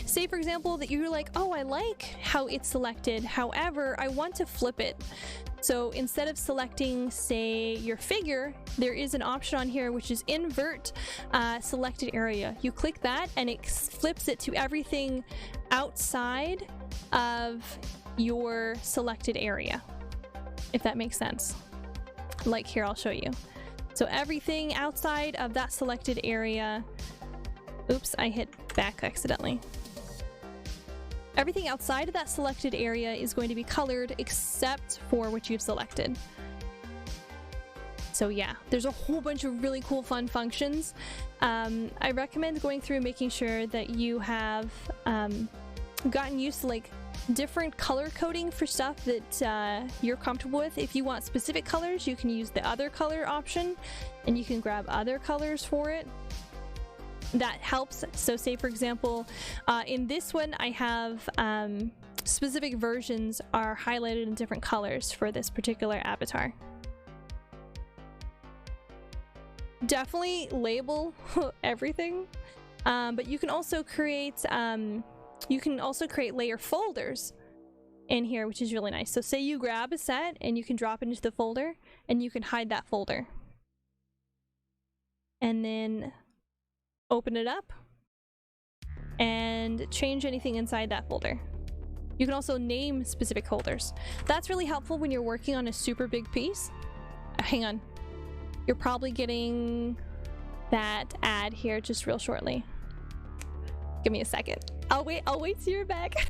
Say for example that you're like, oh, I like how it's selected, however, I want to flip it. So instead of selecting, say, your figure, there is an option on here which is invert selected area. You click that and it flips it to everything outside of your selected area, if that makes sense. Like here, I'll show you. So everything outside of that selected area, oops, I hit back accidentally. Everything outside of that selected area is going to be colored except for what you've selected. So yeah, there's a whole bunch of really cool fun functions. I recommend going through and making sure that you have gotten used to like different color coding for stuff that you're comfortable with. If you want specific colors, you can use the other color option and you can grab other colors for it. That helps. So say for example, in this one I have specific versions are highlighted in different colors for this particular avatar. Definitely label everything, but you can also create layer folders in here, which is really nice. So say you grab a set and you can drop it into the folder and you can hide that folder and then open it up and change anything inside that folder. You can also name specific folders. That's really helpful when you're working on a super big piece. Hang on. You're probably getting that ad here just real shortly. Give me a second. I'll wait till you're back.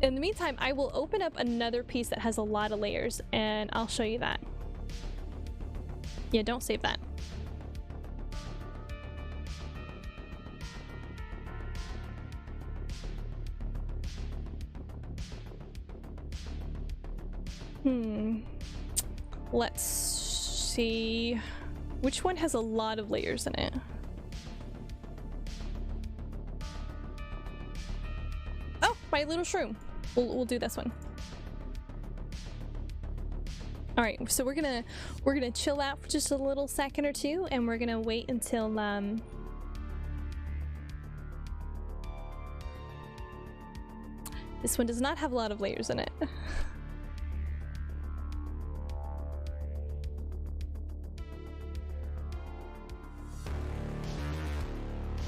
In the meantime, I will open up another piece that has a lot of layers and I'll show you that. Yeah, don't save that. Let's see. Which one has a lot of layers in it? Oh, my little shroom. We'll do this one. All right, so we're gonna chill out for just a little second or two, and we're gonna wait until this one does not have a lot of layers in it.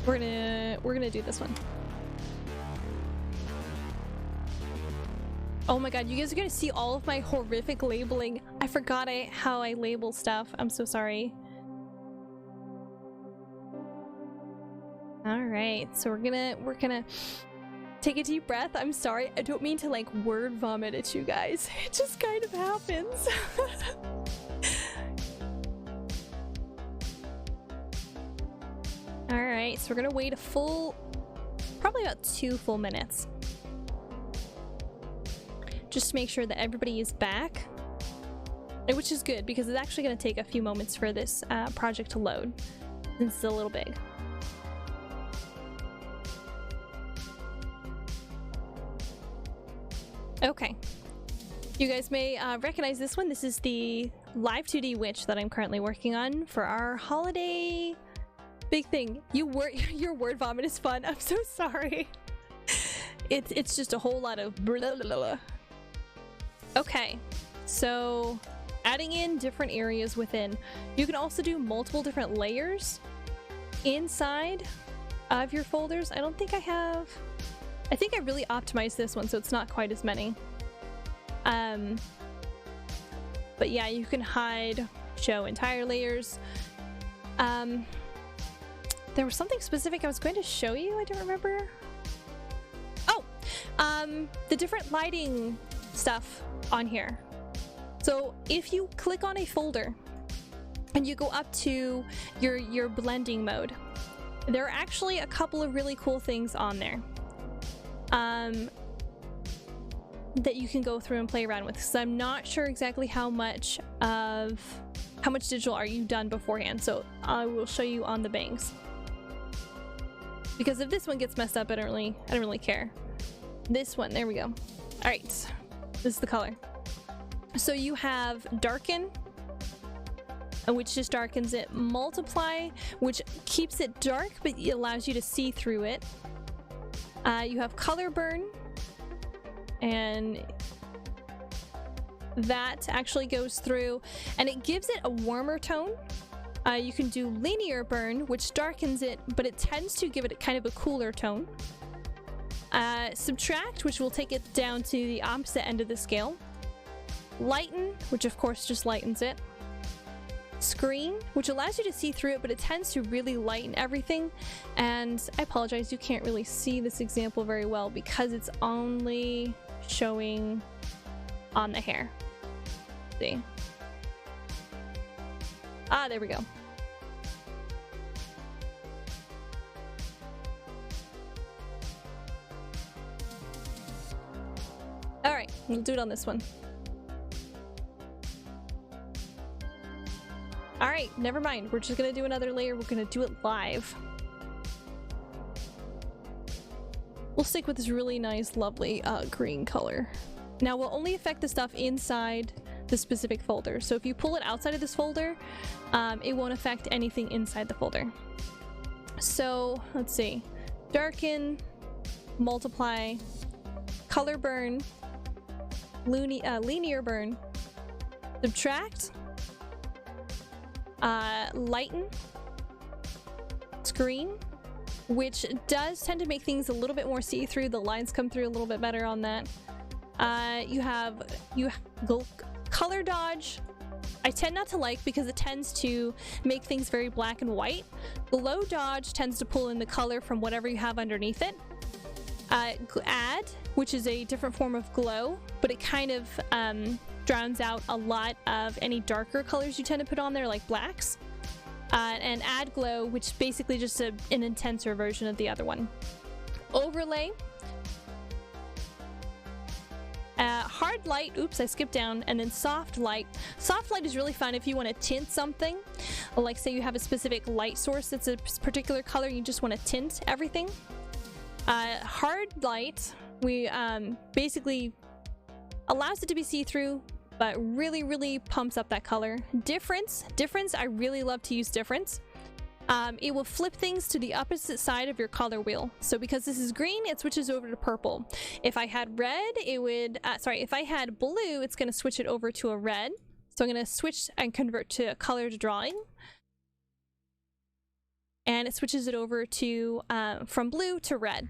We're gonna do this one. Oh my god, you guys are gonna see all of my horrific labeling. I forgot how I label stuff. I'm so sorry. All right, so we're gonna take a deep breath. I'm sorry, I don't mean to like word vomit at you guys. It just kind of happens. All right, so we're gonna wait a full, probably about 2 full minutes. Just to make sure that everybody is back, which is good because it's actually going to take a few moments for this project to load since it's a little big. Okay, you guys may recognize this one. This is the Live 2D Witch that I'm currently working on for our holiday big thing. Your word vomit is fun. I'm so sorry. It's just a whole lot of blah, blah, blah. Okay, so adding in different areas within. You can also do multiple different layers inside of your folders. I think I really optimized this one so it's not quite as many. But yeah, you can hide, show entire layers. There was something specific I was going to show you, I don't remember. Oh, the different lighting stuff on here. So if you click on a folder and you go up to your blending mode, there are actually a couple of really cool things on there that you can go through and play around with. So I'm not sure exactly how much digital art you've done beforehand, so I will show you on the bangs. Because if this one gets messed up, I don't really care. This one, there we go. All right, this is the color. So you have darken, which just darkens it. Multiply, which keeps it dark, but it allows you to see through it. You have color burn, and that actually goes through, and it gives it a warmer tone. You can do linear burn, which darkens it, but it tends to give it kind of a cooler tone. Subtract, which will take it down to the opposite end of the scale. Lighten, which of course just lightens it. Screen, which allows you to see through it, but it tends to really lighten everything. And I apologize, you can't really see this example very well because it's only showing on the hair. See? Ah, there we go. All right, we'll do it on this one. All right, never mind. We're just gonna do another layer. We're gonna do it live. We'll stick with this really nice, lovely green color. Now we'll only affect the stuff inside the specific folder. So if you pull it outside of this folder, it won't affect anything inside the folder. So let's see. Darken, multiply, color burn, linear burn, subtract, lighten, screen, which does tend to make things a little bit more see-through. The lines come through a little bit better on that. You have color dodge. I tend not to like because it tends to make things very black and white. Glow dodge tends to pull in the color from whatever you have underneath it. Add, which is a different form of glow, but it kind of drowns out a lot of any darker colors you tend to put on there, like blacks. And add glow, which is basically just an intenser version of the other one. Overlay. Hard light, oops, I skipped down, and then soft light. Soft light is really fun if you want to tint something. Like say you have a specific light source that's a particular color, you just want to tint everything. Hard light, we basically allows it to be see-through, but really pumps up that color. Difference, I really love to use difference. It will flip things to the opposite side of your color wheel. So because this is green, it switches over to purple. If I had red, it would, if I had blue, it's gonna switch it over to a red. So I'm gonna switch and convert to colored drawing. And it switches it over to, from blue to red.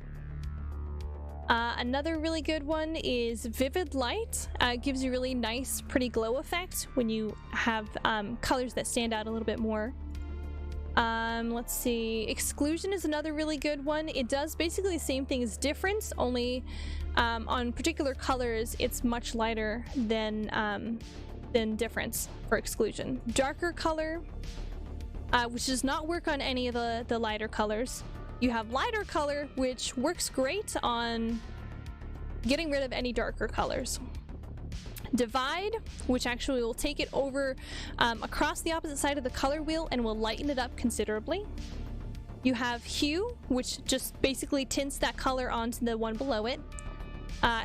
Another really good one is Vivid Light. It gives you really nice, pretty glow effect when you have colors that stand out a little bit more. Let's see. Exclusion is another really good one. It does basically the same thing as difference, only on particular colors, it's much lighter than difference for exclusion. Darker color, which does not work on any of the lighter colors. You have lighter color, which works great on getting rid of any darker colors. Divide, which actually will take it over across the opposite side of the color wheel and will lighten it up considerably. You have Hue, which just basically tints that color onto the one below it.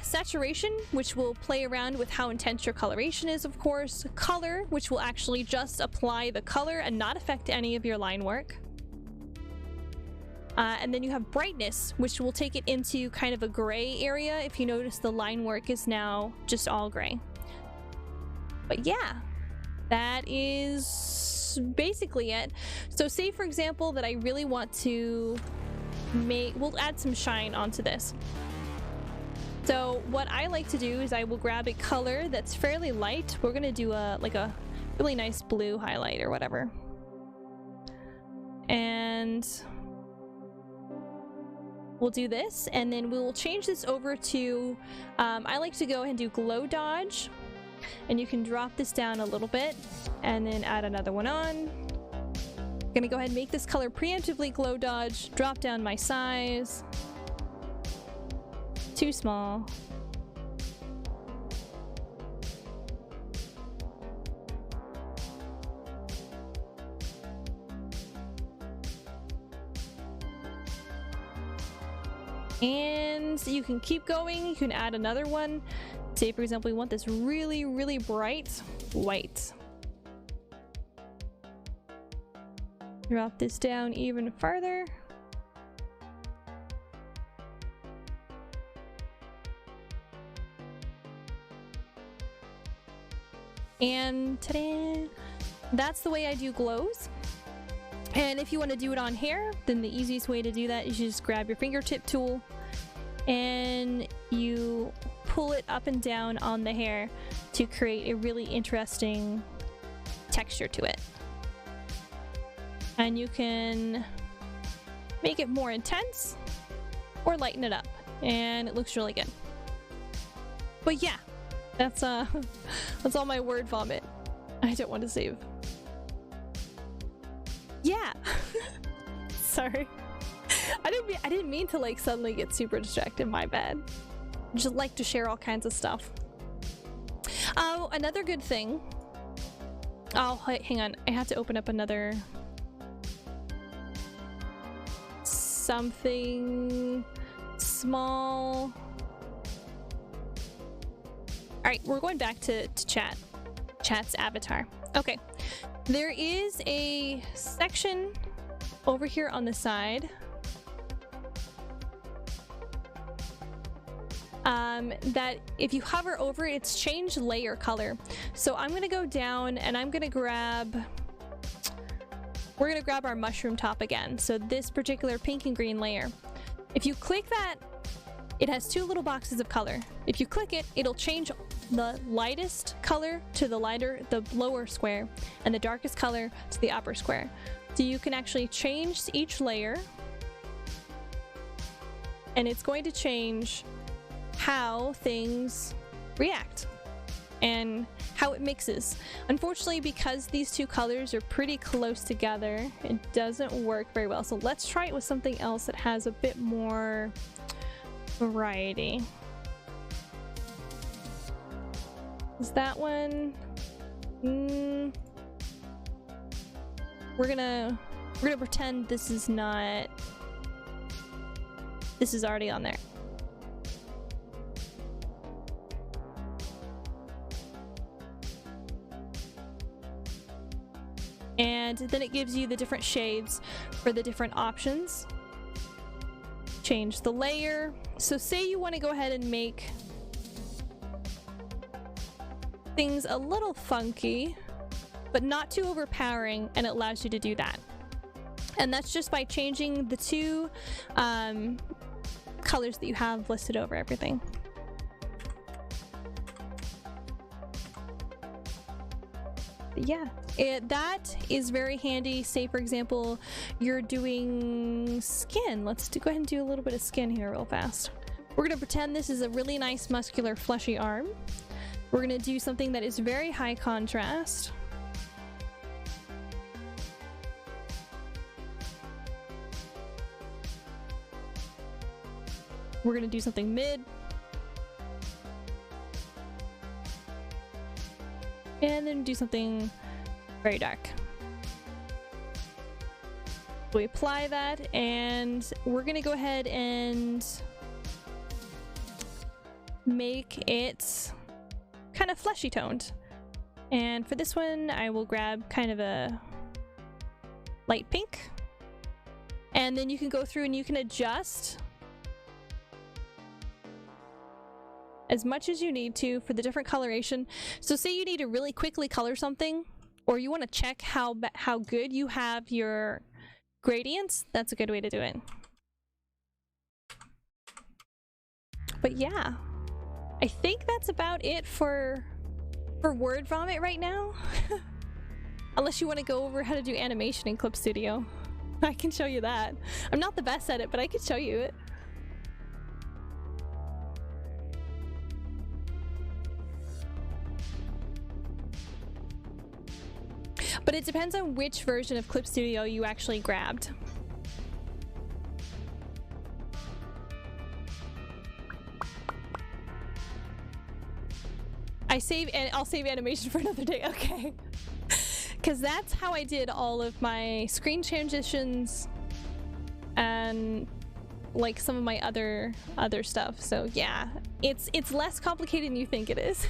Saturation, which will play around with how intense your coloration is, of course. Color, which will actually just apply the color and not affect any of your line work. And then you have brightness, which will take it into kind of a gray area. If you notice, the line work is now just all gray. But yeah, that is basically it. So say, for example, that I really want to we'll add some shine onto this. So what I like to do is I will grab a color that's fairly light. We're gonna do like a really nice blue highlight or whatever. And we'll do this, and then we will change this over to, I like to go ahead and do glow dodge, and you can drop this down a little bit and then add another one on. I'm gonna go ahead and make this color preemptively glow dodge, drop down my size. Too small. And you can keep going. You can add another one. Say, for example, we want this really bright white. Drop this down even further. And ta-da! That's the way I do glows. And if you want to do it on hair, then the easiest way to do that is you just grab your fingertip tool and you pull it up and down on the hair to create a really interesting texture to it. And you can make it more intense or lighten it up, and it looks really good. But yeah, that's all my word vomit. I don't want to save. Yeah. Sorry. I didn't mean to like suddenly get super distracted, my bad. Just like to share all kinds of stuff. Oh, another good thing. Oh, hang on. I have to open up another something small. All right, we're going back to chat's avatar. Okay, there is a section over here on the side that if you hover over it, it's changed layer color. So I'm gonna go down and I'm gonna we're gonna grab our mushroom top again. So this particular pink and green layer. If you click that, it has two little boxes of color. If you click it, it'll change the lightest color to the lower square, and the darkest color to the upper square. So you can actually change each layer, and it's going to change how things react and how it mixes. Unfortunately, because these two colors are pretty close together, it doesn't work very well. So let's try it with something else that has a bit more variety. Is that one? We're gonna pretend this is not. This is already on there. and then it gives you the different shades for the different options. Change the layer. So say you want to go ahead and make things a little funky, but not too overpowering, and it allows you to do that. And that's just by changing the two colors that you have listed over everything. Yeah, that is very handy. Say for example you're doing skin. Let's go ahead and do a little bit of skin here real fast. We're gonna pretend this is a really nice muscular fleshy arm. We're gonna do something that is very high contrast. We're gonna do something mid. And then do something very dark. We apply that, and we're gonna go ahead and make it kind of fleshy toned. And for this one, I will grab kind of a light pink. And then you can go through and you can adjust as much as you need to for the different coloration. So say you need to really quickly color something, or you want to check how good you have your gradients, that's a good way to do it. But yeah, I think that's about it for Word Vomit right now. Unless you want to go over how to do animation in Clip Studio. I can show you that. I'm not the best at it, but I can show you it. But it depends on which version of Clip Studio you actually grabbed. I'll save animation for another day, okay. Because that's how I did all of my screen transitions and like some of my other stuff. So yeah, it's less complicated than you think it is.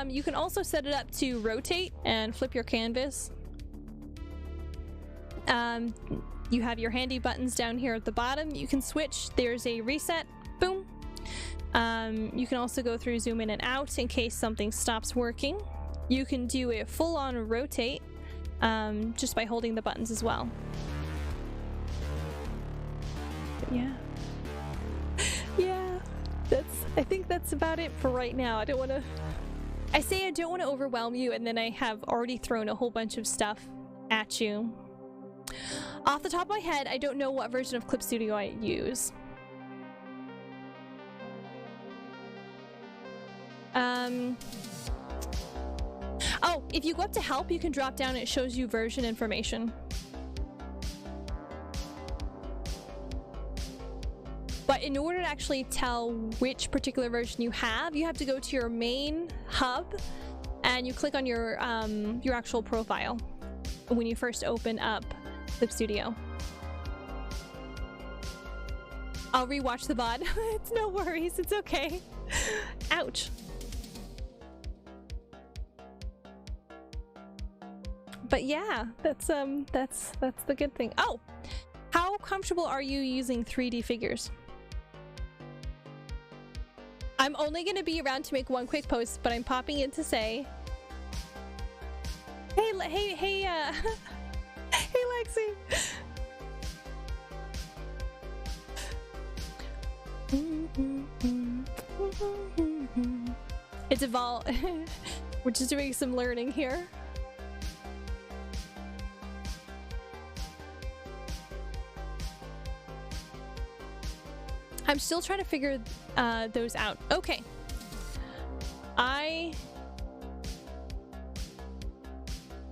You can also set it up to rotate and flip your canvas. You have your handy buttons down here at the bottom. You can switch. There's a reset. Boom. You can also go through zoom in and out in case something stops working. You can do a full-on rotate just by holding the buttons as well. But yeah. Yeah. I think that's about it for right now. I don't want to overwhelm you, and then I have already thrown a whole bunch of stuff at you. Off the top of my head, I don't know what version of Clip Studio I use. Oh, if you go up to help, you can drop down and it shows you version information. But in order to actually tell which particular version you have to go to your main hub and you click on your actual profile when you first open up Clip Studio. I'll rewatch the VOD. It's no worries, it's okay. Ouch. But yeah, that's the good thing. Oh, how comfortable are you using 3D figures? I'm only gonna be around to make one quick post, but I'm popping in to say, hey, hey, Lexi. It's evolved. We're just doing some learning here. I'm still trying to figure those out. Okay.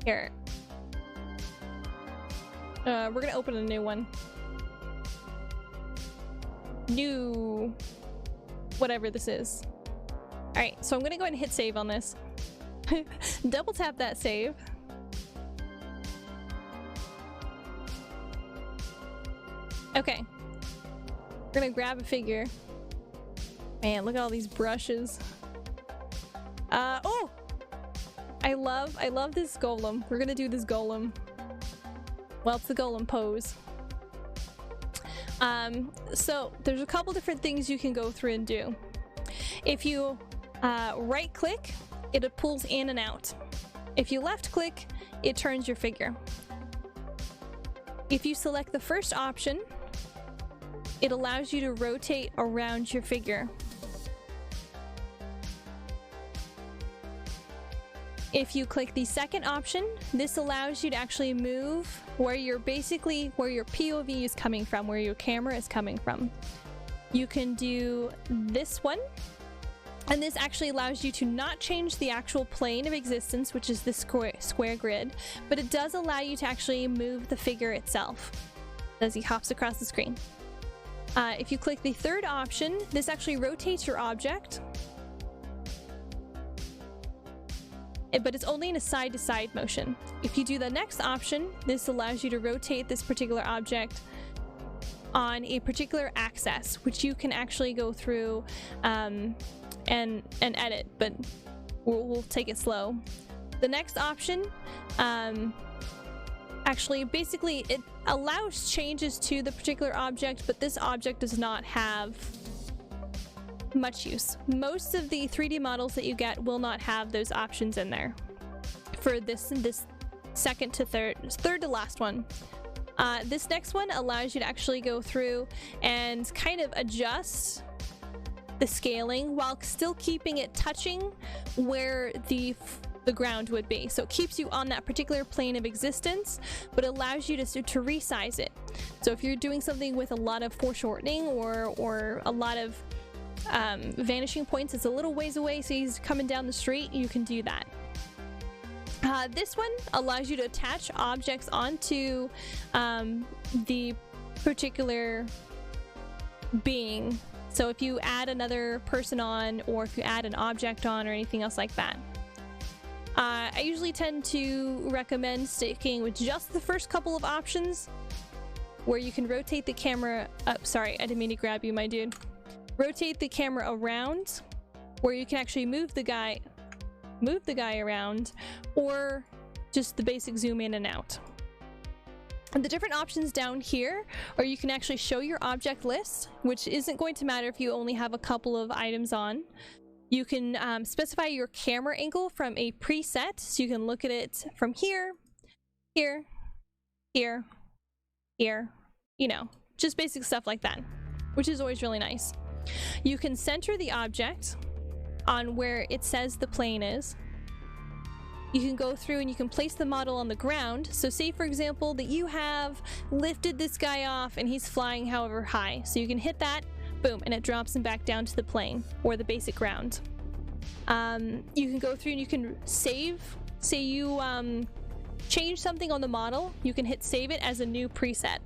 Here. We're gonna open a new one. New... whatever this is. Alright, so I'm gonna go ahead and hit save on this. Double tap that save. Okay. We're gonna grab a figure. Man, look at all these brushes. Oh! I love this golem. We're gonna do this golem. Well, it's the golem pose. So there's a couple different things you can go through and do. If you right click, it pulls in and out. If you left click, it turns your figure. If you select the first option, it allows you to rotate around your figure. If you click the second option, this allows you to actually move where your POV is coming from, where your camera is coming from. You can do this one, and this actually allows you to not change the actual plane of existence, which is the square grid, but it does allow you to actually move the figure itself as he hops across the screen. If you click the third option, this actually rotates your object, but it's only in a side-to-side motion. If you do the next option, this allows you to rotate this particular object on a particular axis, which you can actually go through and edit, but we'll take it slow. The next option, actually, basically, it allows changes to the particular object, but this object does not have much use. Most of the 3D models that you get will not have those options in there for this second to third to last one. This next one allows you to actually go through and kind of adjust the scaling while still keeping it touching where the ground would be. So it keeps you on that particular plane of existence, but allows you to resize it. So if you're doing something with a lot of foreshortening or a lot of vanishing points, it's a little ways away, so he's coming down the street, you can do that. This one allows you to attach objects onto the particular being. So if you add another person on, or if you add an object on, or anything else like that. I usually tend to recommend sticking with just the first couple of options, where you can rotate the camera up. Sorry, I didn't mean to grab you, my dude. Rotate the camera around, where you can actually move the guy around, or just the basic zoom in and out. And the different options down here, or you can actually show your object list, which isn't going to matter if you only have a couple of items on. You can specify your camera angle from a preset, so you can look at it from here, here, here, here, you know, just basic stuff like that, which is always really nice. You can center the object on where it says the plane is. You can go through and you can place the model on the ground. So say, for example, that you have lifted this guy off and he's flying however high. So you can hit that, boom, and it drops him back down to the plane or the basic ground. You can go through and you can save. Say you change something on the model, you can hit save it as a new preset.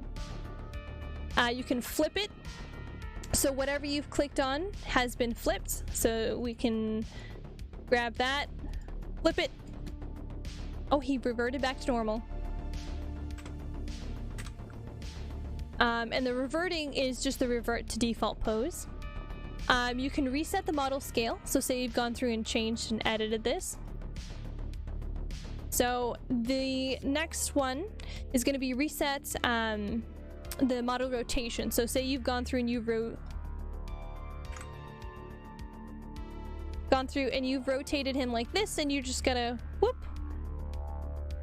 You can flip it. So whatever you've clicked on has been flipped. So we can grab that, flip it. Oh, he reverted back to normal. And the reverting is just the revert to default pose. You can reset the model scale. So say you've gone through and changed and edited this. So the next one is going to be reset the model rotation. So say you've gone through and you've rotated him like this, and you just gotta whoop,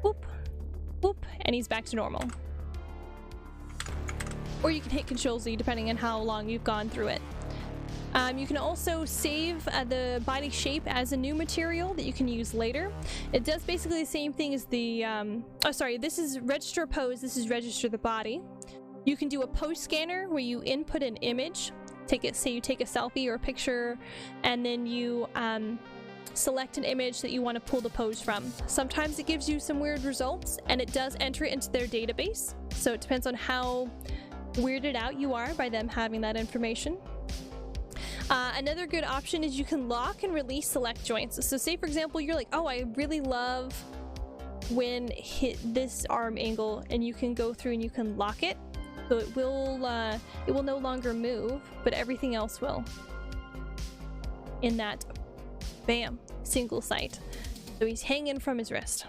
whoop, whoop, and he's back to normal. Or you can hit Control-Z depending on how long you've gone through it. You can also save the body shape as a new material that you can use later. It does basically the same thing as the this is register pose, this is register the body. You can do a pose scanner where you input an image. Say you take a selfie or a picture, and then you select an image that you want to pull the pose from. Sometimes it gives you some weird results, and it does enter it into their database. So it depends on how weirded out you are by them having that information. Another good option is you can lock and release select joints. So say, for example, you're like, oh, I really love when hit this arm angle, and you can go through and you can lock it. So it will no longer move, but everything else will. In that, bam, single sight. So he's hanging from his wrist.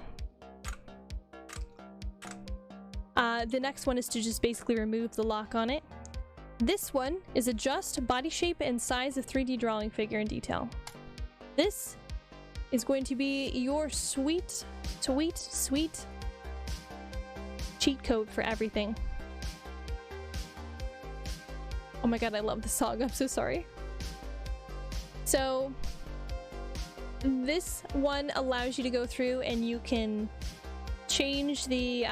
The next one is to just basically remove the lock on it. This one is adjust body shape and size of 3D drawing figure in detail. This is going to be your sweet cheat code for everything. Oh my god, I love this song. I'm so sorry. So this one allows you to go through and you can change the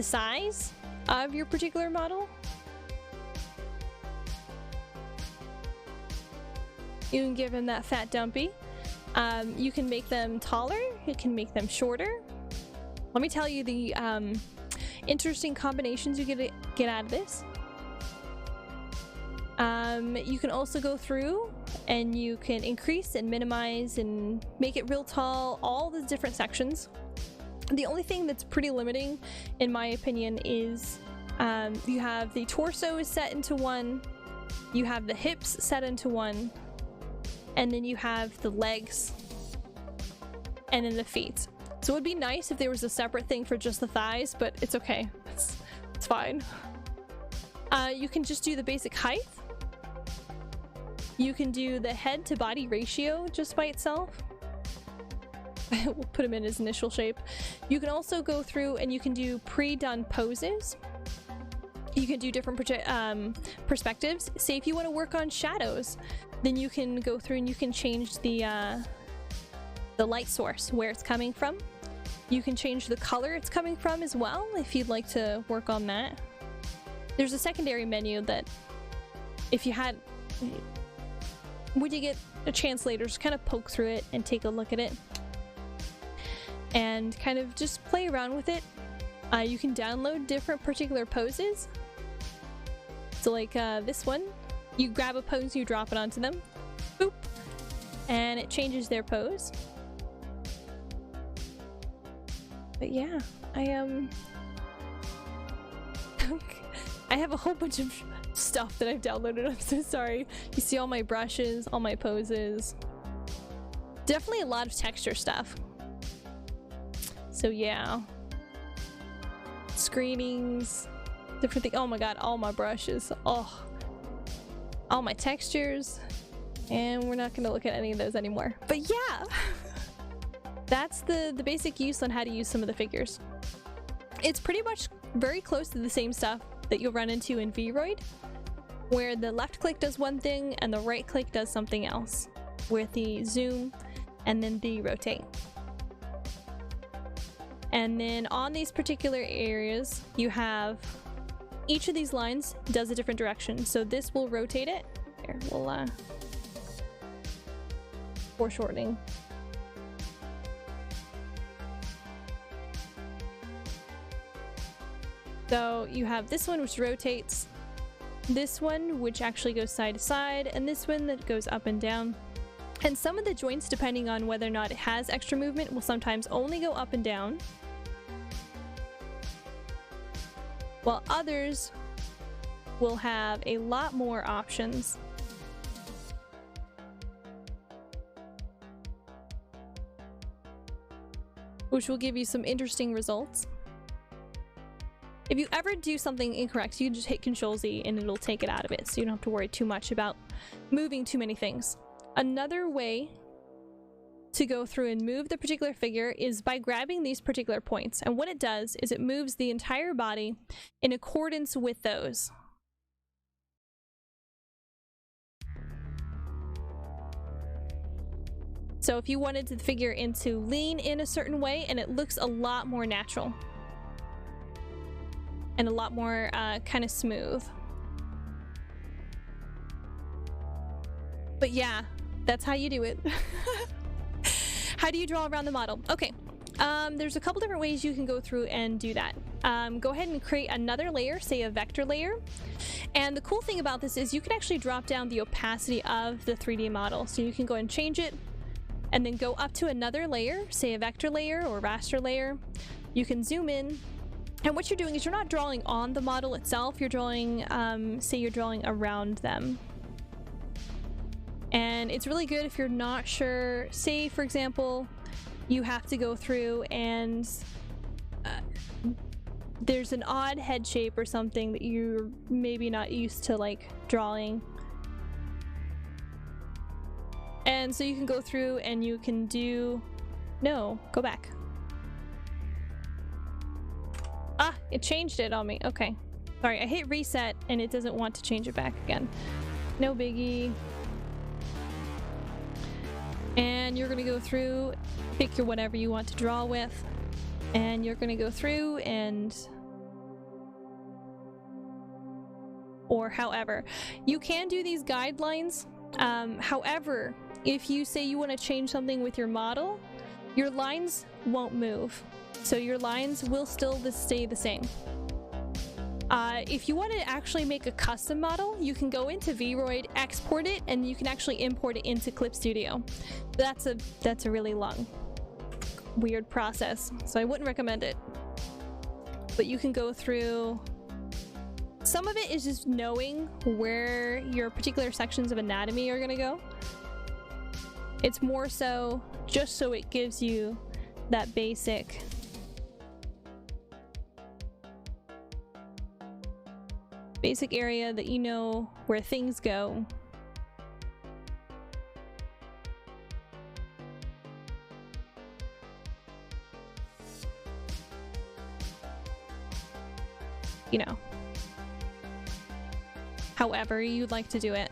size of your particular model. You can give him that fat dumpy. You can make them taller. You can make them shorter. Let me tell you the interesting combinations you get out of this. You can also go through and you can increase and minimize and make it real tall, all the different sections. The only thing that's pretty limiting, in my opinion, is you have the torso is set into one, you have the hips set into one, and then you have the legs, and then the feet. So it would be nice if there was a separate thing for just the thighs, but it's okay. It's fine. You can just do the basic height. You can do the head to body ratio just by itself. We'll put him in his initial shape. You can also go through and you can do pre-done poses. You can do different perspectives. Say if you want to work on shadows, then you can go through and you can change the light source, where it's coming from. You can change the color it's coming from as well, if you'd like to work on that. There's a secondary menu that, if you had, when you get a chance later, just kind of poke through it and take a look at it and kind of just play around with it. You can download different particular poses. So like this one, you grab a pose, you drop it onto them, boop, and it changes their pose. But yeah, I have a whole bunch of stuff that I've downloaded. I'm so sorry. You see all my brushes, all my poses. Definitely a lot of texture stuff. So yeah. Screenings, different things. Oh my god, all my brushes. Oh. All my textures. And we're not gonna look at any of those anymore. But yeah! That's the basic use on how to use some of the figures. It's pretty much very close to the same stuff that you'll run into in Vroid, where the left click does one thing and the right click does something else, with the zoom and then the rotate. And then on these particular areas, you have each of these lines does a different direction. So this will rotate it. Here, we'll foreshortening. So you have this one which rotates, this one which actually goes side to side, and this one that goes up and down. And some of the joints, depending on whether or not it has extra movement, will sometimes only go up and down, while others will have a lot more options. Which will give you some interesting results. If you ever do something incorrect, you can just hit Ctrl-Z and it'll take it out of it, so you don't have to worry too much about moving too many things. Another way to go through and move the particular figure is by grabbing these particular points. And what it does is it moves the entire body in accordance with those. So if you wanted the figure to lean in a certain way, and it looks a lot more natural. And a lot more kind of smooth. But yeah, that's how you do it. How do you draw around the model? Okay, there's a couple different ways you can go through and do that. Go ahead and create another layer, say a vector layer. And the cool thing about this is you can actually drop down the opacity of the 3D model. So you can go and change it, and then go up to another layer, say a vector layer or raster layer. You can zoom in. And what you're doing is you're not drawing on the model itself, you're drawing, say you're drawing around them. And it's really good if you're not sure, say for example, you have to go through and there's an odd head shape or something that you're maybe not used to like drawing. And so you can go through and you can do... No, go back. Ah, it changed it on me. Okay. Sorry, I hit reset and it doesn't want to change it back again. No biggie. And you're gonna go through, pick your whatever you want to draw with, and you're gonna go through and... Or however. You can do these guidelines. However, if you say you want to change something with your model, your lines won't move. So your lines will still stay the same. If you want to actually make a custom model, you can go into Vroid, export it, and you can actually import it into Clip Studio. That's a really long, weird process, so I wouldn't recommend it. But you can go through... Some of it is just knowing where your particular sections of anatomy are gonna go. It's more so just so it gives you that basic area that you know where things go. You know, however you'd like to do it.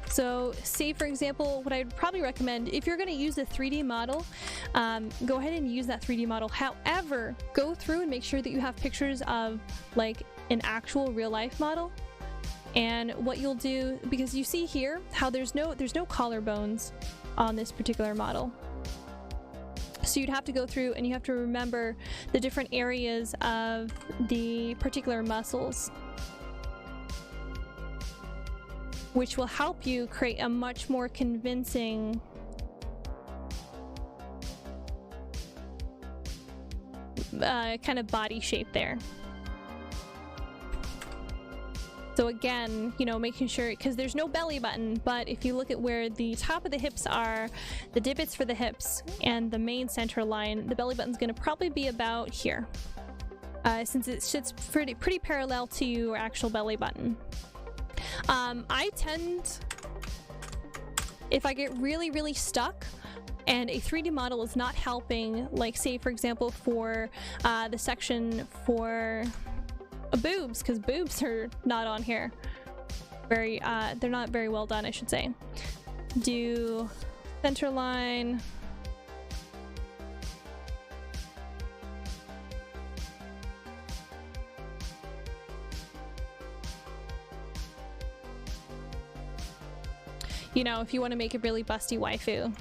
So say for example, what I'd probably recommend, if you're going to use a 3D model, go ahead and use that 3D model. However, go through and make sure that you have pictures of like an actual real life model. And what you'll do, because you see here how there's no collarbones on this particular model. So you'd have to go through and you have to remember the different areas of the particular muscles, which will help you create a much more convincing kind of body shape there. So again, you know, making sure, because there's no belly button, but if you look at where the top of the hips are, the divots for the hips, and the main center line, the belly button's going to probably be about here, since it sits pretty parallel to your actual belly button. I tend, if I get really stuck and a 3D model is not helping, like say for example for the section for boobs, because boobs are not on here they're not very well done, I should say. Do center line, you know, if you want to make a really busty waifu.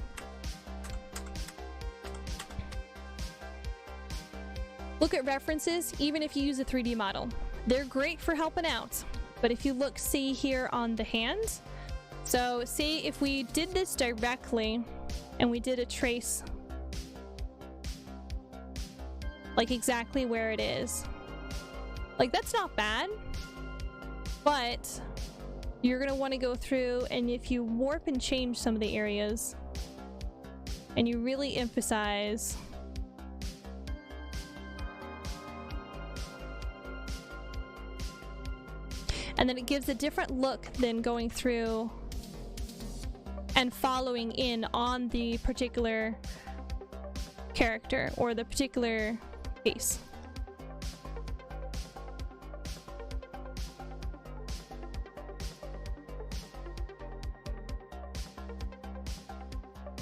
Look at references, even if you use a 3D model. They're great for helping out. But if you look, see here on the hand, so see if we did this directly and we did a trace, like exactly where it is. Like that's not bad, but you're gonna want to go through and if you warp and change some of the areas and you really emphasize and then it gives a different look than going through and following in on the particular character or the particular face.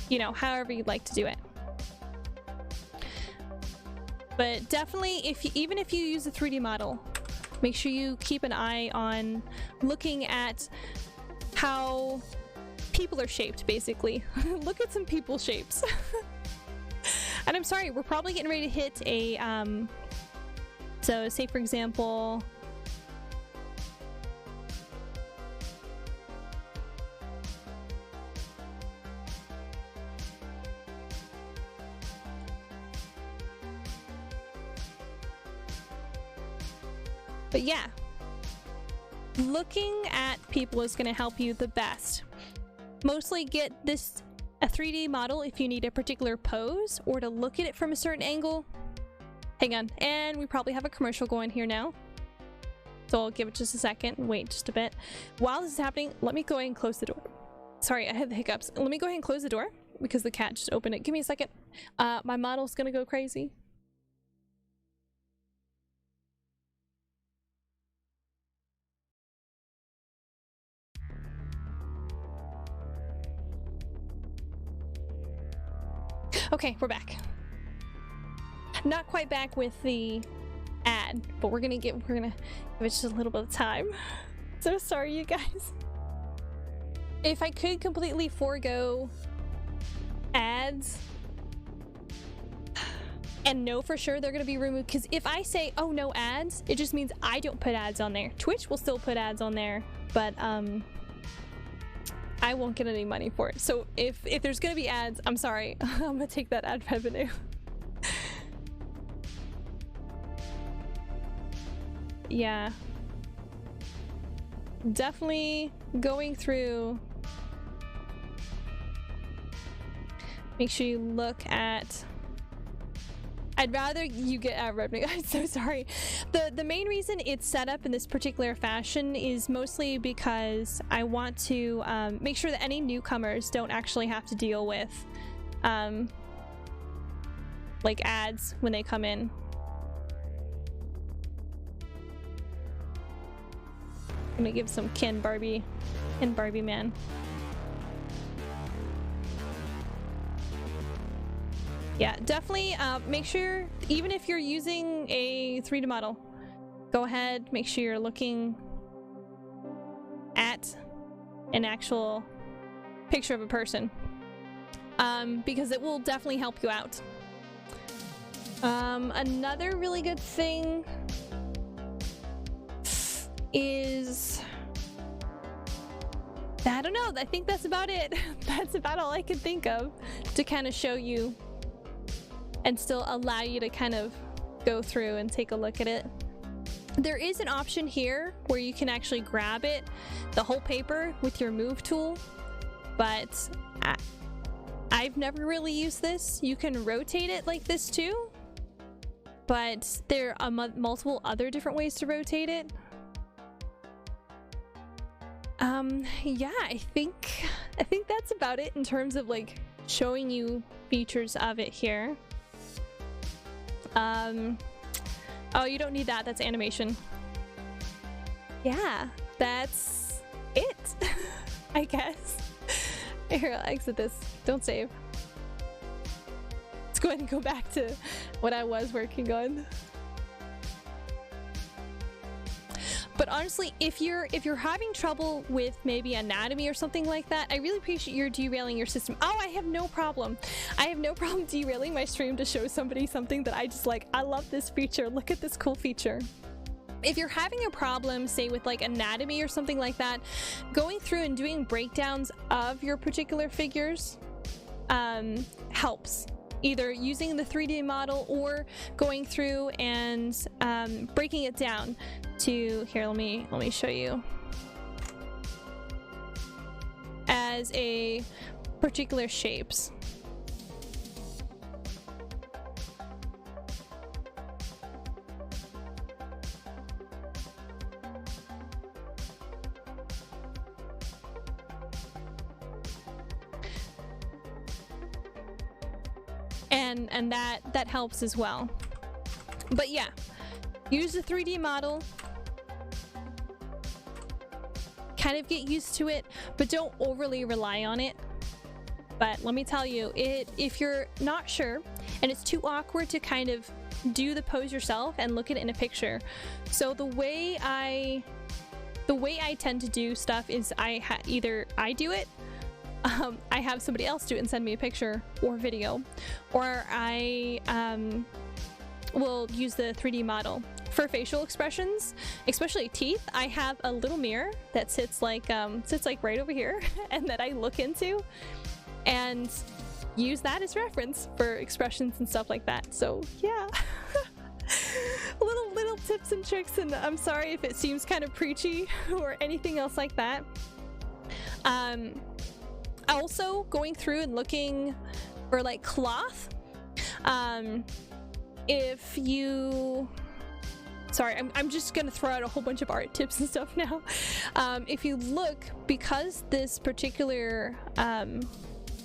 You know, however you'd like to do it. But definitely, even if you use a 3D model, make sure you keep an eye on looking at how people are shaped, basically. Look at some people shapes. And I'm sorry, we're probably getting ready to hit a, so say for example, but yeah, looking at people is going to help you the best. Mostly get this a 3D model if you need a particular pose or to look at it from a certain angle. Hang on, and we probably have a commercial going here now. So I'll give it just a second, wait just a bit. While this is happening, let me go ahead and close the door. Sorry, I had the hiccups. Let me go ahead and close the door because the cat just opened it. Give me a second. My model's gonna go crazy. Okay, we're back. Not quite back with the ad, but we're gonna give it just a little bit of time. So sorry, you guys. If I could completely forego ads and know for sure they're gonna be removed, because if I say, oh, no ads, it just means I don't put ads on there. Twitch will still put ads on there, but I won't get any money for it. So if there's gonna be ads, I'm sorry, I'm gonna take that ad revenue. Yeah. Definitely going through. Make sure you look at. I'd rather you get ad revenue. I'm so sorry. The main reason it's set up in this particular fashion is mostly because I want to make sure that any newcomers don't actually have to deal with like ads when they come in. I'm gonna give some Ken Barbie man. Yeah, definitely make sure, even if you're using a 3D model, go ahead, make sure you're looking at an actual picture of a person, because it will definitely help you out. Another really good thing is, I don't know, I think that's about it. That's about all I can think of to kind of show you and still allow you to kind of go through and take a look at it. There is an option here where you can actually grab it, the whole paper, with your move tool, but I've never really used this. You can rotate it like this too, but there are multiple other different ways to rotate it. Yeah, I think that's about it in terms of like showing you features of it here. Oh, you don't need that, that's animation. Yeah, that's it. I guess. Here, I'll exit this. Don't save. Let's go ahead and go back to what I was working on. But honestly, if you're having trouble with maybe anatomy or something like that, I really appreciate your derailing your system. Oh, I have no problem. I have no problem derailing my stream to show somebody something that I just like. I love this feature. Look at this cool feature. If you're having a problem, say with like anatomy or something like that, going through and doing breakdowns of your particular figures helps. Either using the 3D model or going through and breaking it down to, here, let me show you, as a particular shapes. And that helps as well. But yeah, use the 3D model, kind of get used to it, but don't overly rely on it. But let me tell you, if you're not sure and it's too awkward to kind of do the pose yourself and look at it in a picture, so the way I tend to do stuff is either I do it, I have somebody else do it and send me a picture or video, or I will use the 3D model. For facial expressions, especially teeth, I have a little mirror that sits like right over here and that I look into and use that as reference for expressions and stuff like that. So yeah. little tips and tricks, and I'm sorry if it seems kind of preachy or anything else like that. also going through and looking for like cloth. If you, sorry, I'm just gonna throw out a whole bunch of art tips and stuff now. If you look, because this particular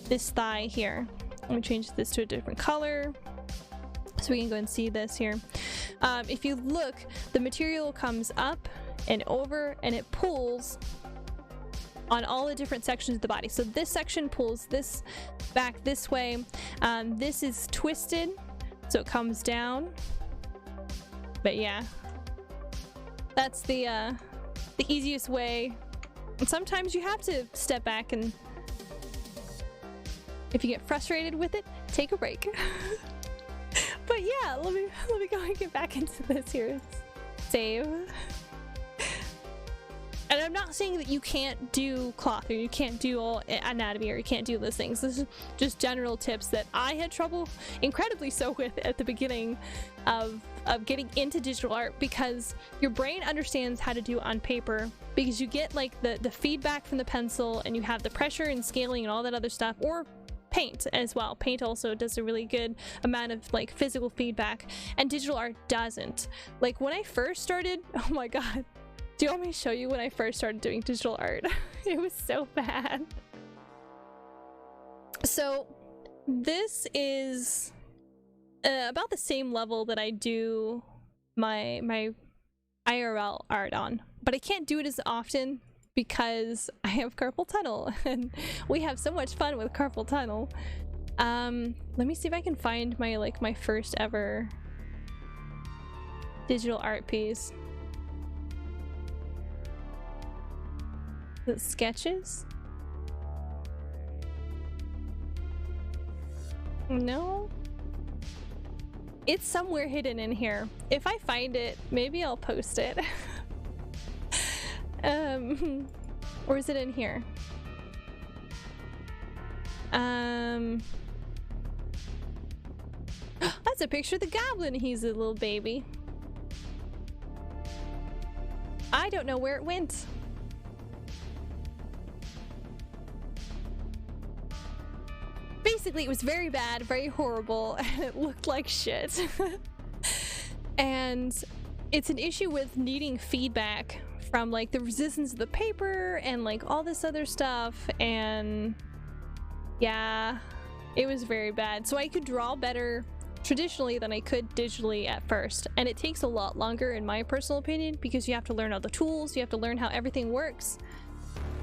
this thigh here, let me change this to a different color so we can go and see this here. If you look, the material comes up and over and it pulls on all the different sections of the body. So this section pulls this back this way. This is twisted, so it comes down. But yeah, that's the easiest way. And sometimes you have to step back, and if you get frustrated with it, take a break. But yeah, let me go and get back into this here. Save. And I'm not saying that you can't do cloth or you can't do all anatomy or you can't do those things. This is just general tips that I had trouble, incredibly so, with at the beginning of getting into digital art, because your brain understands how to do it on paper because you get like the feedback from the pencil and you have the pressure and scaling and all that other stuff, or paint as well. Paint also does a really good amount of like physical feedback, and digital art doesn't. Like when I first started, oh my god, do you want me to show you when I first started doing digital art? It was so bad. So this is about the same level that I do my IRL art on, but I can't do it as often because I have carpal tunnel and we have so much fun with carpal tunnel. Let me see if I can find my first ever digital art piece. The sketches? No? It's somewhere hidden in here. If I find it, maybe I'll post it. Or is it in here? That's a picture of the goblin. He's a little baby. I don't know where it went. Basically, it was very bad, very horrible, and it looked like shit. And it's an issue with needing feedback from like the resistance of the paper and like all this other stuff, and yeah, it was very bad. So I could draw better traditionally than I could digitally at first, and it takes a lot longer in my personal opinion because you have to learn all the tools, you have to learn how everything works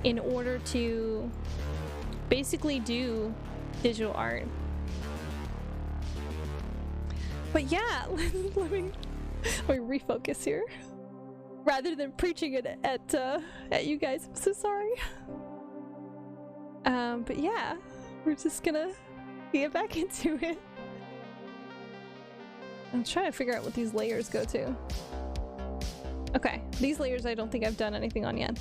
in order to basically do digital art. But yeah, let me refocus here rather than preaching it at you guys. I'm so sorry. But yeah, we're just gonna get back into it. I'm trying to figure out what these layers go to. Okay, these layers I don't think I've done anything on yet.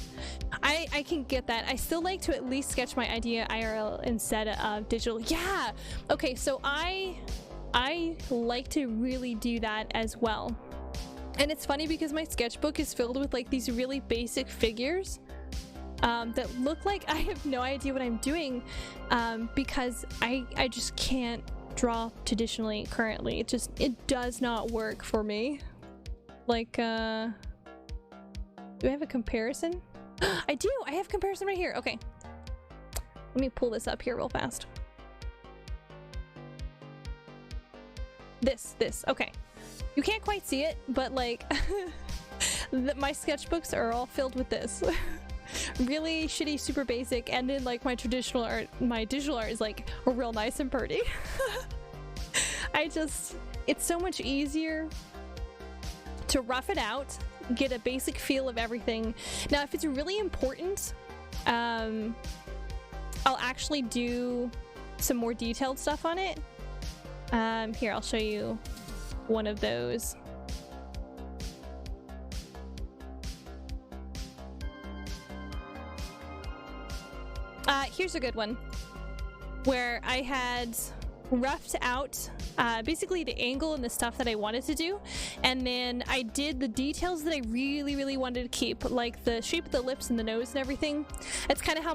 I can get that. I still like to at least sketch my idea IRL instead of digital. Yeah! Okay, so I like to really do that as well. And it's funny because my sketchbook is filled with like these really basic figures that look like I have no idea what I'm doing, because I just can't draw traditionally currently. It does not work for me. Like, do I have a comparison? I do! I have comparison right here. Okay. Let me pull this up here real fast. This. Okay. You can't quite see it, but like, my sketchbooks are all filled with this. Really shitty, super basic, and then like my digital art is like real nice and pretty. It's so much easier to rough it out, get a basic feel of everything. Now, if it's really important, I'll actually do some more detailed stuff on it. Here, I'll show you one of those. Here's a good one where I had roughed out basically the angle and the stuff that I wanted to do, and then I did the details that I really wanted to keep, like the shape of the lips and the nose and everything. That's kind of how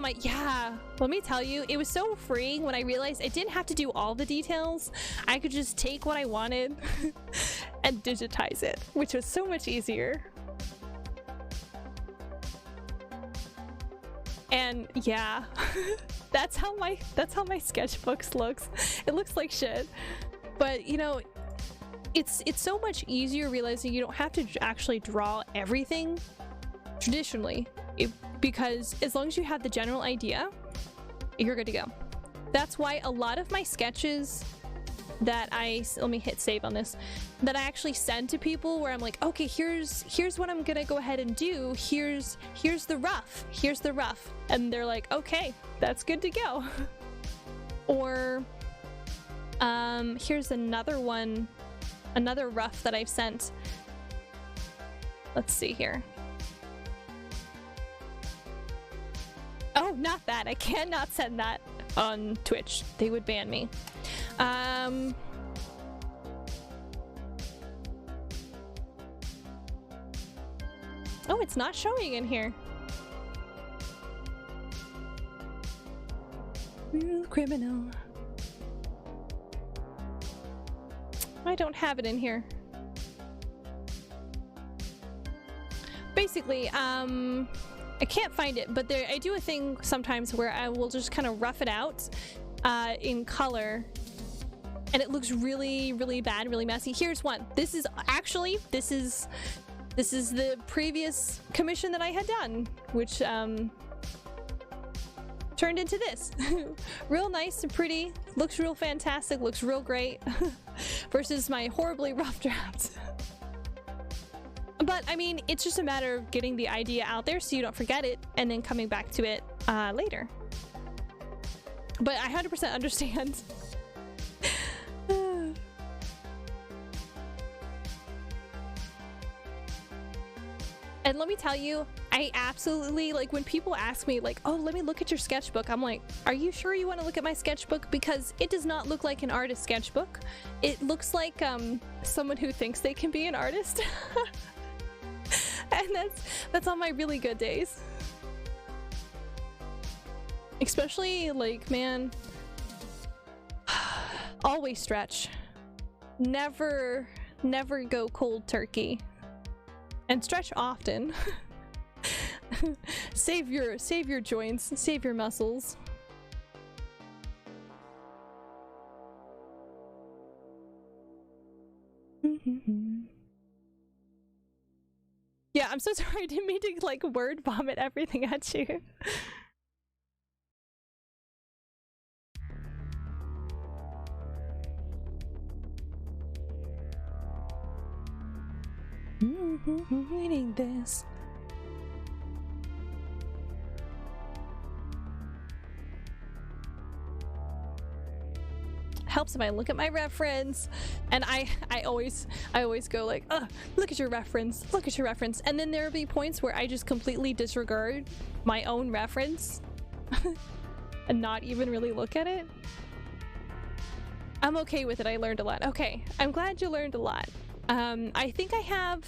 let me tell you, it was so freeing when I realized I didn't have to do all the details. I could just take what I wanted and digitize it, which was so much easier. And yeah, that's how my sketchbooks looks. It looks like shit, but you know, it's so much easier realizing you don't have to actually draw everything traditionally, because as long as you have the general idea, you're good to go. That's why a lot of my sketches that let me hit save on this, that I actually send to people, where I'm like, okay, here's what I'm gonna go ahead and do, here's the rough, and they're like, okay, that's good to go. Or here's another rough that I've sent. Let's see here. Oh, not that. I cannot send that on Twitch. They would ban me. Oh, it's not showing in here. Real criminal. I don't have it in here. Basically, I can't find it, but I do a thing sometimes where I will just kind of rough it out in color, and it looks really bad, really messy. Here's one. This is the previous commission that I had done, which turned into this. Real nice and pretty, looks real fantastic, looks real great, versus my horribly rough draft. But I mean, it's just a matter of getting the idea out there so you don't forget it, and then coming back to it later. But I 100% understand. And let me tell you, I absolutely, like, when people ask me, like, oh, let me look at your sketchbook, I'm like, are you sure you want to look at my sketchbook? Because it does not look like an artist sketchbook. It looks like someone who thinks they can be an artist. And that's on my really good days. Especially, like, man, always stretch. Never go cold turkey. And stretch often. Save your joints, save your muscles. Yeah, I'm so sorry. I didn't mean to, like, word vomit everything at you. Reading this. Helps if I look at my reference, and I always go like, look at your reference, and then there'll be points where I just completely disregard my own reference and not even really look at it. I'm okay with it. I learned a lot. Okay, I'm glad you learned a lot. I think I have,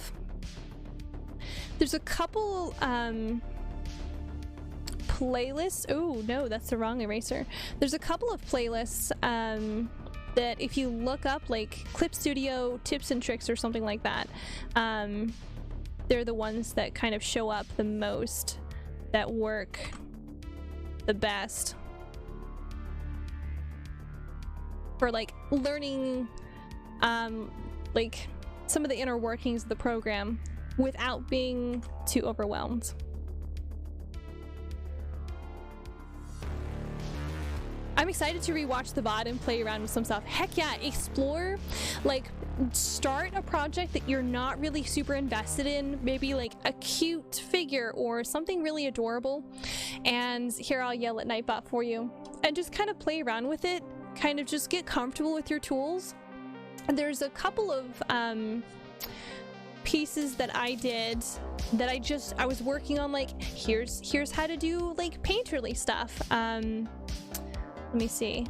there's a couple playlists. Oh no, that's the wrong eraser. There's a couple of playlists that if you look up, like Clip Studio tips and tricks or something like that, they're the ones that kind of show up the most, that work the best for like learning like some of the inner workings of the program without being too overwhelmed. I'm excited to rewatch the VOD and play around with some stuff. Heck yeah, explore, like, start a project that you're not really super invested in, maybe like a cute figure or something really adorable, and here, I'll yell at Nightbot for you, and just kind of play around with it, kind of just get comfortable with your tools. There's a couple of pieces that I did that I was working on, like, here's how to do like painterly stuff. Let me see.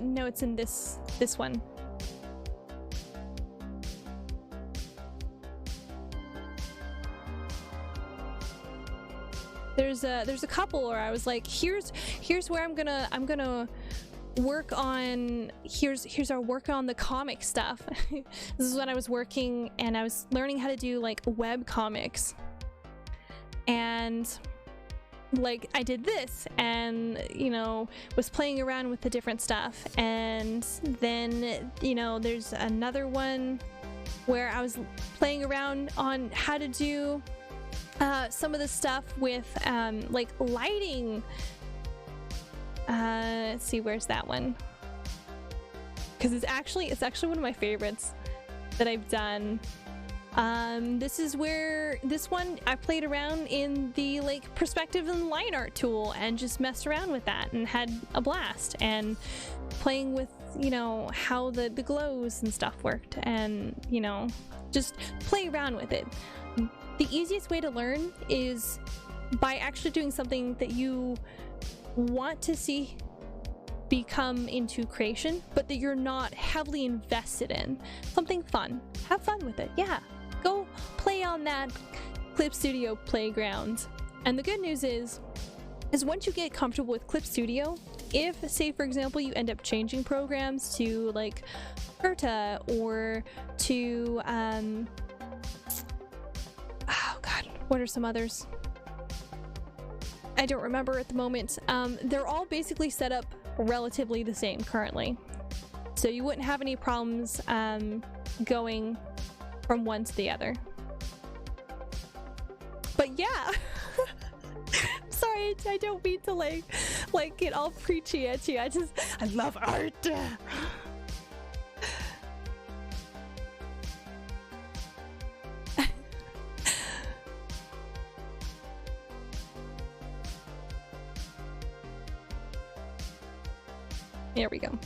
no, it's in this one. There's a couple where I was like, here's where I'm gonna work on, here's our work on the comic stuff. This is when I was working and I was learning how to do like web comics, and like I did this and, you know, was playing around with the different stuff. And then, you know, there's another one where I was playing around on how to do some of the stuff with like lighting. Let's see, where's that one? Because it's actually one of my favorites that I've done. This is where this one I played around in the like perspective and line art tool and just messed around with that and had a blast, and playing with, you know, how the glows and stuff worked, and, you know, just play around with it. The easiest way to learn is by actually doing something that you want to see become into creation, but that you're not heavily invested in. Something fun. Have fun with it. Yeah. Go play on that Clip Studio playground. And the good news is once you get comfortable with Clip Studio, if, say, for example, you end up changing programs to like Verta or to oh god, what are some others? I don't remember at the moment. They're all basically set up relatively the same currently, so you wouldn't have any problems going from one to the other. But yeah. Sorry, I don't mean to like get all preachy at you. I love art. There we go.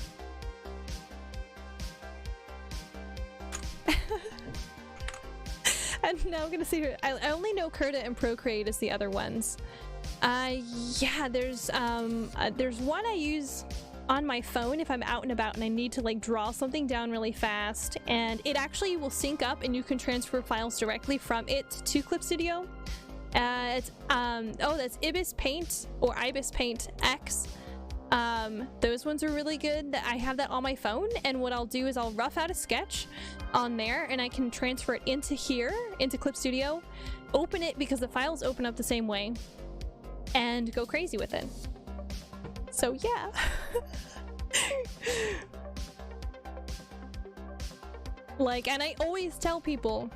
And now I'm gonna see her. I only know Curta and Procreate as the other ones. Yeah, there's one I use on my phone if I'm out and about and I need to like draw something down really fast, and it actually will sync up and you can transfer files directly from it to Clip Studio. It's that's Ibis Paint or Ibis Paint X. Those ones are really good. I have that on my phone, and what I'll do is I'll rough out a sketch on there and I can transfer it into here, into Clip Studio, open it because the files open up the same way, and go crazy with it. So yeah. Like, and I always tell people,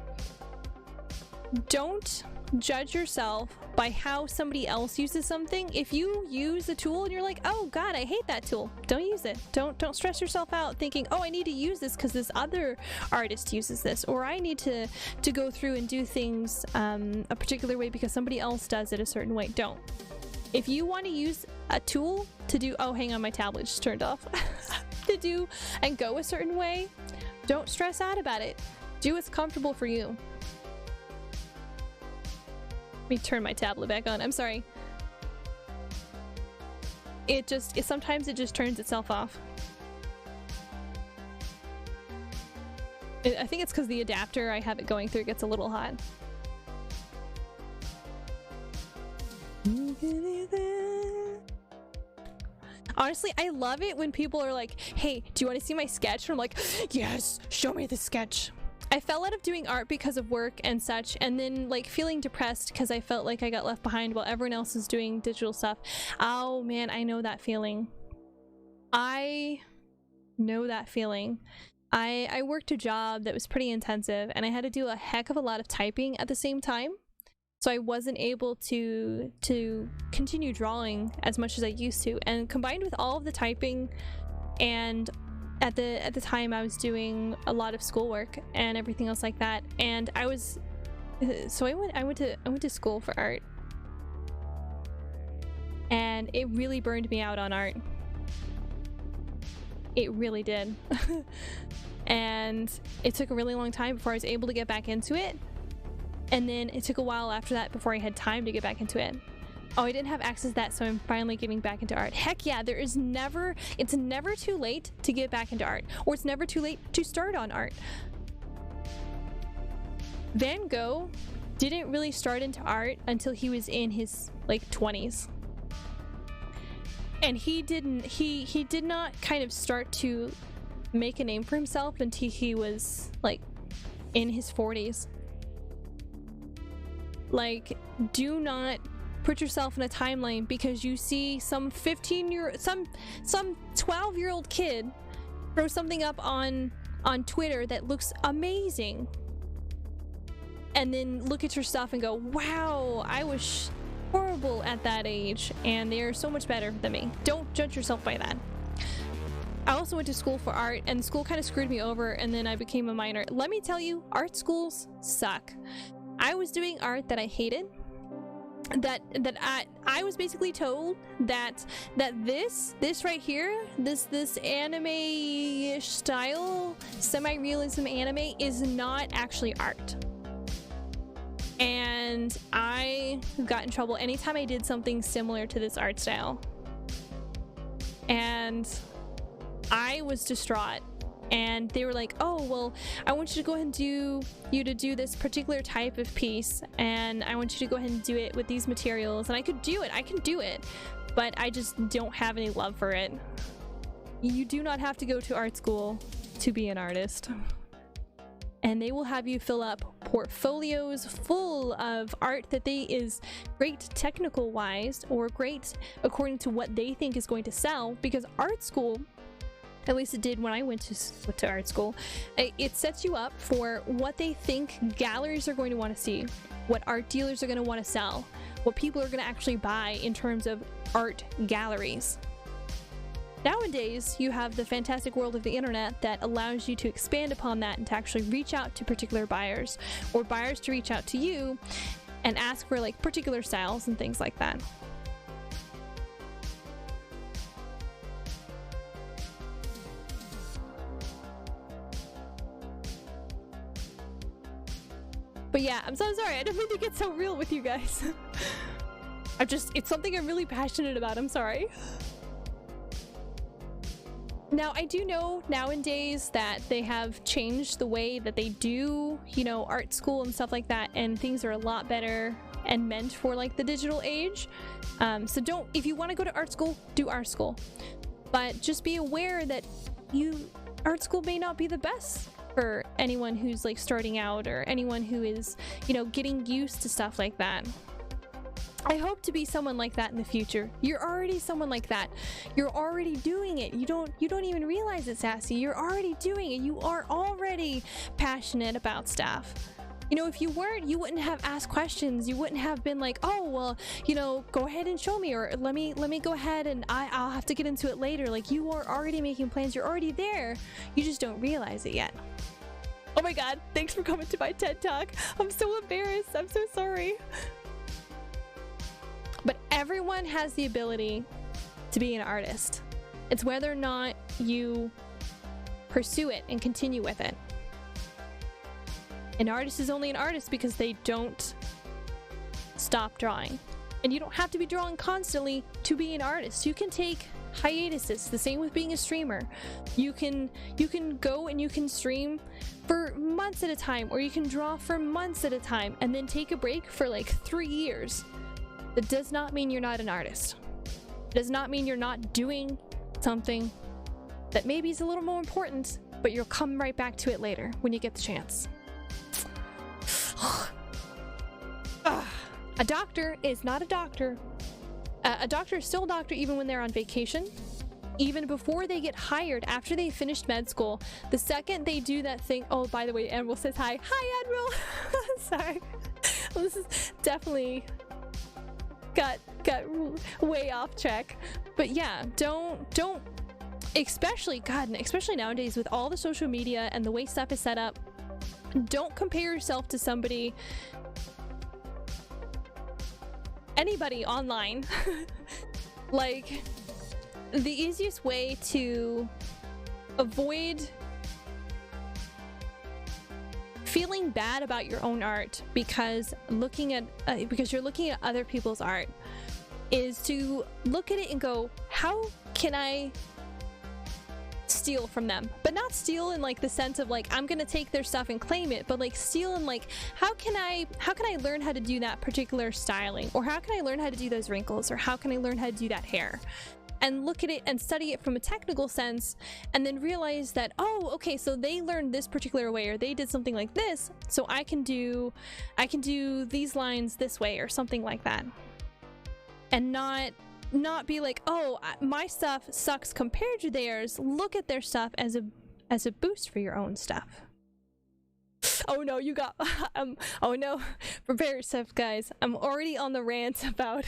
don't judge yourself by how somebody else uses something. If you use a tool and you're like, oh god, I hate that tool, don't use it. Don't stress yourself out thinking, oh, I need to use this because this other artist uses this, or I need to go through and do things a particular way because somebody else does it a certain way. Don't. If you want to use a tool to do, oh hang on, my tablet just turned off, to do and go a certain way, don't stress out about it. Do what's comfortable for you. Let me turn my tablet back on. I'm sorry. Sometimes it just turns itself off. I think it's because the adapter I have it going through gets a little hot. Honestly, I love it when people are like, hey, do you want to see my sketch? And I'm like, yes, show me the sketch. I fell out of doing art because of work and such, and then like feeling depressed because I felt like I got left behind while everyone else is doing digital stuff. Oh man, I know that feeling. I know that feeling. I worked a job that was pretty intensive and I had to do a heck of a lot of typing at the same time. So I wasn't able to continue drawing as much as I used to, and combined with all of the typing, and at the time I was doing a lot of schoolwork and everything else like that, and I went to school for art, and it really burned me out on art. It really did. And it took a really long time before I was able to get back into it, and then it took a while after that before I had time to get back into it. Oh, I didn't have access to that, so I'm finally getting back into art. Heck yeah, it's never too late to get back into art, or it's never too late to start on art. Van Gogh didn't really start into art until he was in his like 20s. And he did not kind of start to make a name for himself until he was like in his 40s. Like, do not put yourself in a timeline because you see some 12-year-old kid throw something up on Twitter that looks amazing, and then look at your stuff and go, wow, I was horrible at that age and they're so much better than me. Don't judge yourself by that. I also went to school for art, and school kind of screwed me over, and then I became a minor. Let me tell you, art schools suck. I was doing art that I hated. That I was basically told that this right here, this anime-ish style, semi-realism anime is not actually art. And I got in trouble anytime I did something similar to this art style. And I was distraught. And they were like, oh, well, I want you to go ahead and do this particular type of piece, and I want you to go ahead and do it with these materials. And I can do it, but I just don't have any love for it. You do not have to go to art school to be an artist. And they will have you fill up portfolios full of art that is great technical wise, or great according to what they think is going to sell, because art school, at least it did when I went to art school, it sets you up for what they think galleries are going to want to see, what art dealers are going to want to sell, what people are going to actually buy in terms of art galleries. Nowadays, you have the fantastic world of the internet that allows you to expand upon that and to actually reach out to particular buyers, or buyers to reach out to you and ask for like particular styles and things like that. But yeah, I'm so sorry. I don't mean to get so real with you guys. It's something I'm really passionate about. I'm sorry. Now, I do know nowadays that they have changed the way that they do, art school and stuff like that, and things are a lot better and meant for like the digital age. So if you want to go to art school, do art school. But just be aware that art school may not be the best for anyone who's like starting out, or anyone who is, getting used to stuff like that. I hope to be someone like that in the future. You're already someone like that. You're already doing it. You don't even realize it, Sassy. You're already doing it. You are already passionate about stuff. If you weren't, you wouldn't have asked questions. You wouldn't have been like, oh, well, go ahead and show me, or let me go ahead and I'll have to get into it later. Like, you are already making plans. You're already there. You just don't realize it yet. Oh my God, thanks for coming to my TED Talk. I'm so embarrassed. I'm so sorry. But everyone has the ability to be an artist. It's whether or not you pursue it and continue with it. An artist is only an artist because they don't stop drawing. And you don't have to be drawing constantly to be an artist. You can take hiatuses. The same with being a streamer. You can go and you can stream for months at a time, or you can draw for months at a time and then take a break for like 3 years. That does not mean you're not an artist. It does not mean you're not doing something that maybe is a little more important, but you'll come right back to it later when you get the chance. A doctor is not a doctor. A doctor is still a doctor even when they're on vacation. Even before they get hired, after they finished med school, the second they do that thing. Oh, by the way, Admiral says hi. Hi, Admiral. Sorry. Well, this is definitely got way off track. But yeah, don't especially nowadays with all the social media and the way stuff is set up, don't compare yourself to anybody online. Like, the easiest way to avoid feeling bad about your own art because you're looking at other people's art, is to look at it and go, how can I steal from them? But not steal in like the sense of like I'm gonna take their stuff and claim it, but like steal in like how can I learn how to do that particular styling, or how can I learn how to do those wrinkles, or how can I learn how to do that hair? And look at it and study it from a technical sense, and then realize that, oh, okay, so they learned this particular way, or they did something like this, so I can do these lines this way, or something like that. And not be like, oh, my stuff sucks compared to theirs. Look at their stuff as a boost for your own stuff. Oh no, you got oh no, prepare yourself, guys. I'm already on the rant about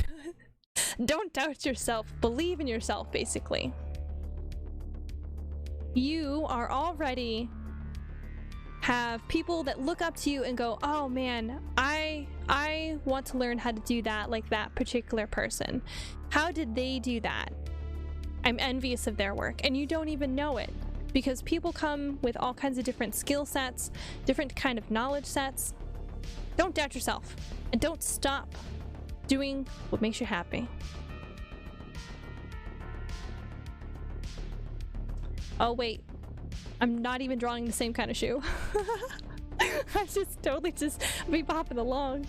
don't doubt yourself, believe in yourself, basically. You are already have people that look up to you and go, oh man, I want to learn how to do that like that particular person. How did they do that? I'm envious of their work, and you don't even know it, because people come with all kinds of different skill sets, different kind of knowledge sets. Don't doubt yourself, and don't stop doing what makes you happy. Oh wait, I'm not even drawing the same kind of shoe. I just totally just be popping along.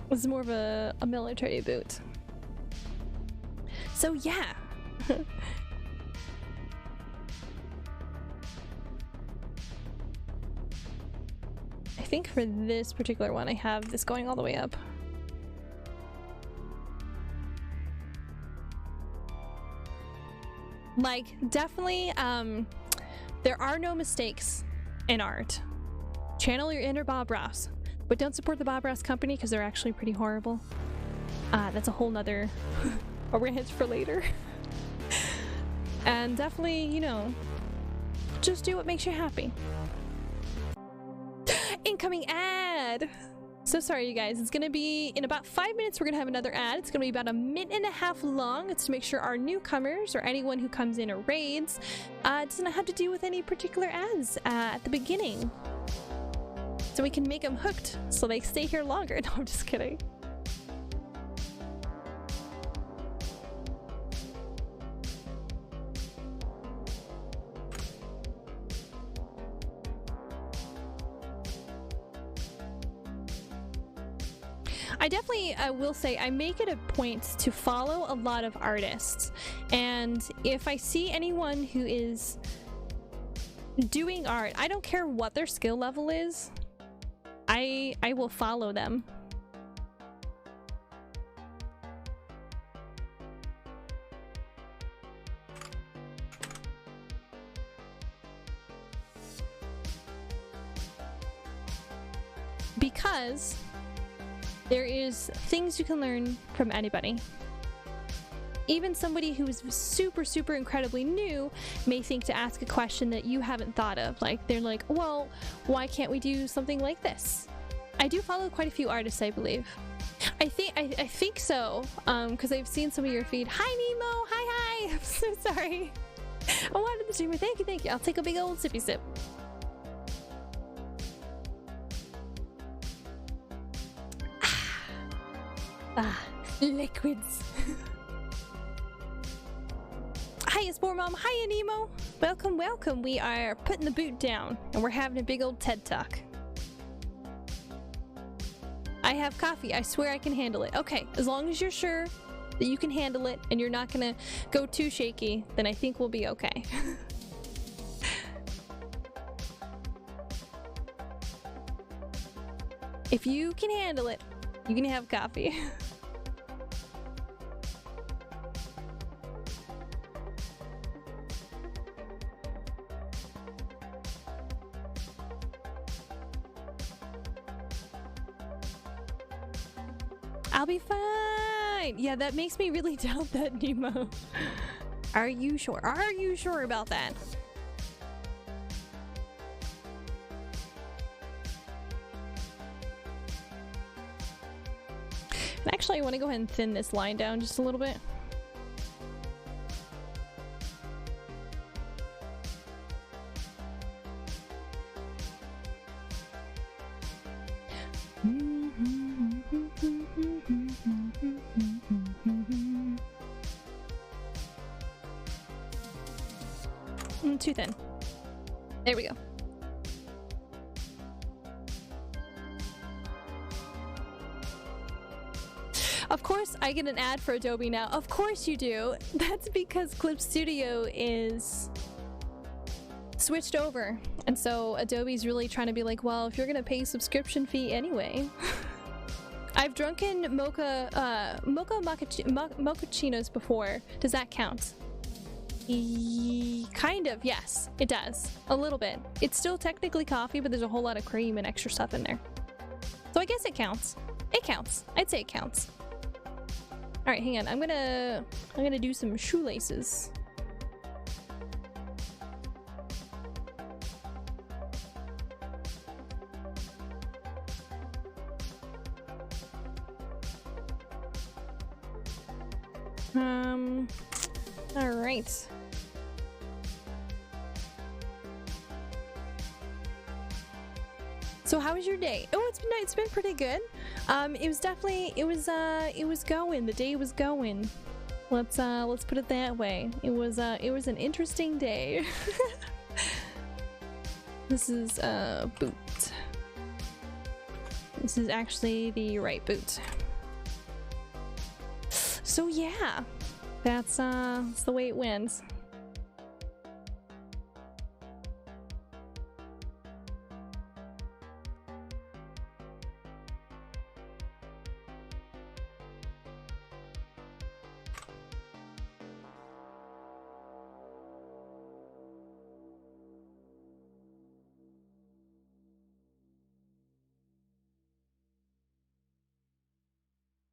This is more of a military boot. So yeah. I think for this particular one, I have this going all the way up. Like, definitely, there are no mistakes in art. Channel your inner Bob Ross, but don't support the Bob Ross company because they're actually pretty horrible. That's a whole nother a rant for later. And definitely, you know, just do what makes you happy. Incoming ad! So sorry, you guys. It's gonna be in about 5 minutes. We're gonna have another ad. It's gonna be about 1.5 minutes long. It's to make sure our newcomers or anyone who comes in or raids doesn't have to deal with any particular ads at the beginning, so we can make them hooked so they stay here longer. No, I'm just kidding. I definitely will say I make it a point to follow a lot of artists, and if I see anyone who is doing art, I don't care what their skill level is, I will follow them. Because there is things you can learn from anybody. Even somebody who is super, super incredibly new may think to ask a question that you haven't thought of. Like, they're like, well, why can't we do something like this? I do follow quite a few artists, I believe. I think so, because I've seen some of your feed. Hi, Nemo! Hi! I'm so sorry. I wanted the streamer. Thank you. I'll take a big old sippy sip. Liquids. Hi, it's Boar Mom. Hi, Nemo. Welcome. We are putting the boot down and we're having a big old TED Talk. I have coffee. I swear I can handle it. Okay, as long as you're sure that you can handle it and you're not gonna go too shaky, then I think we'll be okay. If you can handle it, you can have coffee. I'll be fine. Yeah, that makes me really doubt that, Nemo. Are you sure? Are you sure about that? Actually, I want to go ahead and thin this line down just a little bit. too thin. There we go. Of course, I get an ad for Adobe now. Of course you do. That's because Clip Studio is switched over. And so Adobe's really trying to be like, well, if you're going to pay subscription fee anyway. I've drunken mochachinos before. Does that count? Kind of, yes, it does. A little bit. It's still technically coffee, but there's a whole lot of cream and extra stuff in there. So I guess it counts. It counts. I'd say it counts. All right, hang on. I'm gonna do some shoelaces. All right. So how was your day? Oh, it's been pretty good. It was definitely it was going. The day was going. Let's put it that way. It was an interesting day. This is boot. This is actually the right boot. So yeah, that's the way it went.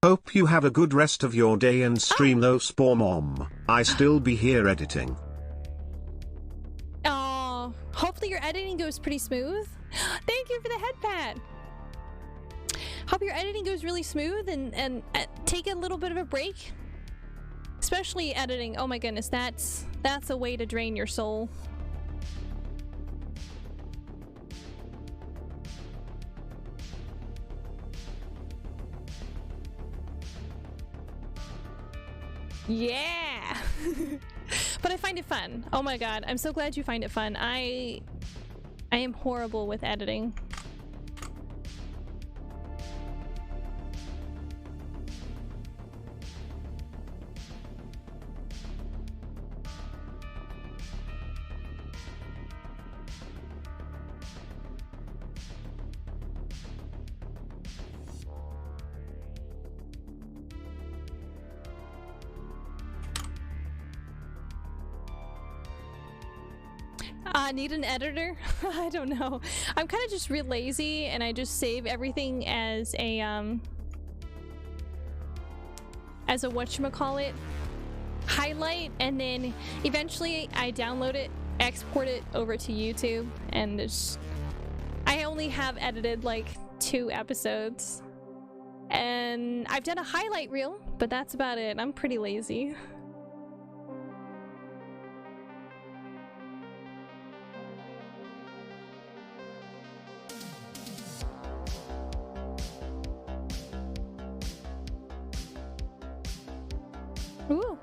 Hope you have a good rest of your day and stream no spore mom. I still be here editing. Oh, hopefully your editing goes pretty smooth. Thank you for the head pat. Hope your editing goes really smooth and take a little bit of a break. Especially editing. Oh my goodness, that's a way to drain your soul. Yeah. But I find it fun. Oh my god, I'm so glad you find it fun. I am horrible with editing. Need an editor? I don't know. I'm kind of just real lazy and I just save everything as a whatchamacallit highlight, and then eventually I download it, export it over to YouTube, and I only have edited like 2 episodes and I've done a highlight reel, but that's about it. I'm pretty lazy. Ooh.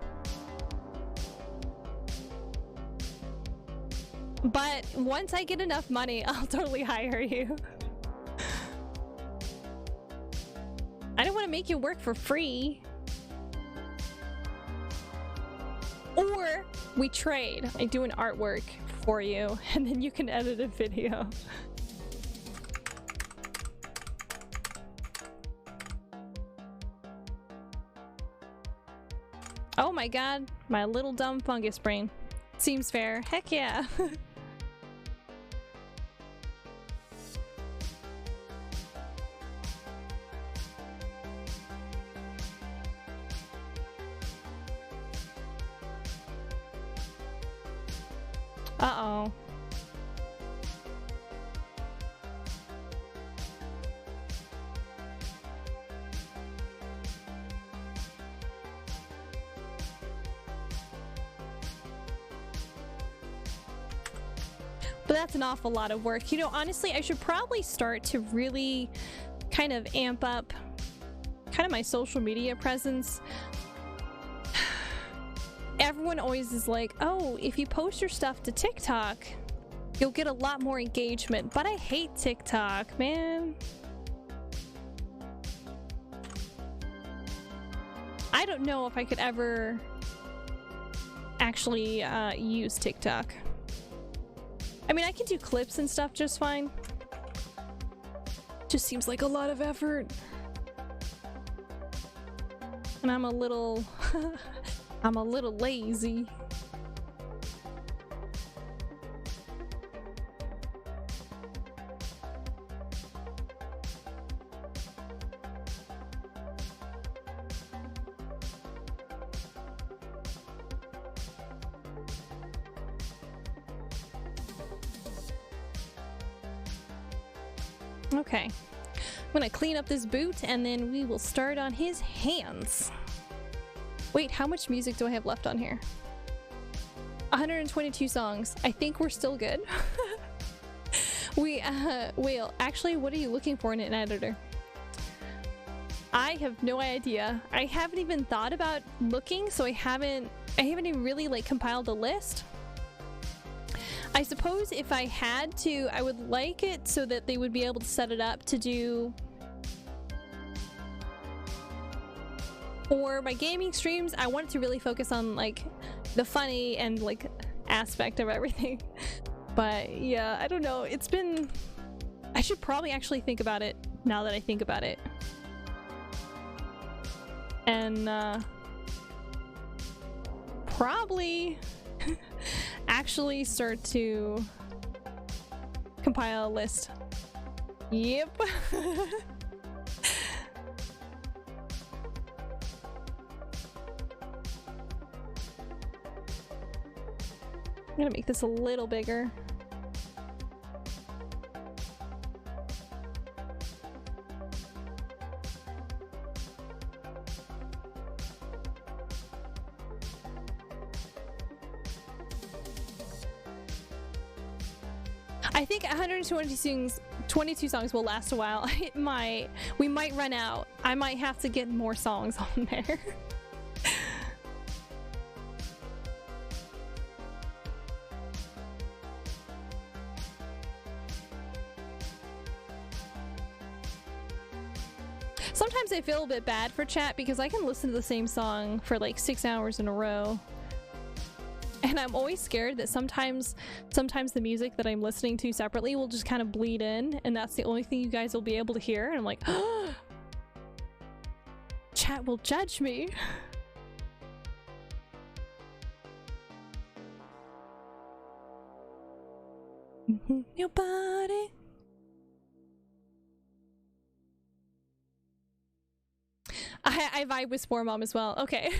But once I get enough money, I'll totally hire you. I don't want to make you work for free. Or we trade. I do an artwork for you, and then you can edit a video. Oh my god, my little dumb fungus brain. Seems fair. Heck yeah. Uh-oh. But that's an awful lot of work. You know, honestly, I should probably start to really kind of amp up kind of my social media presence. everyone always is like, oh, if you post your stuff to TikTok, you'll get a lot more engagement. But I hate TikTok, man. I don't know if I could ever actually use TikTok. I mean, I can do clips and stuff just fine. Just seems like a lot of effort. And I'm a little I'm a little lazy. Okay, I'm gonna clean up this boot and then we will start on his hands. Wait, how much music do I have left on here? 122 songs. I think we're still good. Whale, actually, what are you looking for in an editor? I have no idea. I haven't even thought about looking, so I haven't even really like compiled a list. I suppose if I had to, I would like it so that they would be able to set it up to do for my gaming streams. I wanted to really focus on like the funny and like aspect of everything. But yeah, I don't know. It's been, I should probably actually think about it now that I think about it. And probably actually start to compile a list. Yep. I'm gonna make this a little bigger. I think 122 songs will last a while. We might run out. I might have to get more songs on there. Sometimes I feel a bit bad for chat because I can listen to the same song for like 6 hours in a row. And I'm always scared that sometimes the music that I'm listening to separately will just kind of bleed in, and that's the only thing you guys will be able to hear. And I'm like, oh, chat will judge me. Your body. I vibe with Spore Mom as well. Okay.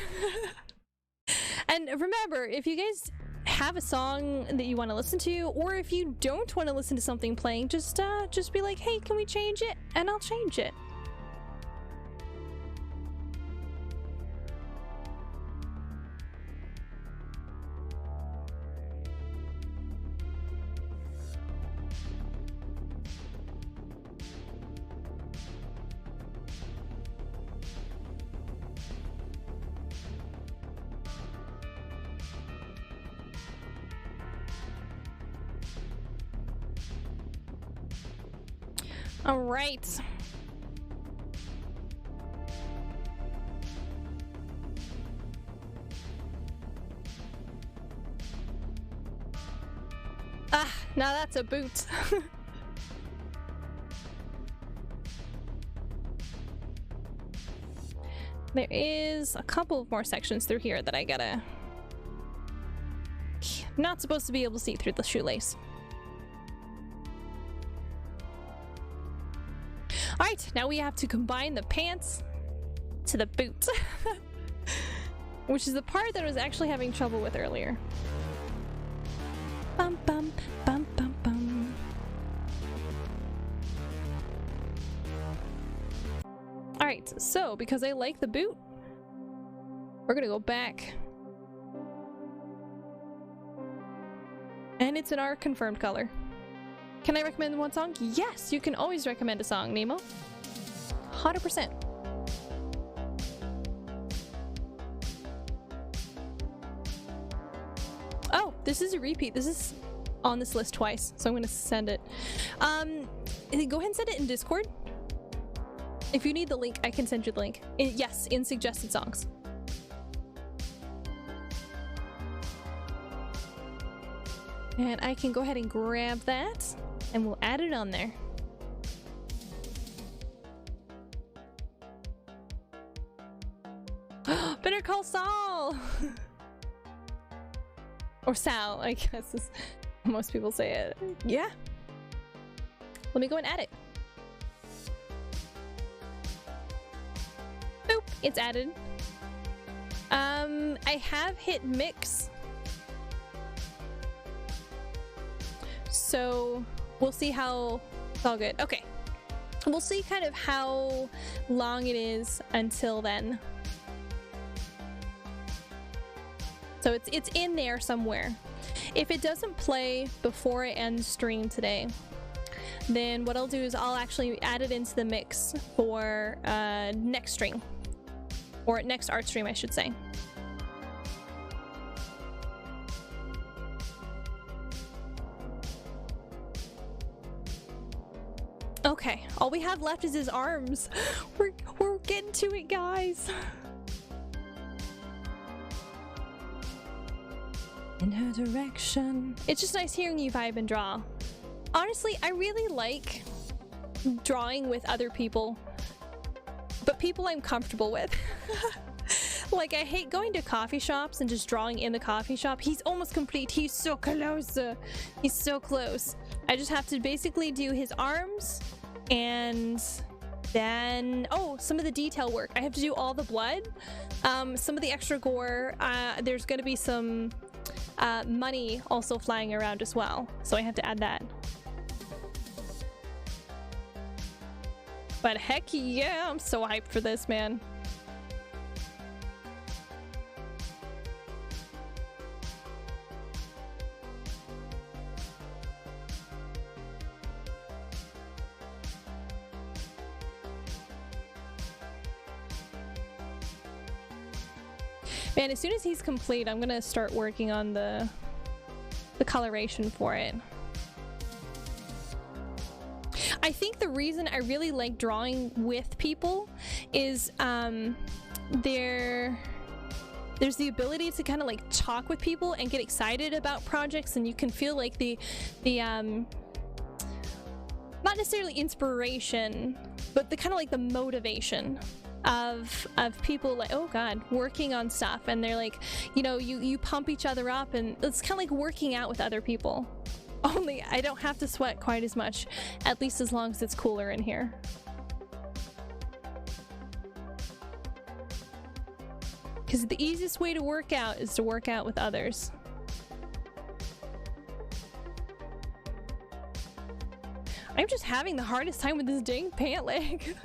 And remember, if you guys have a song that you want to listen to, or if you don't want to listen to something playing, just be like, hey, can we change it? And I'll change it. All right. Ah, now that's a boot. There is a couple of more sections through here that I gotta... Not supposed to be able to see through the shoelace. Alright, now we have to combine the pants to the boots. Which is the part that I was actually having trouble with earlier. Bum bum bum bum bum. Alright, so because I like the boot, we're gonna go back. And it's in our confirmed color. Can I recommend one song? Yes, you can always recommend a song, Nemo. 100%. Oh, this is a repeat. This is on this list twice, so I'm gonna send it. Go ahead and send it in Discord. If you need the link, I can send you the link. Yes, in suggested songs. And I can go ahead and grab that, and we'll add it on there. Better Call Saul! Or Sal, I guess is most people say it. Yeah. Let me go and add it. Boop, it's added. I have hit mix. So we'll see how it's all good. Okay. We'll see kind of how long it is until then. So it's in there somewhere. If it doesn't play before I end stream today, then what I'll do is I'll actually add it into the mix for next stream. Or next art stream, I should say. Okay, all we have left is his arms. We're getting to it, guys. In her direction. It's just nice hearing you vibe and draw. Honestly, I really like drawing with other people, but people I'm comfortable with. Like, I hate going to coffee shops and just drawing in the coffee shop. He's almost complete. He's so close. He's so close. I just have to basically do his arms and then, oh, some of the detail work. I have to do all the blood, some of the extra gore. There's going to be some money also flying around as well, so I have to add that. But heck yeah, I'm so hyped for this, man. Man, as soon as he's complete, I'm gonna start working on the coloration for it. I think the reason I really like drawing with people is there's the ability to kind of like talk with people and get excited about projects, and you can feel like the not necessarily inspiration, but the kind of like the motivation of people, like, oh god, working on stuff, and they're like, you know, you pump each other up, and it's kind of like working out with other people. Only I don't have to sweat quite as much, at least as long as it's cooler in here. Because the easiest way to work out is to work out with others. I'm just having the hardest time with this dang pant leg.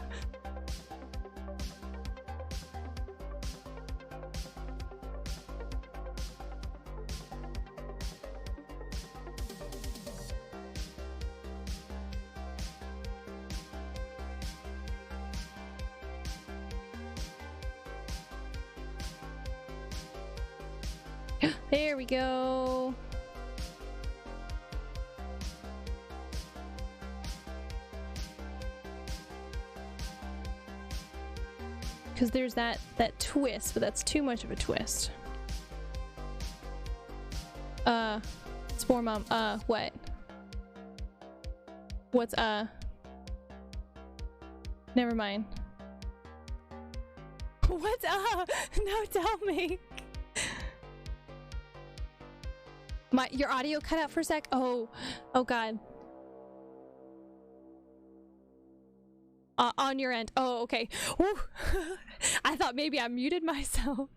There we go. Because there's that twist, but that's too much of a twist. Spore Mom, what? What's, Never mind. What's, no, tell me. Your audio cut out for a sec? Oh god. On your end. Oh, okay. Whew. I thought maybe I muted myself.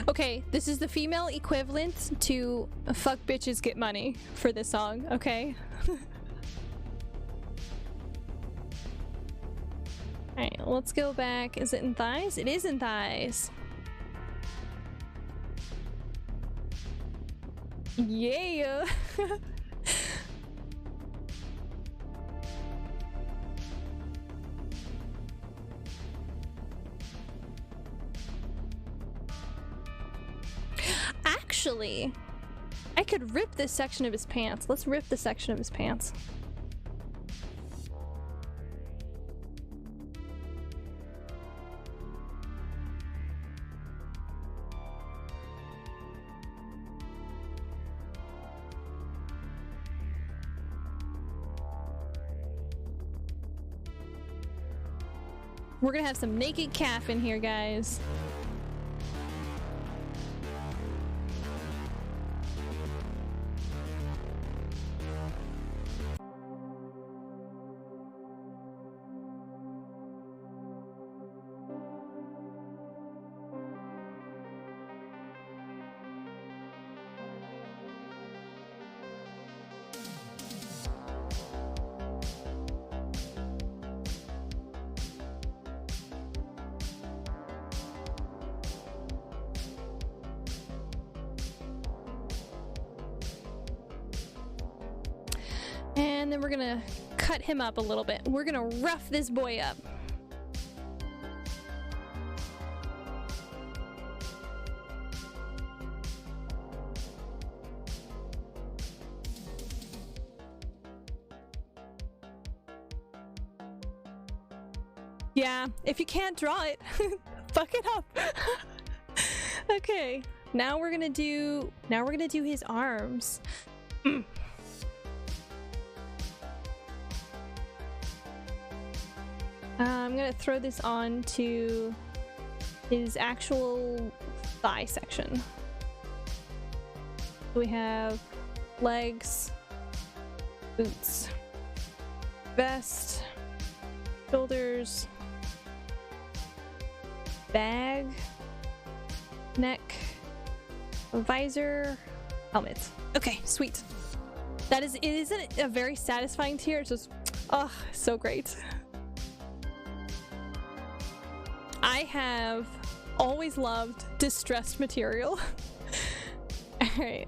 Okay, this is the female equivalent to fuck bitches get money for this song, okay? Alright, let's go back. Is it in thighs? It is in thighs. Yeah. Actually, I could rip this section of his pants. Let's rip the section of his pants. We're gonna have some naked calf in here, guys. And then we're gonna cut him up a little bit. We're gonna rough this boy up. Yeah, if you can't draw it, fuck it up. Okay, now we're gonna do his arms. I'm gonna throw this on to his actual thigh section. We have legs, boots, vest, shoulders, bag, neck, visor, helmet. Okay, sweet. Isn't it a very satisfying tier? It's just, oh, so great. I have always loved distressed material. Alright,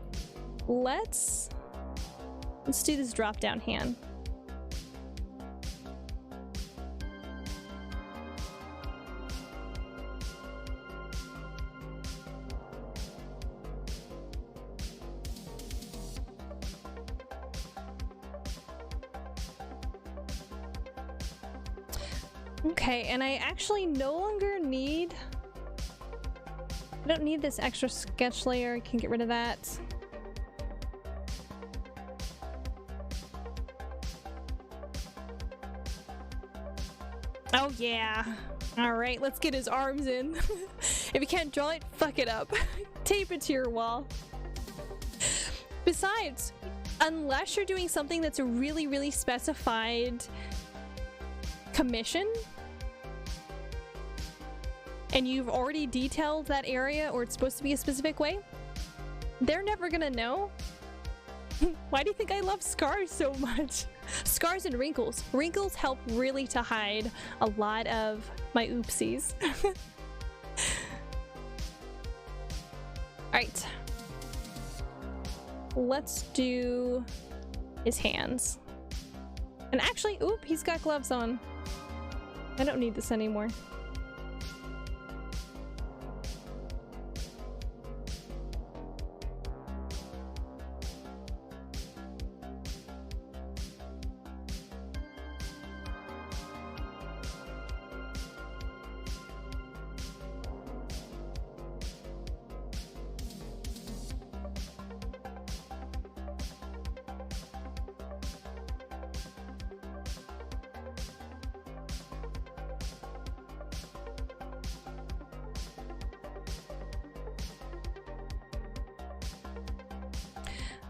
let's do this drop down hand. Okay, and I actually no longer need... I don't need this extra sketch layer. I can get rid of that. Oh yeah. Alright, let's get his arms in. If you can't draw it, fuck it up. Tape it to your wall. Besides, unless you're doing something that's a really, really specified commission, and you've already detailed that area, or it's supposed to be a specific way, they're never gonna know. Why do you think I love scars so much? Scars and wrinkles. Wrinkles help really to hide a lot of my oopsies. Alright. Let's do his hands. And actually, oop, he's got gloves on. I don't need this anymore.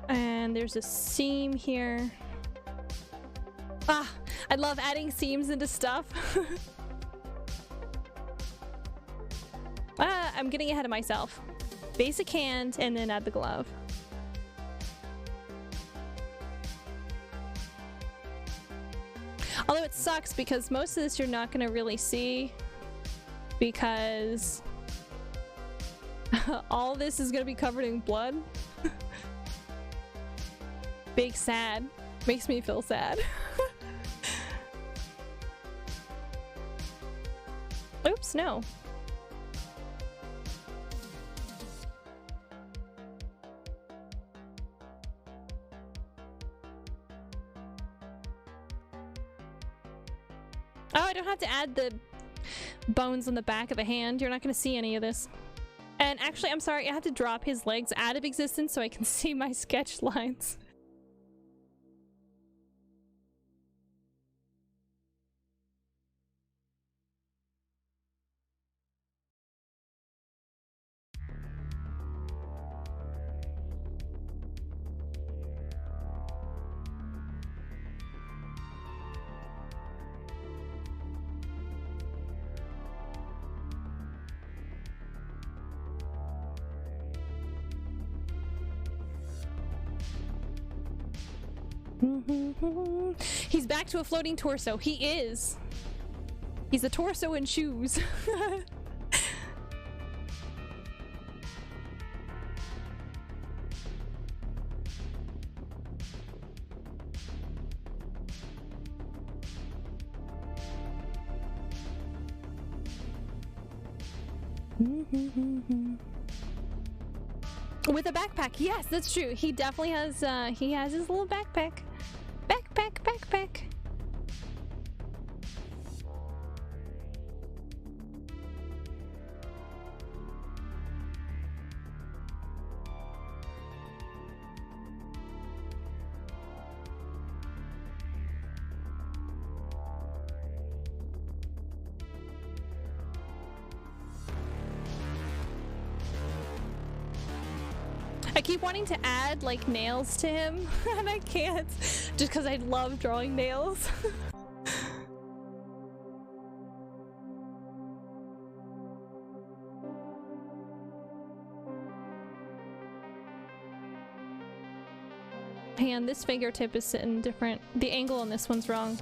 And there's a seam here. Ah, I love adding seams into stuff. I'm getting ahead of myself. Basic hand and then add the glove. Although it sucks because most of this you're not gonna really see because all this is gonna be covered in blood. Big sad. Makes me feel sad. Oops, no. Oh, I don't have to add the bones on the back of the hand. You're not going to see any of this. And actually, I'm sorry, I have to drop his legs out of existence so I can see my sketch lines. He's back to a floating torso. He is. He's a torso in shoes. With a backpack, yes, that's true. He definitely has. He has his little backpack. Backpack. I keep wanting to add like nails to him and I can't just because I love drawing nails. And this fingertip is sitting different. The angle on this one's wrong.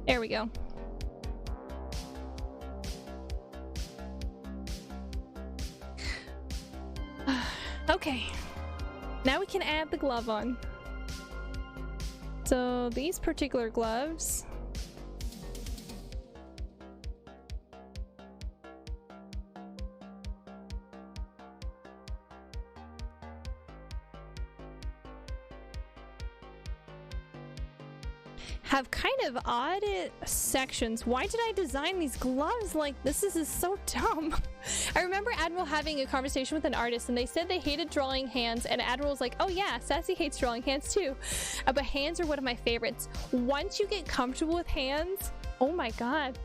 There we go. Okay. Now we can add the glove on. So these particular gloves have kind of odd sections. Why did I design these gloves like this? This is so dumb. I remember Admiral having a conversation with an artist and they said they hated drawing hands, and Admiral was like, oh yeah, Sassy hates drawing hands too. But hands are one of my favorites. Once you get comfortable with hands, oh my god,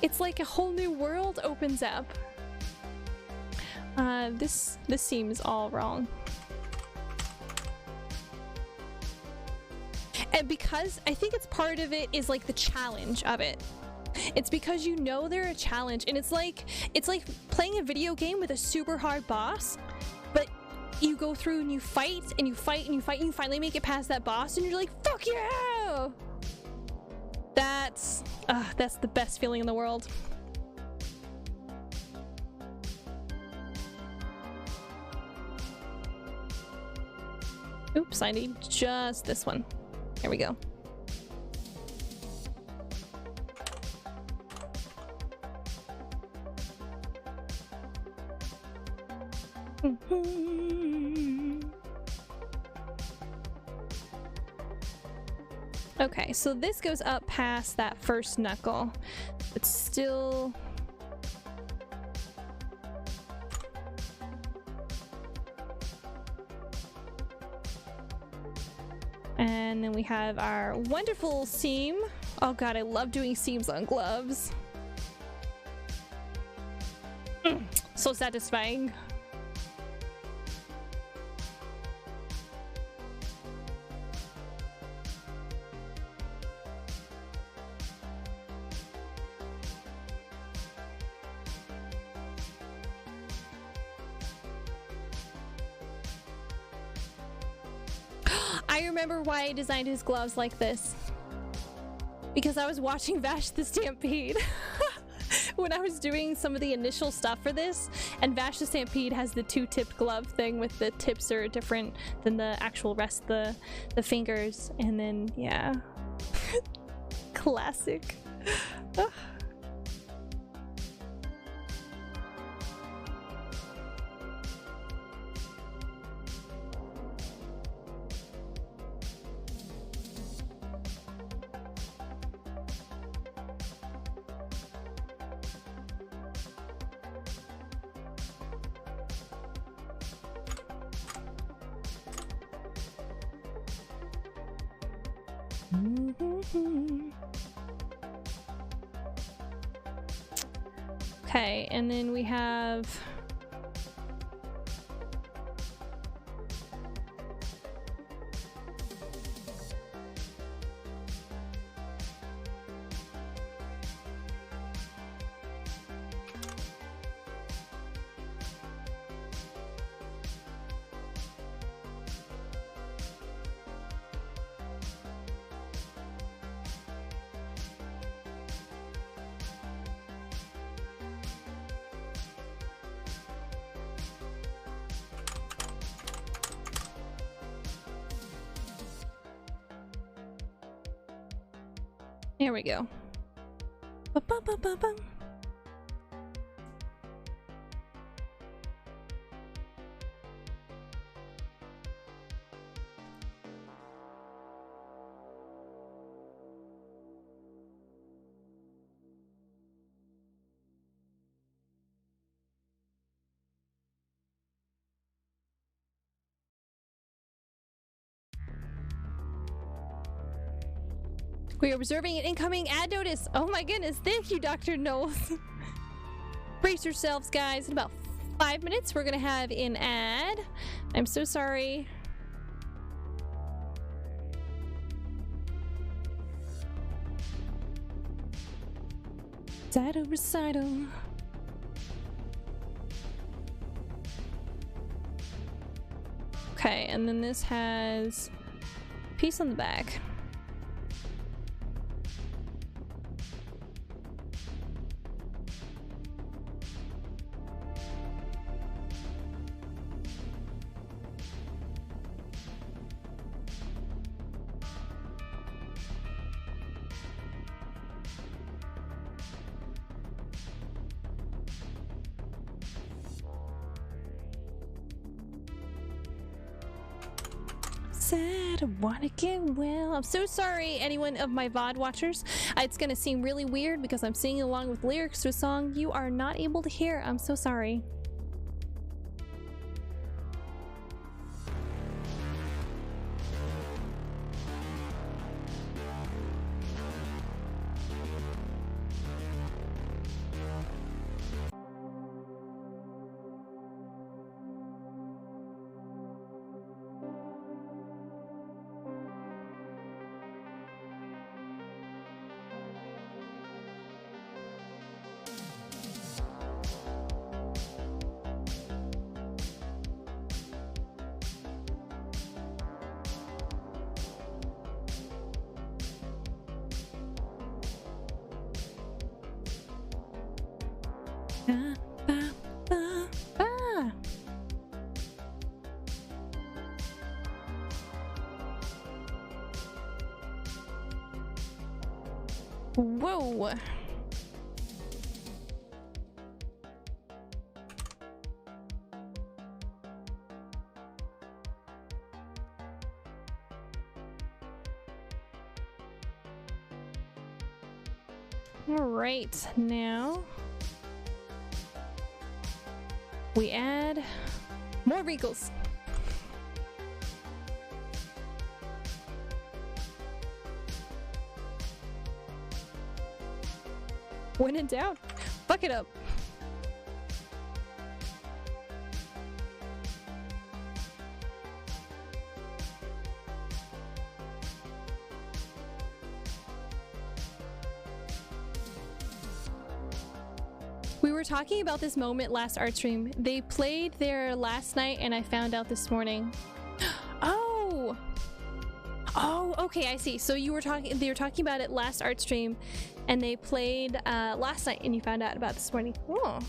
it's like a whole new world opens up. This seems all wrong. And because I think it's part of it is like the challenge of it. It's because you know they're a challenge, and it's like playing a video game with a super hard boss, but you go through and you fight and you fight and you fight and you finally make it past that boss and you're like, fuck yeah! That's the best feeling in the world. Oops, I need just this one. There we go. Okay, so this goes up past that first knuckle. It's still... And then we have our wonderful seam. Oh god, I love doing seams on gloves. So satisfying. I remember why I designed his gloves like this. Because I was watching Vash the Stampede when I was doing some of the initial stuff for this, and Vash the Stampede has the two-tipped glove thing with the tips are different than the actual rest of the fingers, and then yeah. Classic. Okay, and then we have there we go. Ba-ba-ba-ba-ba. We are observing an incoming ad notice. Oh my goodness, thank you, Dr. Knowles. Brace yourselves, guys. In about 5 minutes, we're gonna have an ad. I'm so sorry. Recital. Okay, and then this has a piece on the back. Said I wanna get well. I'm so sorry, anyone of my VOD watchers. It's gonna seem really weird because I'm singing along with lyrics to a song you are not able to hear. I'm so sorry. Whoa. All right, now we add more regals. When in doubt, fuck it up. We were talking about this moment last art stream. They played there last night and I found out this morning. Oh! Okay, I see. So they were talking about it last art stream, and they played last night, and you found out about this morning. Oh.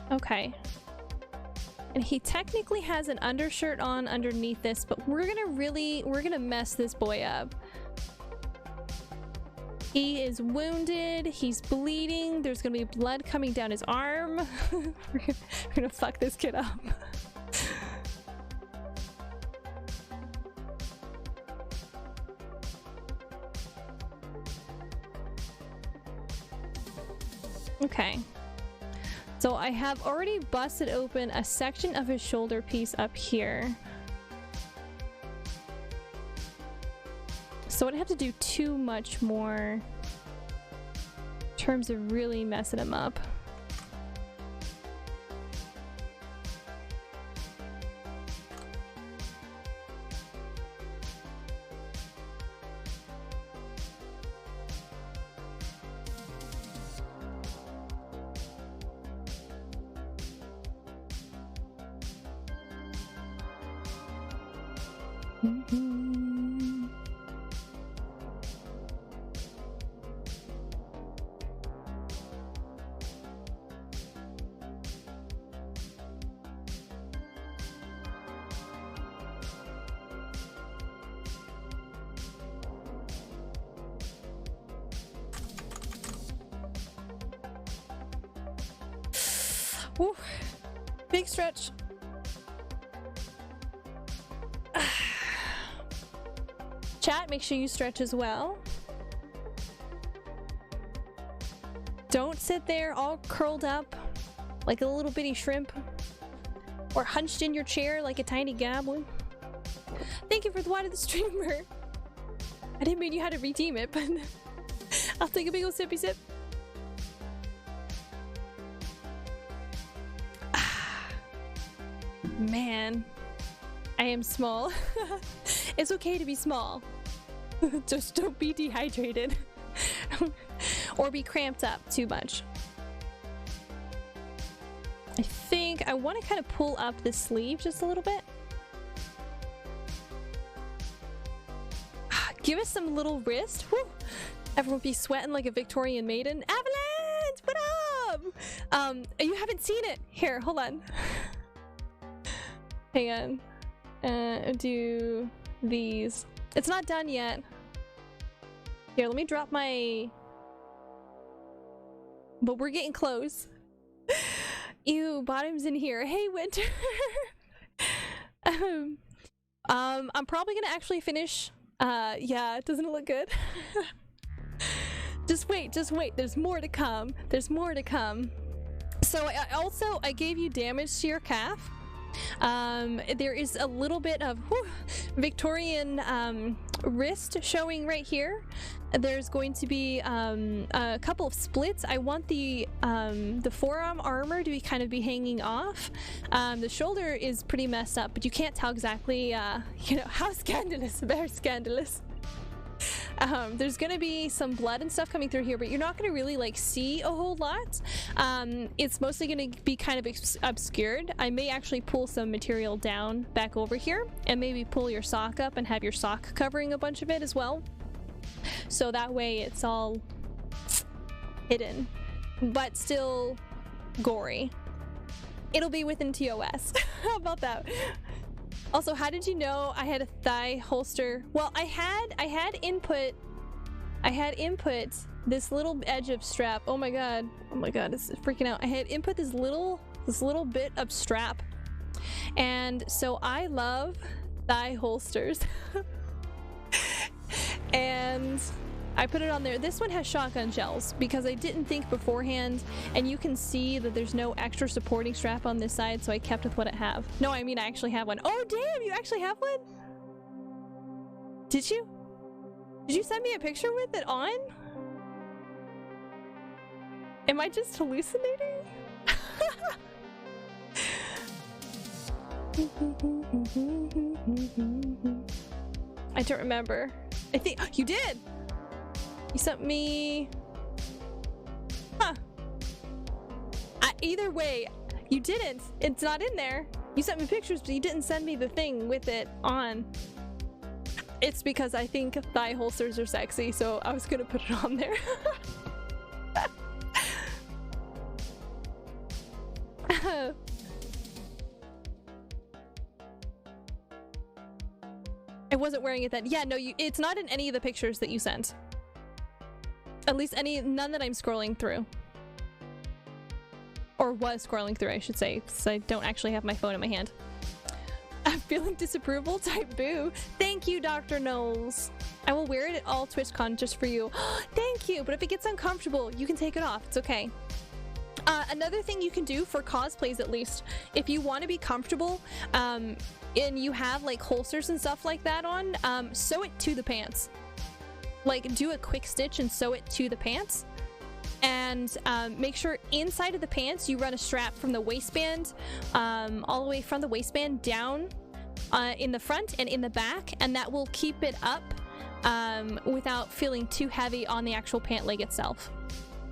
Okay. And he technically has an undershirt on underneath this, but we're gonna mess this boy up. He is wounded, he's bleeding, there's gonna be blood coming down his arm. We're gonna fuck this kid up. Okay. So I have already busted open a section of his shoulder piece up here. So I don't have to do too much more in terms of really messing him up. Woo. Big stretch. Chat, make sure you stretch as well. Don't sit there all curled up like a little bitty shrimp or hunched in your chair like a tiny goblin. Thank you for the water, the streamer. I didn't mean you had to redeem it, but I'll take a big ol' sippy sip. Man, I am small. It's okay to be small. Just don't be dehydrated or be cramped up too much. I think I want to kind of pull up the sleeve just a little bit. Give us some little wrist. Woo. Everyone be sweating like a Victorian maiden. Avalanche, what up? You haven't seen it. Here, hold on. Hang on. Do these. It's not done yet. Here, let me drop my... But we're getting close. Ew, bottom's in here. Hey, Winter. I'm probably gonna actually finish. Yeah, doesn't it look good? Just wait. There's more to come. There's more to come. So I gave you damage to your calf. There is a little bit of Victorian wrist showing right here. There's going to be a couple of splits. I want the forearm armor to be hanging off. The shoulder is pretty messed up, but you can't tell exactly how scandalous. Very scandalous. There's gonna be some blood and stuff coming through here, but you're not gonna really see a whole lot. It's mostly gonna be kind of obscured. I may actually pull some material down back over here and maybe pull your sock up and have your sock covering a bunch of it as well. So that way it's all hidden, but still gory. It'll be within TOS. How about that? Also, how did you know I had a thigh holster? Well, I had input this little edge of strap. Oh my god, it's freaking out. I had input this little bit of strap, and so I love thigh holsters. And I put it on there. This one has shotgun shells because I didn't think beforehand, and you can see that there's no extra supporting strap on this side, so I kept with what I have. No, I mean I actually have one. Oh damn, you actually have one? Did you? Did you send me a picture with it on? Am I just hallucinating? I don't remember. I think you did. You sent me... Huh. Either way, you didn't. It's not in there. You sent me pictures, but you didn't send me the thing with it on. It's because I think thigh holsters are sexy, so I was gonna put it on there. I wasn't wearing it then. Yeah, no, it's not in any of the pictures that you sent. At least none that I'm scrolling through. Or was scrolling through, I should say, because I don't actually have my phone in my hand. I'm feeling disapproval, type boo. Thank you, Dr. Knowles. I will wear it at all TwitchCon just for you. Thank you, but if it gets uncomfortable, you can take it off. It's okay. Another thing you can do for cosplays, at least, if you want to be comfortable, and you have like holsters and stuff like that on, sew it to the pants. Like, do a quick stitch and sew it to the pants. And make sure inside of the pants you run a strap from the waistband, all the way from the waistband down in the front and in the back, and that will keep it up without feeling too heavy on the actual pant leg itself.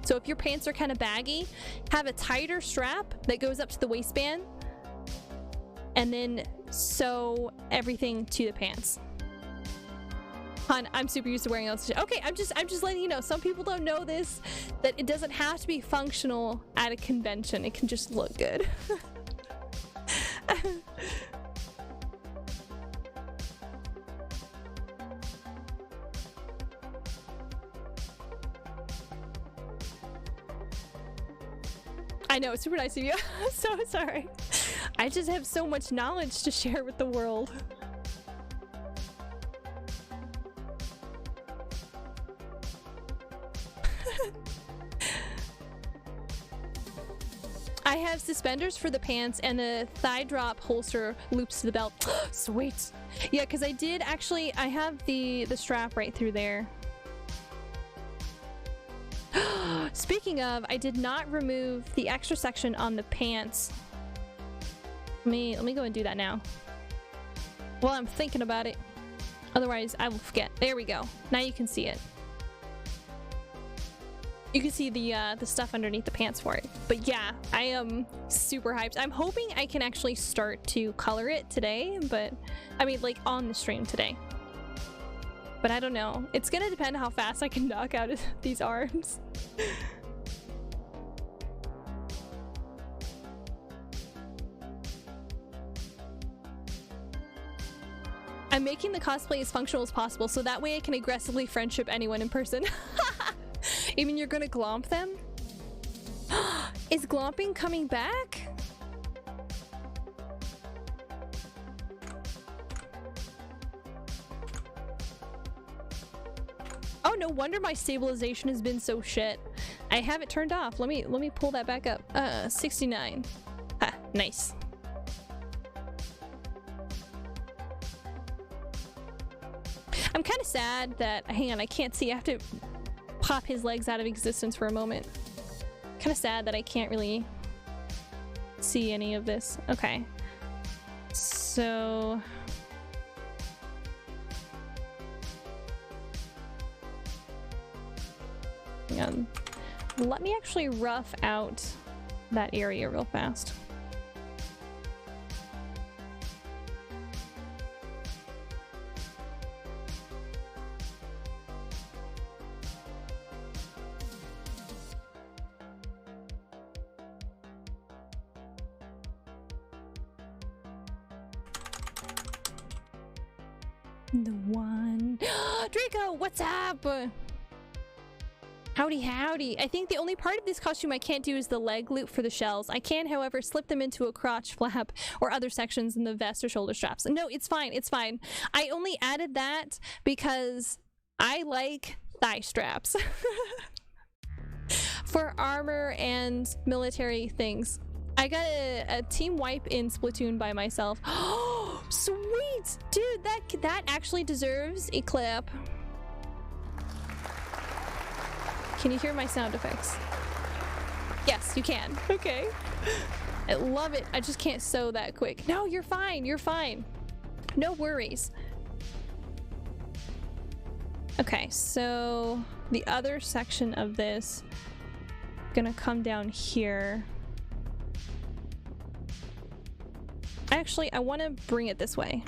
So if your pants are kind of baggy, have a tighter strap that goes up to the waistband, and then sew everything to the pants. Hon, I'm super used to wearing all this shit. Okay, I'm just letting you know. Some people don't know this, that it doesn't have to be functional at a convention. It can just look good. I know, it's super nice of you. I'm so sorry. I just have so much knowledge to share with the world. I have suspenders for the pants and a thigh drop holster loops to the belt. Sweet. Yeah, because I did actually, I have the strap right through there. Speaking of, I did not remove the extra section on the pants. Let me go and do that now. While I'm thinking about it. Otherwise, I will forget. There we go. Now you can see it. You can see the stuff underneath the pants for it. But yeah, I am super hyped. I'm hoping I can actually start to color it today, but I mean, like on the stream today. But I don't know. It's gonna depend how fast I can knock out these arms. I'm making the cosplay as functional as possible, so that way I can aggressively friendship anyone in person. You mean you're gonna glomp them? Is glomping coming back? Oh, no wonder my stabilization has been so shit. I have it turned off. Let me pull that back up. 69. Ah, nice. I'm kind of sad that, hang on, I can't see. I have to pop his legs out of existence for a moment. Kind of sad that I can't really see any of this. Okay. So... hang on. Let me actually rough out that area real fast. The one. Draco, what's up? Howdy, howdy. I think the only part of this costume I can't do is the leg loop for the shells. I can, however, slip them into a crotch flap or other sections in the vest or shoulder straps. No, it's fine. It's fine. I only added that because I like thigh straps for armor and military things. I got a team wipe in Splatoon by myself. Oh, sweet! Dude, that actually deserves a clip. Can you hear my sound effects? Yes, you can. Okay. I love it. I just can't sew that quick. No, you're fine. You're fine. No worries. Okay, so... the other section of this gonna come down here. Actually, I want to bring it this way.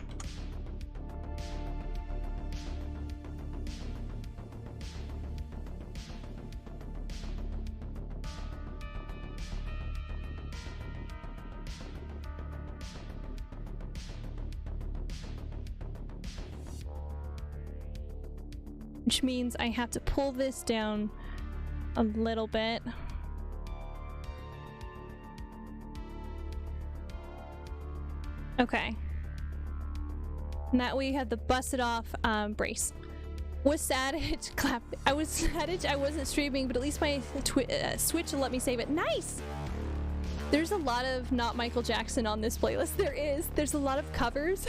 Which means I have to pull this down a little bit. Okay. And that way you have the busted off brace. Was sad it clapped. I was sad it I wasn't streaming, but at least my Switch let me save it. Nice! There's a lot of not Michael Jackson on this playlist. There is. There's a lot of covers.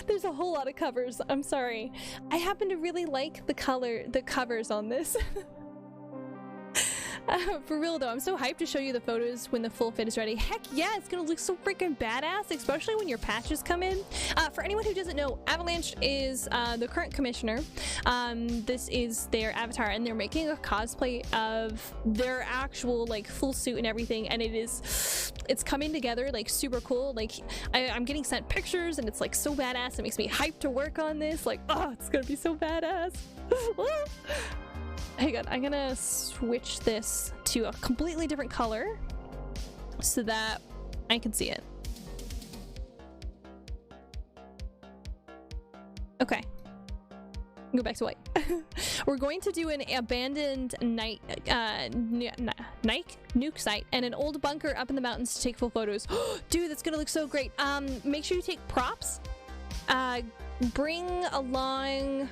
There's a whole lot of covers. I'm sorry. I happen to really like the covers on this. For real though, I'm so hyped to show you the photos when the full fit is ready. Heck yeah, it's gonna look so freaking badass, especially when your patches come in. For anyone who doesn't know, Avalanche is the current commissioner. This is their avatar, and they're making a cosplay of their actual like full suit and everything, and it's coming together like super cool. Like I'm getting sent pictures, and it's like so badass. It makes me hyped to work on this. Like, oh, it's gonna be so badass. Hang on, I'm gonna switch this to a completely different color so that I can see it. Okay. Go back to white. We're going to do an abandoned nuke site and an old bunker up in the mountains to take full photos. Dude, that's gonna look so great. Make sure you take props. Bring along...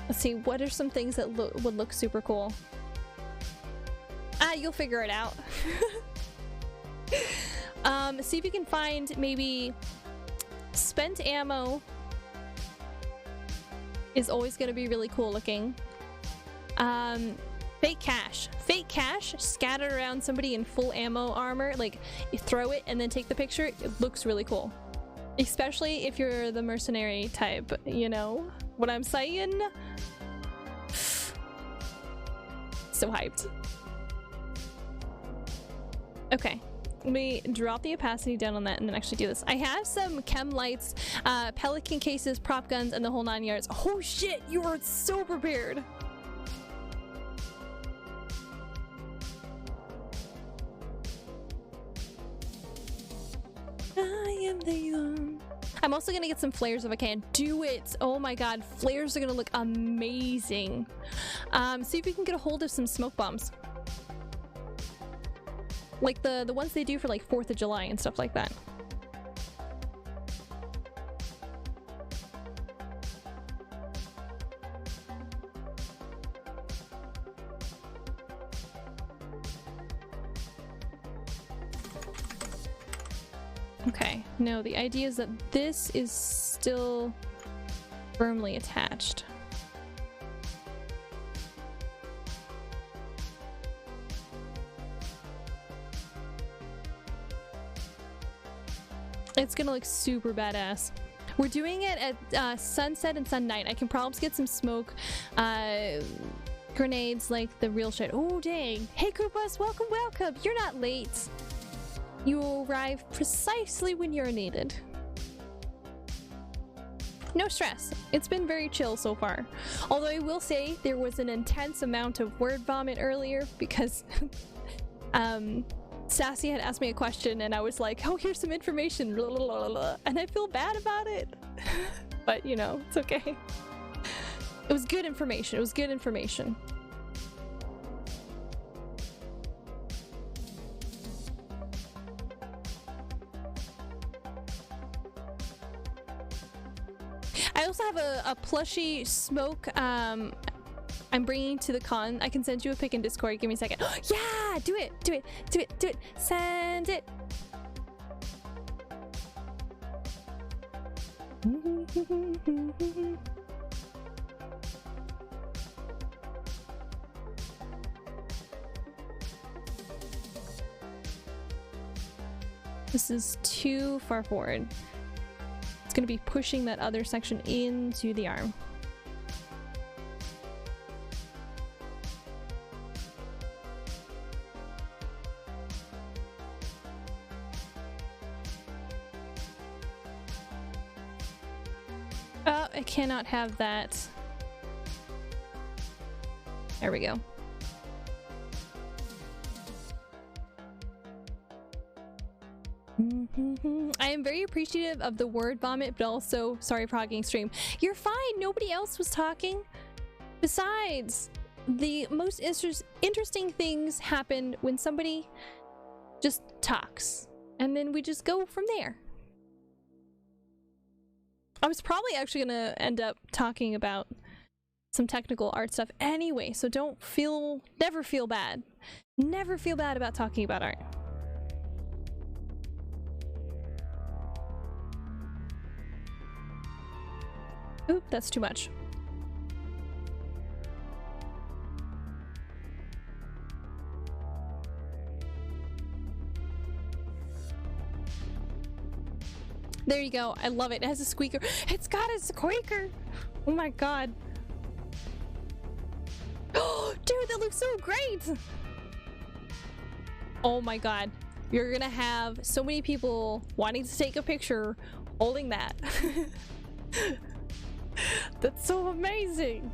Let's see, what are some things that would look super cool? You'll figure it out. See if you can find maybe spent ammo is always going to be really cool looking. Fake cash scattered around somebody in full ammo armor. Like, you throw it and then take the picture. It looks really cool. Especially if you're the mercenary type, you know what I'm saying? So hyped. Okay, let me drop the opacity down on that and then actually do this. I have some chem lights, pelican cases, prop guns, and the whole 9 yards. Oh shit, you are so prepared. I am the young. I'm also gonna get some flares if I can. Do it! Oh my god, flares are gonna look amazing. See if we can get a hold of some smoke bombs. Like the ones they do for like 4th of July and stuff like that. Okay, no, the idea is that this is still firmly attached. It's gonna look super badass. We're doing it at sunset and sunnight. I can probably get some smoke grenades like the real shit. Oh dang. Hey Koopas, welcome, welcome. You're not late. You arrive precisely when you're needed. No stress. It's been very chill so far. Although I will say there was an intense amount of word vomit earlier because Sassy had asked me a question and I was like, oh, here's some information, and I feel bad about it. But you know, it's okay. It was good information. It was good information. I also have a plushie smoke I'm bringing to the con. I can send you a pic in Discord. Give me a second. Yeah, do it, do it, do it, do it. Send it. This is too far forward. It's going to be pushing that other section into the arm. I cannot have that. There we go. I am very appreciative of the word vomit, but also sorry for hogging stream. You're fine. Nobody else was talking. Besides, the most interesting things happen when somebody just talks, and then we just go from there. I was probably actually gonna end up talking about some technical art stuff anyway, so never feel bad. Never feel bad about talking about art. Oop, that's too much. There you go. I love it. It has a squeaker. It's got a squeaker. Oh my god. Oh, dude, that looks so great. Oh my god. You're gonna have so many people wanting to take a picture holding that. That's so amazing.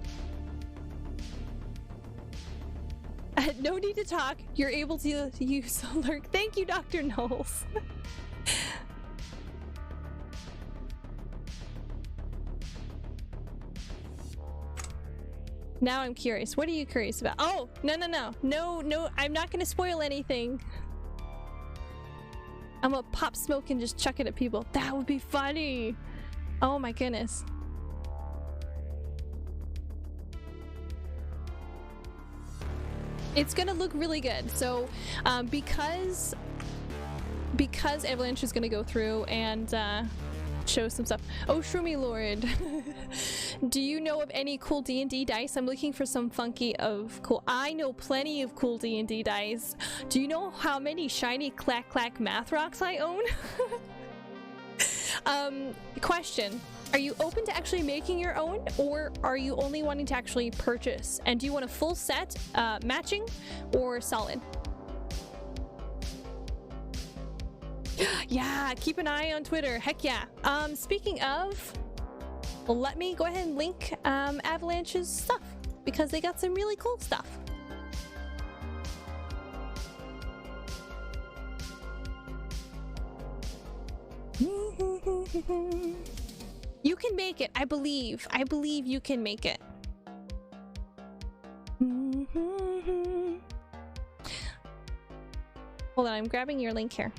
No need to talk. You're able to use a lurk. Thank you, Dr. Knowles. Now I'm curious. What are you curious about? Oh, no. I'm not gonna spoil anything. I'm gonna pop smoke and just chuck it at people. That would be funny. Oh my goodness. It's gonna look really good. So because Avalanche is gonna go through and show some stuff. Oh, Shroomy Lord. Do you know of any cool D&D dice? I'm looking for some funky of cool. I know plenty of cool D&D dice. Do you know how many shiny clack clack math rocks I own? Question. Are you open to actually making your own, or are you only wanting to actually purchase? And do you want a full set, matching, or solid? Yeah, keep an eye on Twitter. Heck yeah. Speaking of, let me go ahead and link Avalanche's stuff, because they got some really cool stuff. You can make it. I believe you can make it. Hold on, I'm grabbing your link here.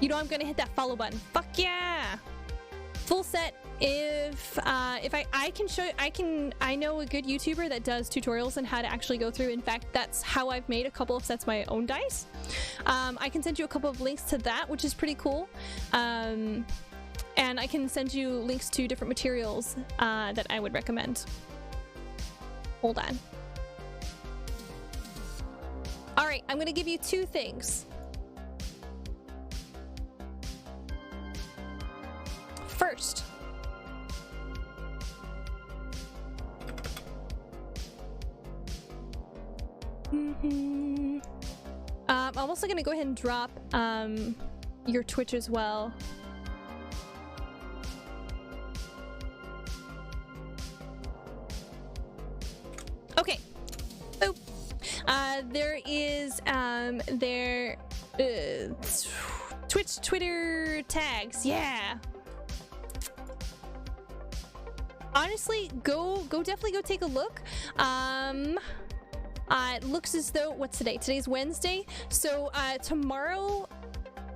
You know I'm gonna hit that follow button. Fuck yeah! Full set. If I can show, I know a good YouTuber that does tutorials on how to actually go through. In fact, that's how I've made a couple of sets of my own dice. I can send you a couple of links to that, which is pretty cool. And I can send you links to different materials that I would recommend. Hold on. All right, I'm gonna give you two things. First, I'm also gonna go ahead and drop your Twitch as well. Okay. So there is their Twitter tags. Yeah. Honestly, definitely go take a look. It looks as though, what's today? Today's Wednesday. So tomorrow,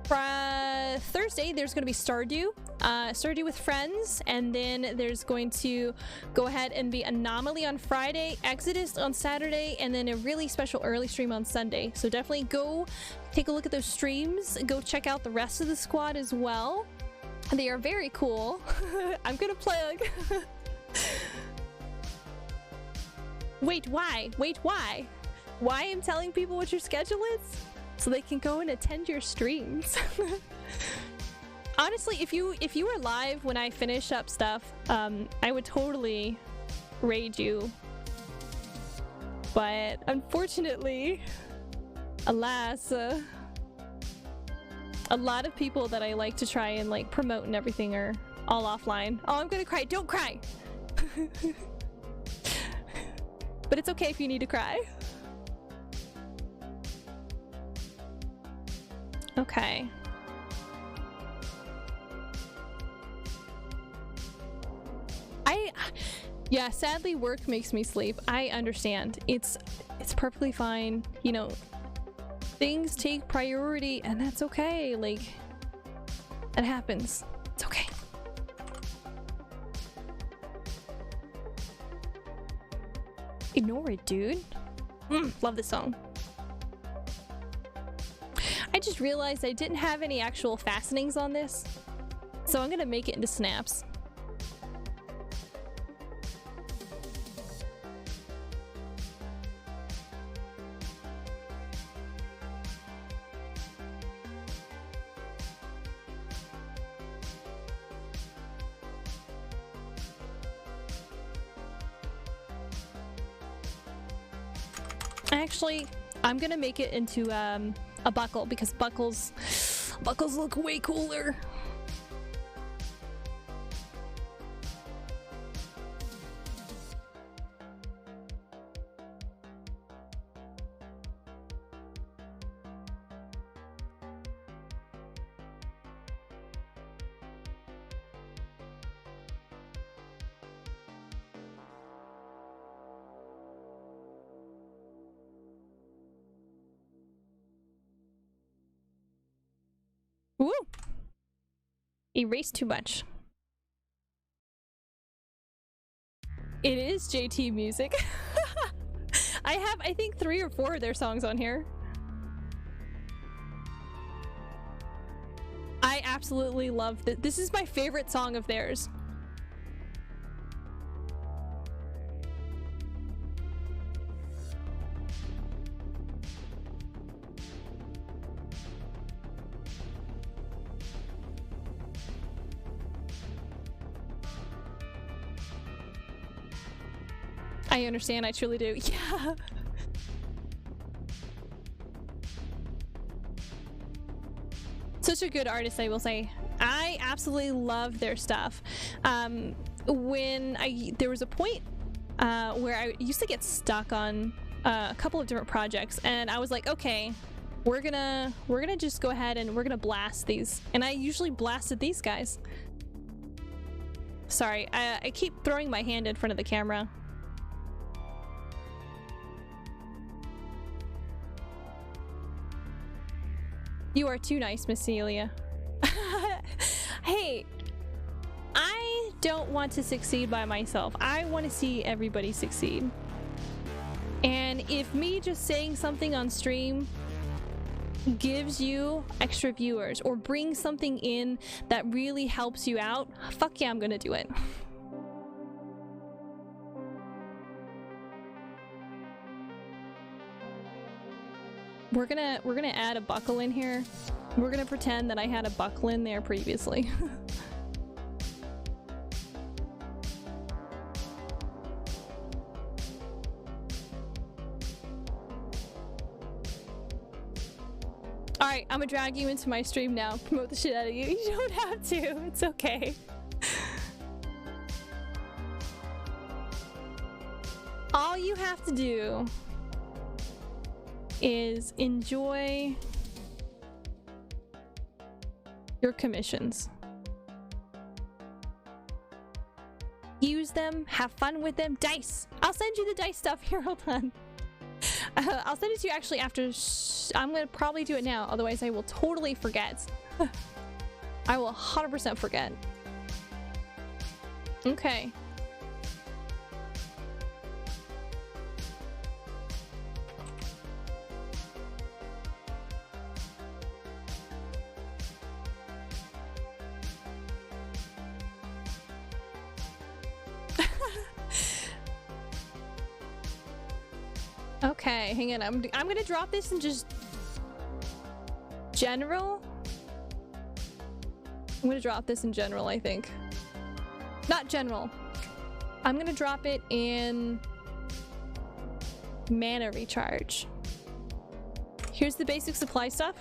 Thursday, there's going to be Stardew. Stardew with friends, and then there's going to go ahead and be Anomaly on Friday, Exodus on Saturday, and then a really special early stream on Sunday. So definitely go take a look at those streams. Go check out the rest of the squad as well. They are very cool. I'm gonna plug. Wait, why? Why I'm telling people what your schedule is? So they can go and attend your streams. Honestly, if you were live when I finish up stuff, I would totally raid you. But unfortunately, Alas, a lot of people that I like to try and like promote and everything are all offline. Oh, I'm gonna cry. Don't cry. But it's okay if you need to cry. Okay. Yeah, sadly work makes me sleep. I understand. It's perfectly fine. You know, things take priority and that's okay. Like, it happens. It's okay. Ignore it, dude. Love this song. I just realized I didn't have any actual fastenings on this, so I'm gonna make it into snaps. Actually, I'm gonna make it into a buckle because buckles look way cooler. Woo! Erase too much. It is JT music. I have, I think, 3 or 4 of their songs on here. I absolutely love this. This is my favorite song of theirs. I understand, I truly do. Yeah. Such a good artist, I will say. I absolutely love their stuff. There was a point where I used to get stuck on a couple of different projects, and I was like, okay, we're gonna just go ahead and we're gonna blast these. And I usually blasted these guys. Sorry, I keep throwing my hand in front of the camera. You are too nice, Miss Celia. Hey, I don't want to succeed by myself. I want to see everybody succeed. And if me just saying something on stream gives you extra viewers or brings something in that really helps you out, fuck yeah, I'm gonna do it. We're gonna add a buckle in here. We're gonna pretend that I had a buckle in there previously. Alright, I'm gonna drag you into my stream now. Promote the shit out of you. You don't have to. It's okay. All you have to do is enjoy your commissions. Use them, have fun with them. Dice! I'll send you the dice stuff here, hold on. I'll send it to you actually after I'm gonna probably do it now, otherwise I will totally forget. I will 100% forget. Okay. Okay, hang on. I'm gonna drop this in just general. I'm gonna drop this in general, I think. Not general. I'm gonna drop it in mana recharge. Here's the basic supply stuff.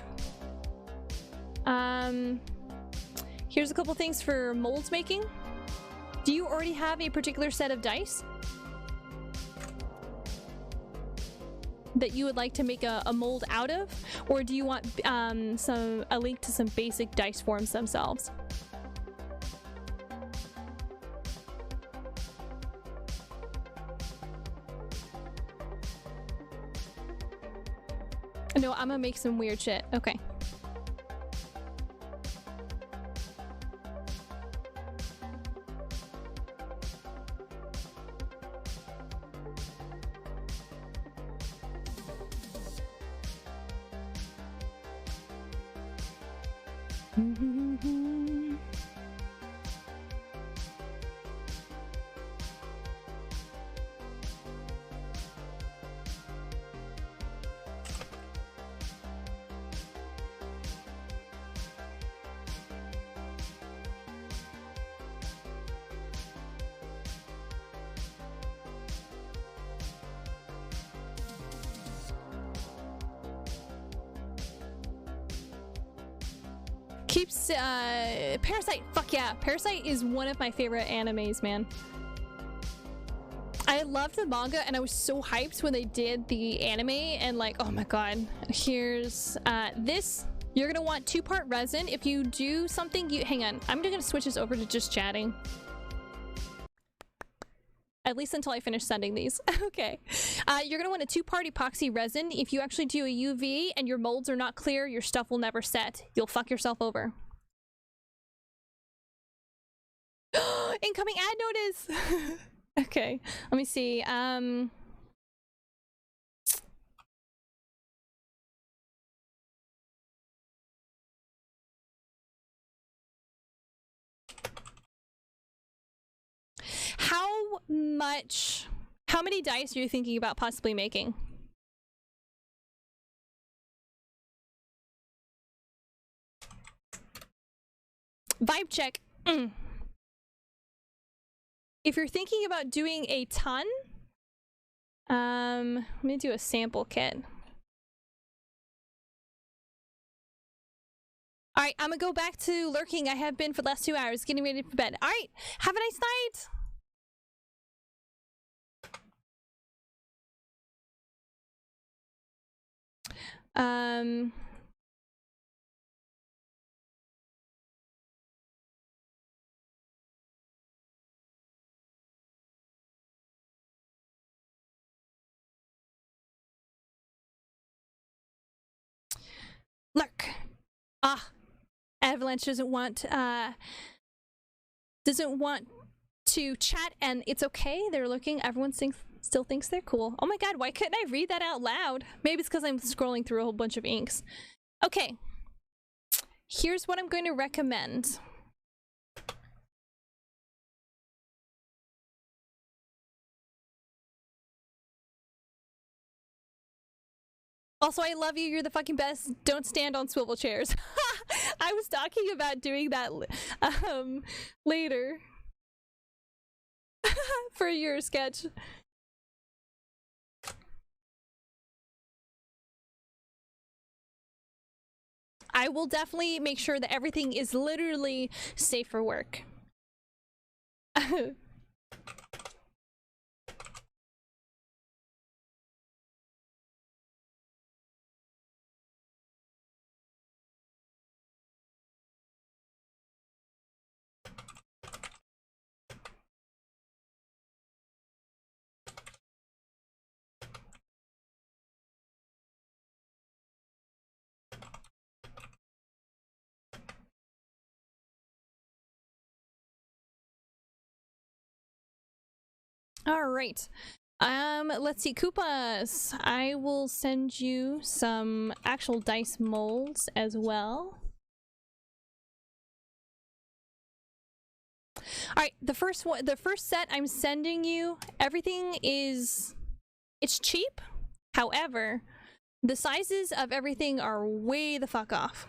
Here's a couple things for molds making. Do you already have a particular set of dice that you would like to make a mold out of? Or do you want a link to some basic dice forms themselves? No, I'm gonna make some weird shit. Okay. Keeps Parasite. Fuck yeah, Parasite is one of my favorite animes, man. I loved the manga and I was so hyped when they did the anime, and like, oh my god. Here's this. You're gonna want 2-part resin. If you do something, hang on, I'm gonna switch this over to just chatting, at least until I finish sending these. Okay. You're gonna want a 2-part epoxy resin. If you actually do a UV and your molds are not clear, your stuff will never set. You'll fuck yourself over. Incoming ad notice. Okay, let me see. How many dice are you thinking about possibly making? Vibe check. If you're thinking about doing a ton, let me do a sample kit. All right, I'm gonna go back to lurking. I have been for the last 2 hours, getting ready for bed. All right, have a nice night. Lurk. Avalanche doesn't want to chat, and it's okay. They're looking. Everyone still thinks they're cool. Oh my god, why couldn't I read that out loud? Maybe it's because I'm scrolling through a whole bunch of inks. Okay. Here's what I'm going to recommend. Also, I love you. You're the fucking best. Don't stand on swivel chairs. I was talking about doing that later for your sketch. I will definitely make sure that everything is literally safe for work. All right. Let's see, Koopas. I will send you some actual dice molds as well. All right, the first set I'm sending you, everything it's cheap. However, the sizes of everything are way the fuck off.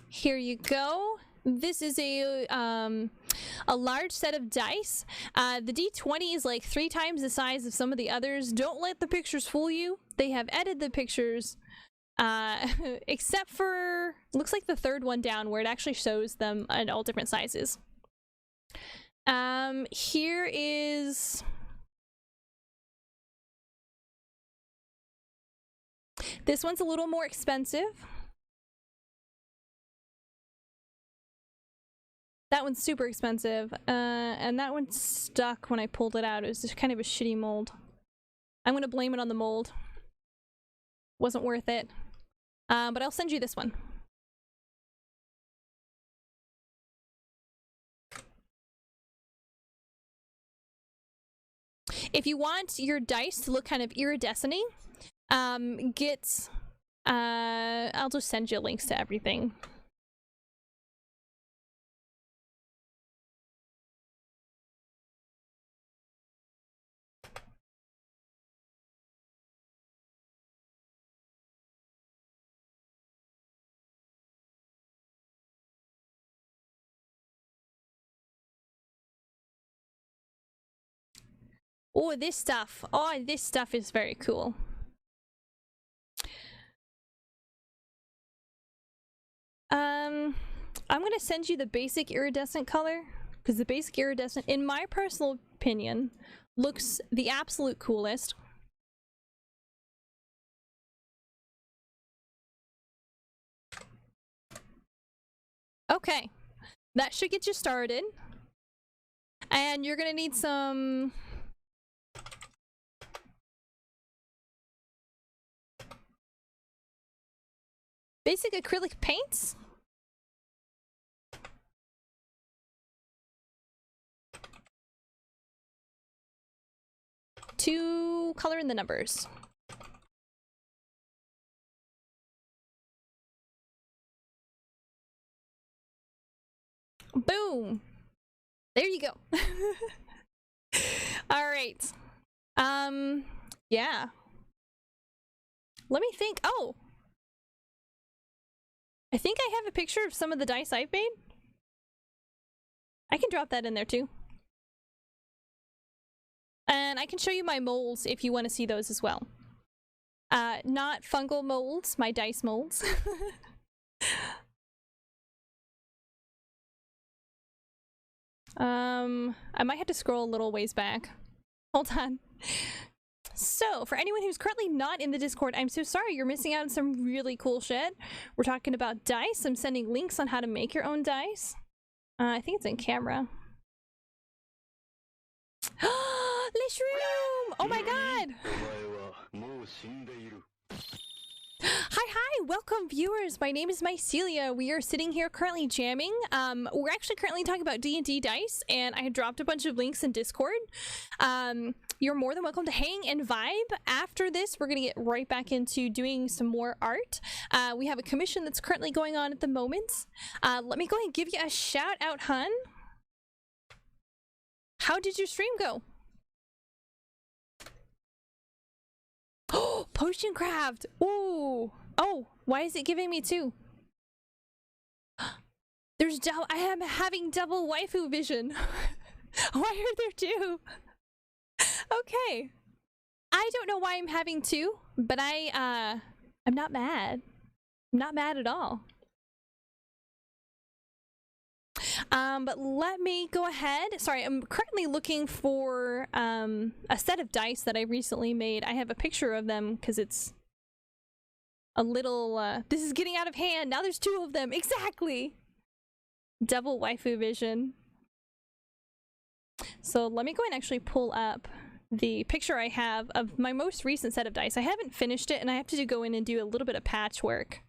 Here you go. This is a a large set of dice. The D20 is like 3 times the size of some of the others. Don't let the pictures fool you. They have edited the pictures, except for, looks like the third one down where it actually shows them in all different sizes. Here is... This one's a little more expensive. That one's super expensive, and that one stuck when I pulled it out. It was just kind of a shitty mold. I'm gonna blame it on the mold. Wasn't worth it. But I'll send you this one. If you want your dice to look kind of iridescent-y, I'll just send you links to everything. Oh, this stuff. Oh, this stuff is very cool. I'm gonna send you the basic iridescent color, because the basic iridescent, in my personal opinion, looks the absolute coolest. Okay, that should get you started. And you're gonna need some... basic acrylic paints. To color in the numbers. Boom. There you go. All right. Yeah. Let me think. Oh. I think I have a picture of some of the dice I've made. I can drop that in there too. And I can show you my molds if you want to see those as well. Not fungal molds, my dice molds. I might have to scroll a little ways back. Hold on. So, for anyone who's currently not in the Discord, I'm so sorry, you're missing out on some really cool shit. We're talking about dice. I'm sending links on how to make your own dice. I think it's in camera. Lishroom! Oh my god! Hi, welcome viewers. My name is Mycelia. We are sitting here currently jamming. We're actually currently talking about D&D dice, and I had dropped a bunch of links in Discord. You're more than welcome to hang and vibe. After this, we're gonna get right back into doing some more art. We have a commission that's currently going on at the moment. Let me go ahead and give you a shout out, hun. How did your stream go? Oh, potion craft. Ooh. Oh, why is it giving me 2? There's I am having double waifu vision. Why are there 2? Okay. I don't know why I'm having 2, but I'm not mad. I'm not mad at all. But let me go ahead. Sorry, I'm currently looking for a set of dice that I recently made. I have a picture of them because it's a little this is getting out of hand. Now there's 2 of them. Exactly. Double waifu vision. So let me go and actually pull up the picture I have of my most recent set of dice. I haven't finished it and I have to go in and do a little bit of patchwork.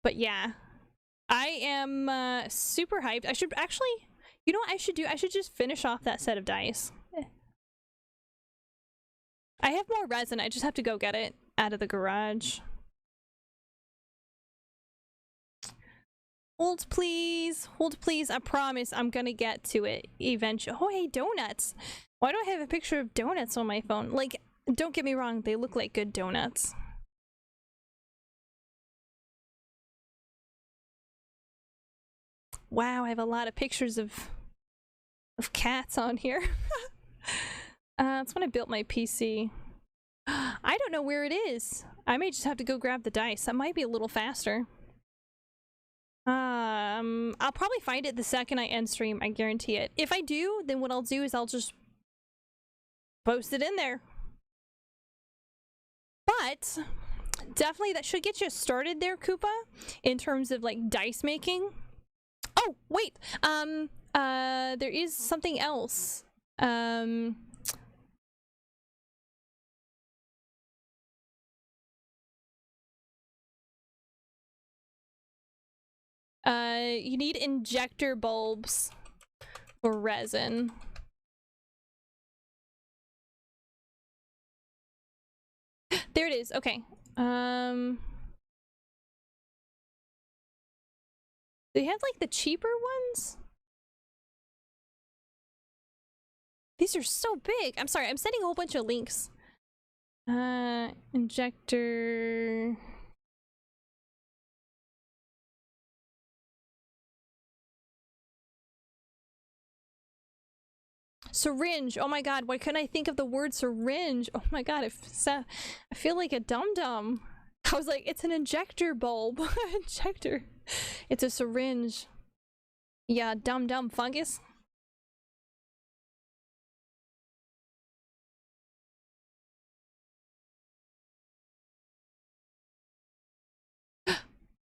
But yeah. I am super hyped. I should actually, you know what I should do? I should just finish off that set of dice. I have more resin. I just have to go get it out of the garage. Hold please. Hold please. I promise I'm gonna get to it eventually. Oh, hey, donuts. Why do I have a picture of donuts on my phone? Like, don't get me wrong. They look like good donuts. Wow, I have a lot of pictures of cats on here. That's when I built my PC. I don't know where it is. I may just have to go grab the dice. That might be a little faster. I'll probably find it the second I end stream, I guarantee it. If I do, then what I'll do is I'll just post it in there. But definitely that should get you started there, Koopa, in terms of like dice making. Oh, wait. There is something else. You need injector bulbs for resin. There it is. Okay. They have like the cheaper ones? These are so big. I'm sorry, I'm sending a whole bunch of links. Injector. Syringe. Oh my god, why couldn't I think of the word syringe? Oh my god, I feel like a dum-dum. I was like, it's an injector bulb. Injector. It's a syringe. Yeah, dum-dum fungus.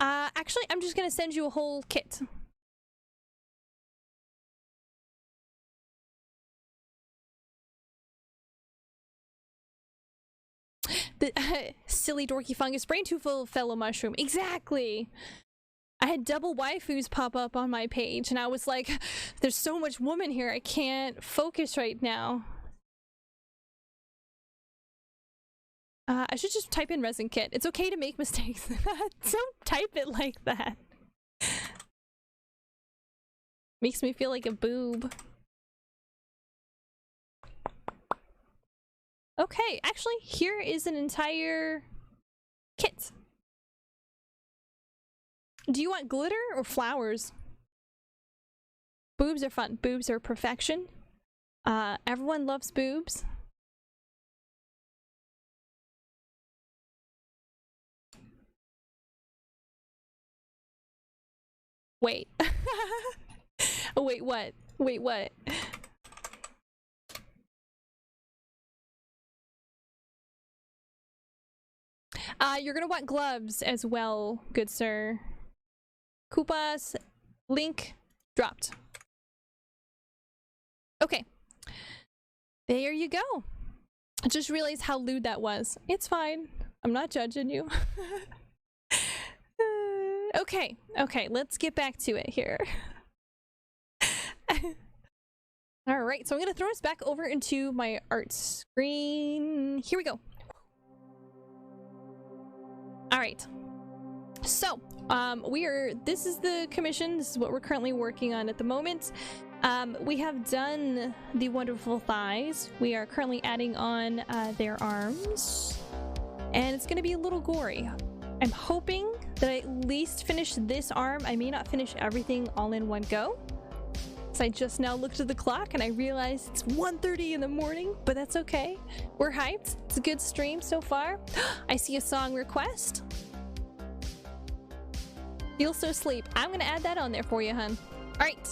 Actually, I'm just gonna send you a whole kit. The silly dorky fungus brain too full of fellow mushroom. Exactly. I had double waifus pop up on my page and I was like, there's so much woman here, I can't focus right now. I should just type in resin kit. It's okay to make mistakes. Don't type it like that. Makes me feel like a boob. Okay, actually, here is an entire kit. Do you want glitter or flowers? Boobs are fun. Boobs are perfection. Everyone loves boobs. Wait. Wait, what? Wait, what? You're gonna want gloves as well, good sir. Koopa's link dropped. Okay. There you go. I just realized how lewd that was. It's fine. I'm not judging you. Okay, let's get back to it here. Alright, so I'm gonna throw us back over into my art screen. Here we go. Alright. So, this is the commission. This is what we're currently working on at the moment. We have done the wonderful thighs. We are currently adding on their arms. And it's gonna be a little gory. I'm hoping that I at least finish this arm. I may not finish everything all in one go. So I just now looked at the clock and I realized it's 1:30 in the morning, but that's okay. We're hyped. It's a good stream so far. I see a song request. Feel so sleep. I'm gonna add that on there for you, hun. All right.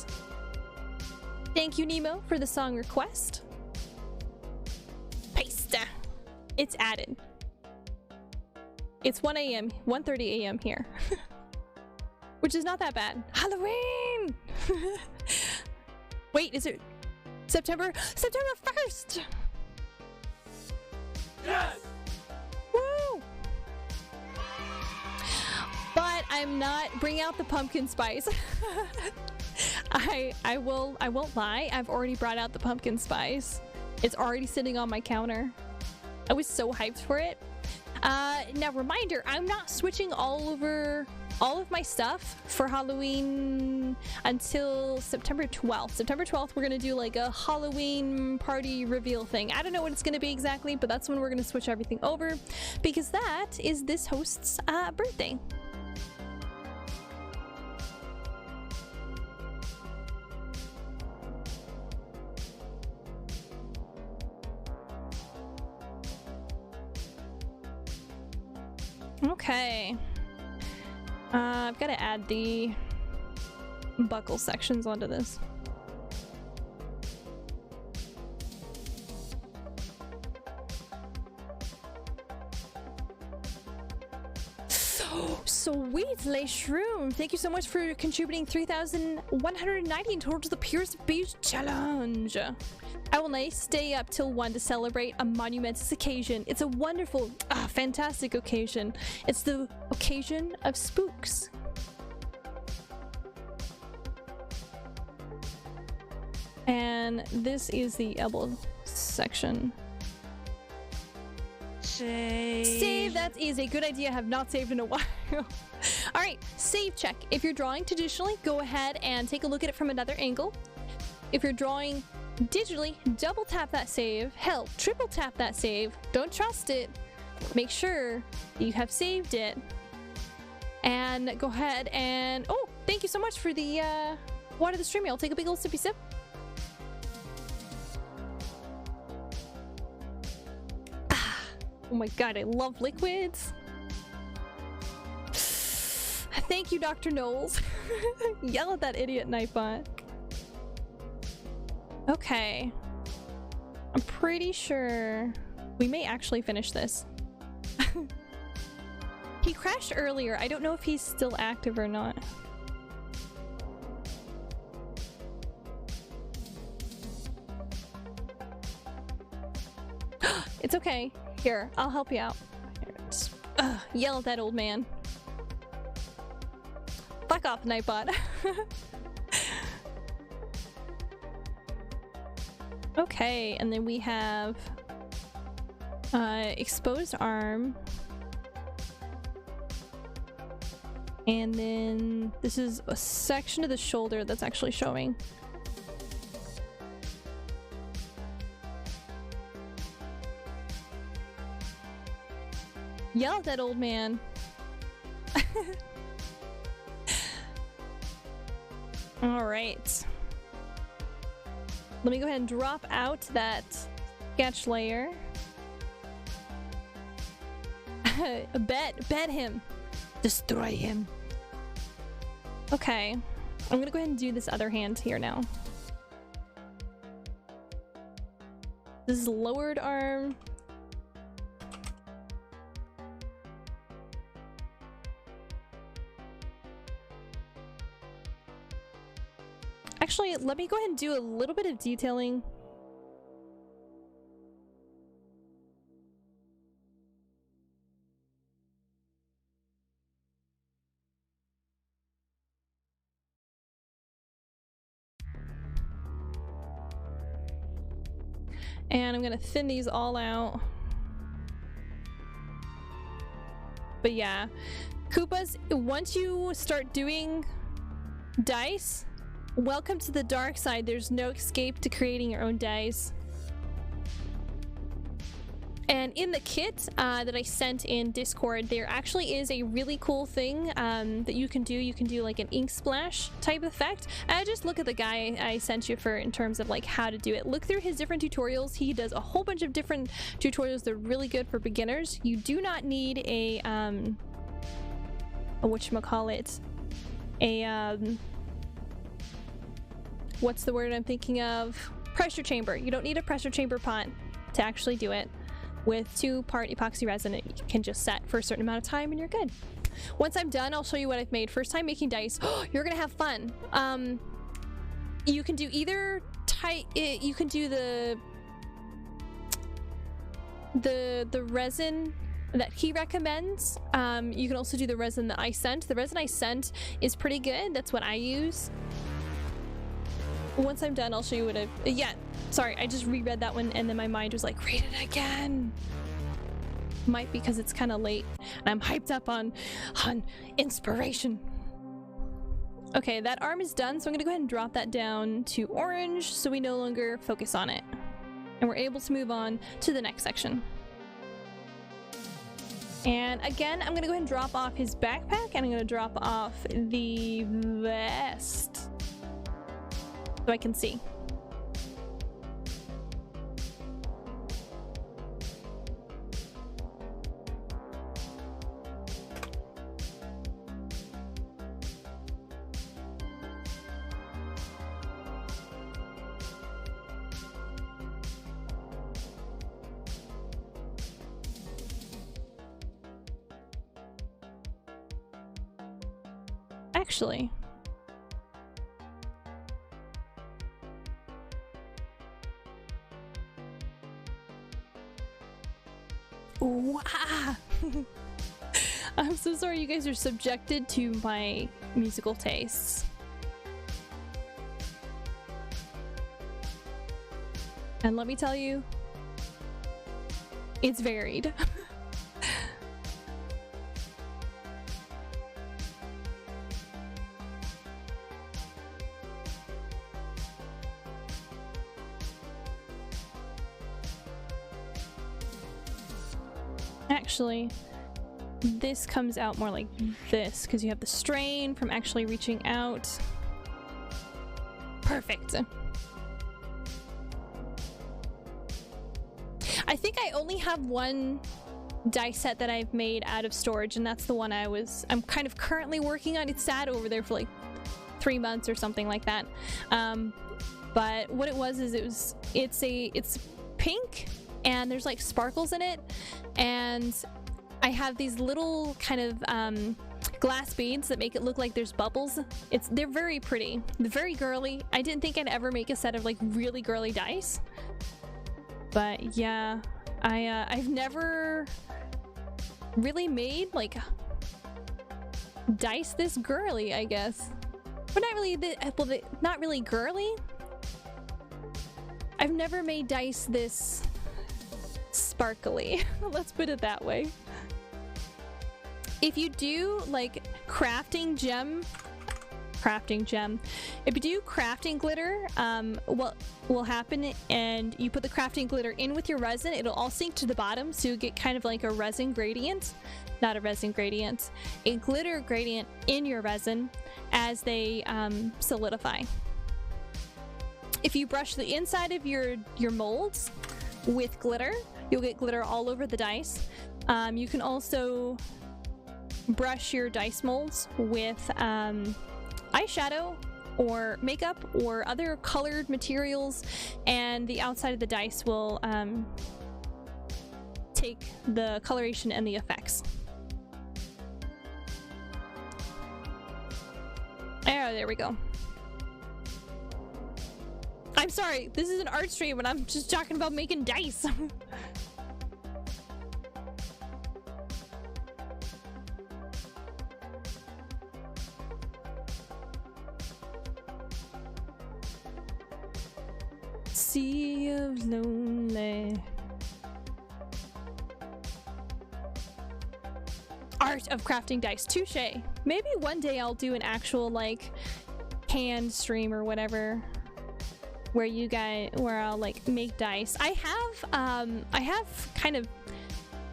Thank you, Nemo, for the song request. Paste. It's added. It's 1 a.m. 1:30 a.m. here. Which is not that bad. Halloween! Wait, is it September 1st? Yes! Woo! But I'm not bringing out the pumpkin spice. I won't lie. I've already brought out the pumpkin spice. It's already sitting on my counter. I was so hyped for it. Now reminder, I'm not switching all of my stuff for Halloween until September 12th. September 12th, we're gonna do like a Halloween party reveal thing. I don't know what it's gonna be exactly, but that's when we're gonna switch everything over because that is this host's birthday. Okay. I've got to add the buckle sections onto this. Sweet, Shroom! Thank you so much for contributing 3,119 towards the Pierce Beach Challenge. I will now stay up till 1 to celebrate a monumentous occasion. It's a wonderful, fantastic occasion. It's the occasion of spooks. And this is the elbow section. Save, that's easy. Good idea. I have not saved in a while. All right, save check. If you're drawing traditionally, go ahead and take a look at it from another angle. If you're drawing digitally, double tap that save. Hell, triple tap that save. Don't trust it. Make sure you have saved it. And go ahead and... Oh, thank you so much for the water the stream. I'll take a big old sippy sip. Oh my god, I love liquids. Thank you, Dr. Knowles. Yell at that idiot, Nightbot. Okay. I'm pretty sure we may actually finish this. He crashed earlier. I don't know if he's still active or not. It's okay. Here, I'll help you out. Yell at that old man. Fuck off, Nightbot. Okay, and then we have exposed arm. And then this is a section of the shoulder that's actually showing. Yell at that old man. All right. Let me go ahead and drop out that sketch layer. Bet him. Destroy him. Okay. I'm gonna go ahead and do this other hand here now. This is lowered arm. Actually, let me go ahead and do a little bit of detailing. And I'm gonna thin these all out. But yeah, Koopas, once you start doing dice, welcome to the dark side. There's no escape to creating your own dice. And in the kit that I sent in Discord, there actually is a really cool thing that you can do. You can do like an ink splash type effect. Just look at the guy I sent you for in terms of like how to do it. Look through his different tutorials. He does a whole bunch of different tutorials. They're really good for beginners. You do not need a whatchamacallit, what's the word I'm thinking of? Pressure chamber. You don't need a pressure chamber pot to actually do it. With 2-part epoxy resin, you can just set for a certain amount of time and you're good. Once I'm done, I'll show you what I've made. First time making dice. You're gonna have fun. You can do either you can do the resin that he recommends. You can also do the resin that I sent. The resin I sent is pretty good. That's what I use. Once I'm done, I'll show you what yeah, sorry, I just reread that one and then my mind was like, read it again. Might be because it's kind of late and I'm hyped up on inspiration. Okay, that arm is done, so I'm gonna go ahead and drop that down to orange so we no longer focus on it. And we're able to move on to the next section. And again, I'm gonna go ahead and drop off his backpack and I'm gonna drop off the vest so I can see. Actually. Wow. I'm so sorry you guys are subjected to my musical tastes. And let me tell you, it's varied. Actually, this comes out more like this because you have the strain from actually reaching out. Perfect. I think I only have one dice set that I've made out of storage, and that's the one I'm kind of currently working on. It's sat over there for like 3 months or something like that. But what it was is it's pink and there's like sparkles in it, and I have these little kind of glass beads that make it look like there's bubbles. They're very pretty, very girly. I didn't think I'd ever make a set of like really girly dice, but yeah, I've never really made like dice this girly, I guess. But not really, not really girly. I've never made dice this sparkly. Let's put it that way. If you do like crafting gem, if you do crafting glitter, what will happen, and you put the crafting glitter in with your resin, it'll all sink to the bottom, so you get kind of like a resin gradient, not a resin gradient, a glitter gradient in your resin as they solidify. If you brush the inside of your molds with glitter, you'll get glitter all over the dice. You can also brush your dice molds with eyeshadow or makeup or other colored materials, and the outside of the dice will take the coloration and the effects. Oh, there we go. I'm sorry, this is an art stream and I'm just talking about making dice. Sea of lonely. Art of crafting dice. Touche. Maybe one day I'll do an actual like hand stream or whatever, where I'll like make dice. I have kind of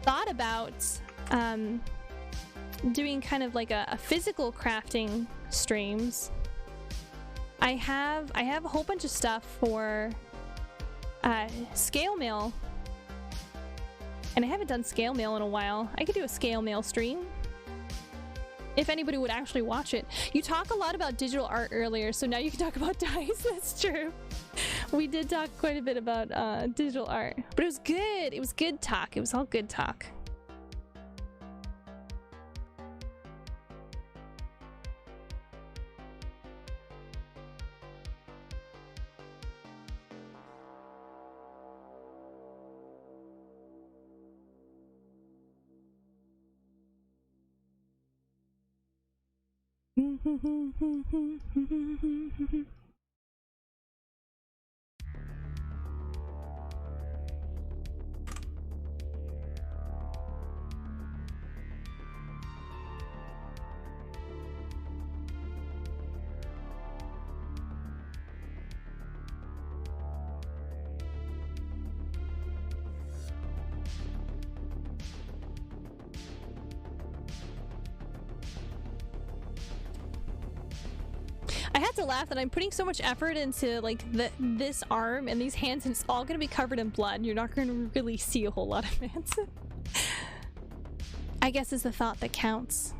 thought about doing kind of like a physical crafting streams. I have a whole bunch of stuff for scale mail, and I haven't done scale mail in a while. I could do a scale mail stream if anybody would actually watch it. You talk a lot about digital art earlier, so now you can talk about dice. That's true. We did talk quite a bit about digital art, but it was good. It was good talk. It was all good talk. I had to laugh that I'm putting so much effort into like this arm and these hands, and it's all gonna be covered in blood. You're not gonna really see a whole lot of it. I guess it's the thought that counts.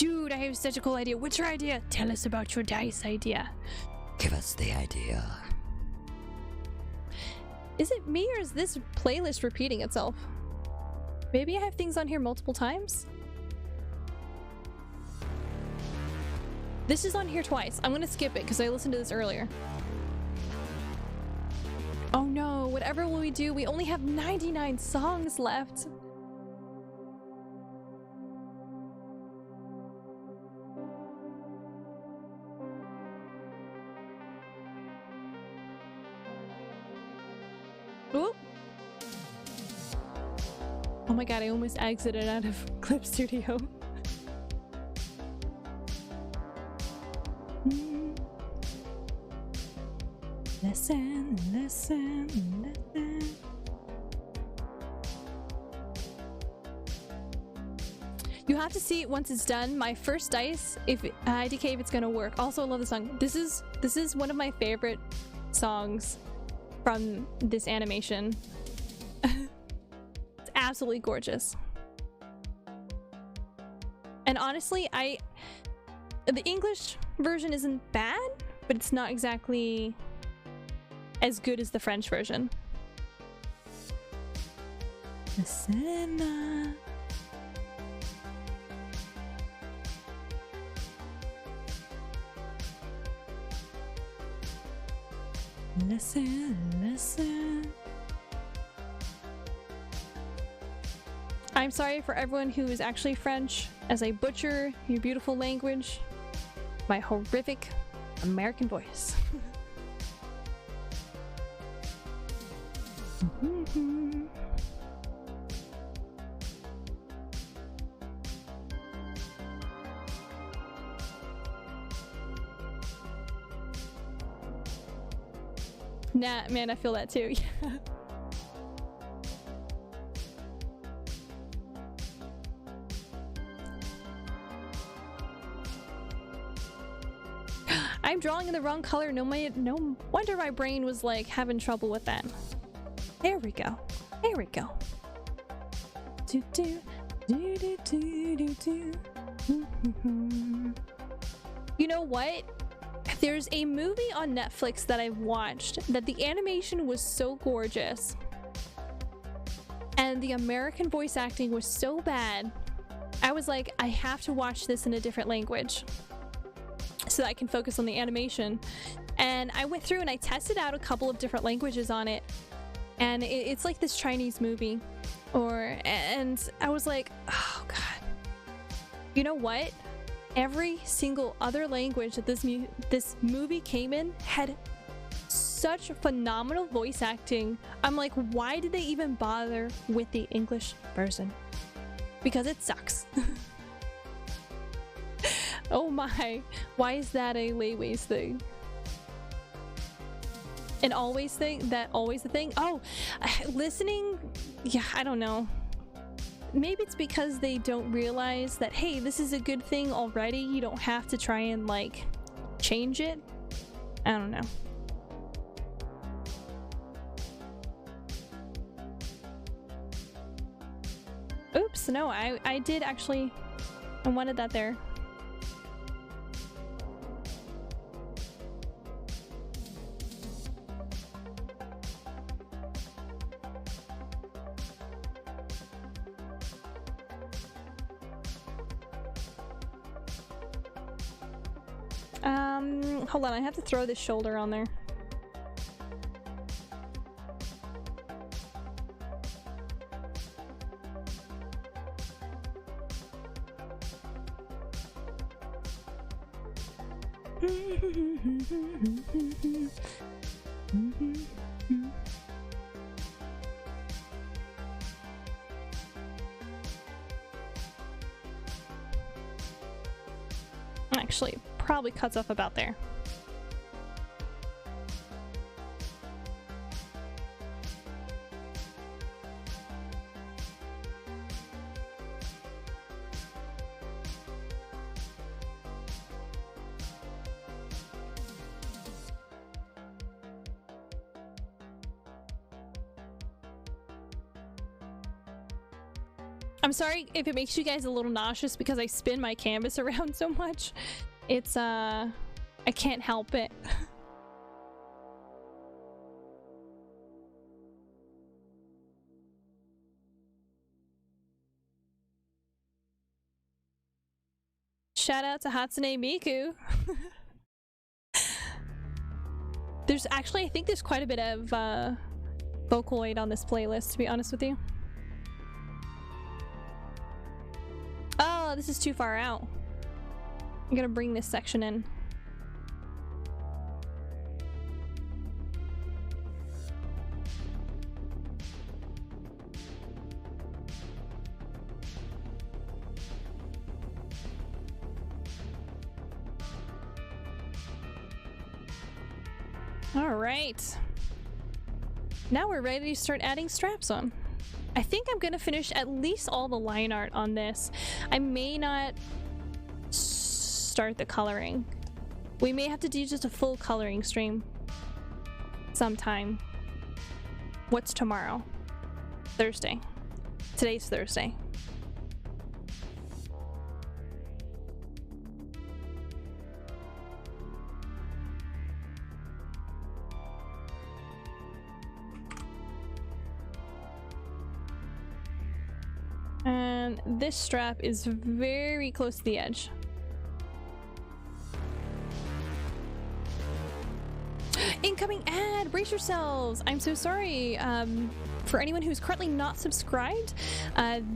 dude, I have such a cool idea. What's your idea? Tell us about your dice idea. Give us the idea. Is it me or is this playlist repeating itself? Maybe I have things on here multiple times? This is on here twice. I'm gonna skip it because I listened to this earlier. Oh no, whatever will we do? We only have 99 songs left. Ooh. Oh my god, I almost exited out of Clip Studio. Listen, listen, listen. You have to see it once it's done. My first dice, if IDK, if it's gonna work. Also, I love the song. This is one of my favorite songs from this animation. It's absolutely gorgeous. And honestly, the English version isn't bad, but it's not exactly as good as the French version. Listen, listen. I'm sorry for everyone who is actually French as I butcher your beautiful language. My horrific American voice. Nah, man, I feel that too. I'm drawing in the wrong color. No wonder my brain was like having trouble with that. There we go. There we go. Do do do do do do do. You know what? There's a movie on Netflix that I've watched that the animation was so gorgeous and the American voice acting was so bad. I was like, I have to watch this in a different language so that I can focus on the animation. And I went through and I tested out a couple of different languages on it. And it's like this Chinese movie. And I was like, oh god. You know what? Every single other language that this movie came in had such phenomenal voice acting. I'm like, why did they even bother with the English version? Because it sucks. Oh my, why is that a layways thing? An always thing? That always the thing? Oh, listening? Yeah, I don't know. Maybe it's because they don't realize that, hey, this is a good thing already. You don't have to try and like change it. I don't know. Oops, no, I did actually, I wanted that there. Hold on, I have to throw this shoulder on there. Actually, probably cuts off about there. I'm sorry if it makes you guys a little nauseous because I spin my canvas around so much. It's I can't help it. Shout out to Hatsune Miku. There's actually, I think there's quite a bit of Vocaloid on this playlist, to be honest with you. Oh, this is too far out. I'm gonna bring this section in. All right. Now we're ready to start adding straps on. I think I'm gonna finish at least all the line art on this. I may not start the coloring. We may have to do just a full coloring stream sometime. What's tomorrow? Thursday. Today's Thursday. And this strap is very close to the edge. Incoming ad! Brace yourselves! I'm so sorry. For anyone who's currently not subscribed,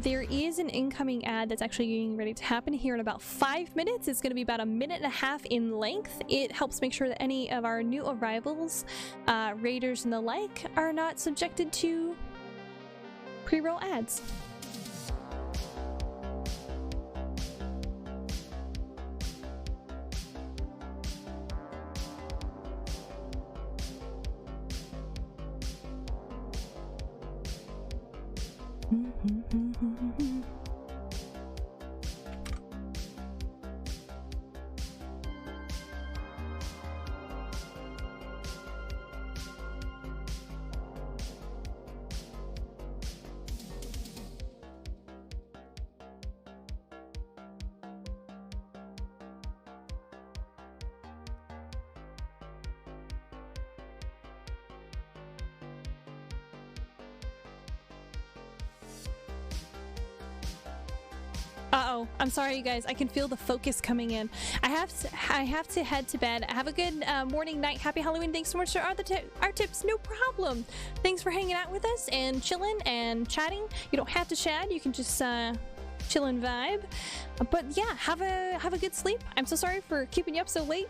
there is an incoming ad that's actually getting ready to happen here in about 5 minutes. It's going to be about 1.5 minutes in length. It helps make sure that any of our new arrivals, raiders and the like, are not subjected to pre-roll ads. Uh-oh, I'm sorry you guys, I can feel the focus coming in. I have to head to bed. Have a good morning, night, happy Halloween. Thanks so much for our tips, no problem. Thanks for hanging out with us and chilling and chatting. You don't have to chat, you can just chill and vibe. But yeah, have a good sleep. I'm so sorry for keeping you up so late.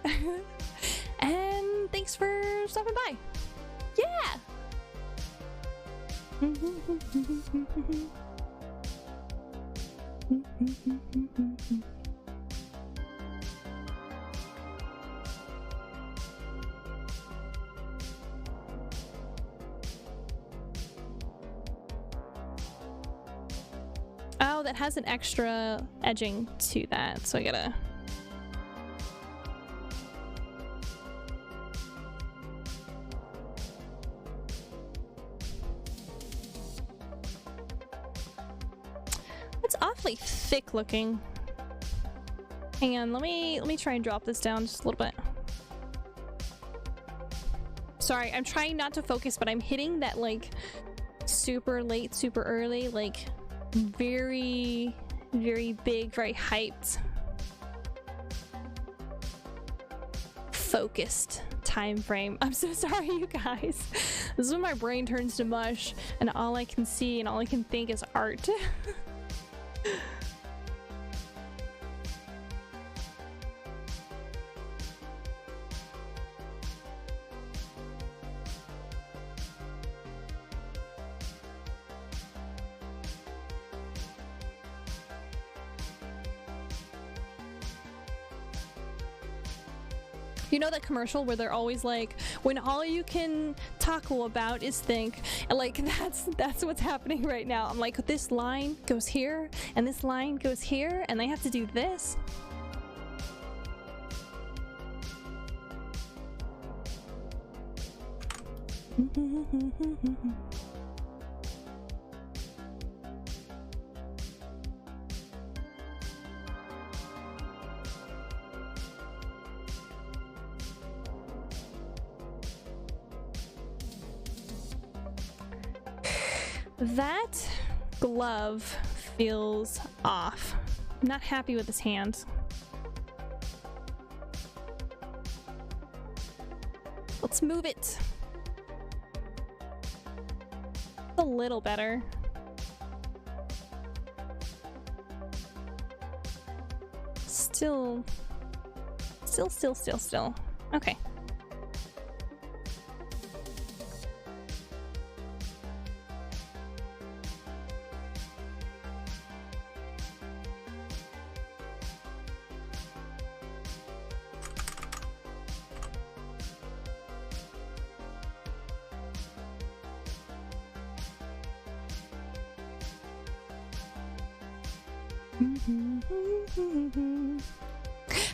And thanks for stopping by. Yeah! Oh, that has an extra edging to that, so I gotta... It's awfully thick looking. Hang on, let me try and drop this down just a little bit. Sorry, I'm trying not to focus, but I'm hitting that like super late, super early, like very, very big, very hyped, focused time frame. I'm so sorry, you guys. This is when my brain turns to mush and all I can see and all I can think is art. You know that commercial where they're always like, when all you can tackle about is think, and like that's what's happening right now. I'm like, this line goes here and this line goes here and they have to do this. That glove feels off. I'm not happy with his hand. Let's move it. A little better. Still. Okay.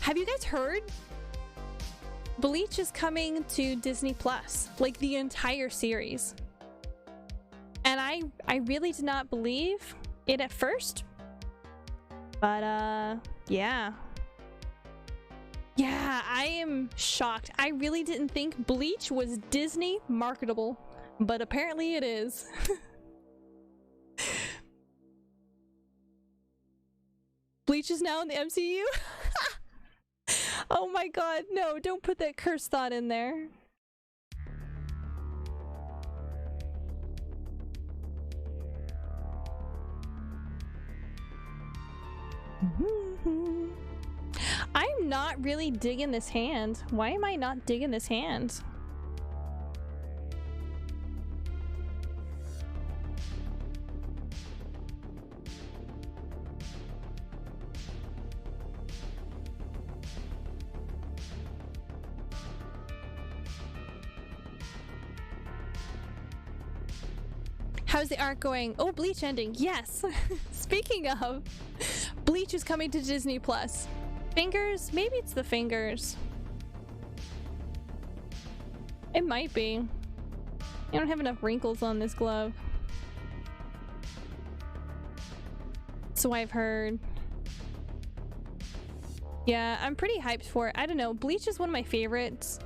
Have you guys heard? Bleach is coming to Disney Plus, like the entire series. And I really did not believe it at first. But yeah. Yeah, I am shocked. I really didn't think Bleach was Disney marketable, but apparently it is. Bleach is now in the MCU? Oh my god, no, don't put that cursed thought in there. I'm not really digging this hand. Why am I not digging this hand? How's the arc going? Oh, Bleach ending. Yes. Speaking of, Bleach is coming to Disney Plus. Fingers? Maybe it's the fingers. It might be. I don't have enough wrinkles on this glove. So I've heard. Yeah, I'm pretty hyped for it. I don't know. Bleach is one of my favorites.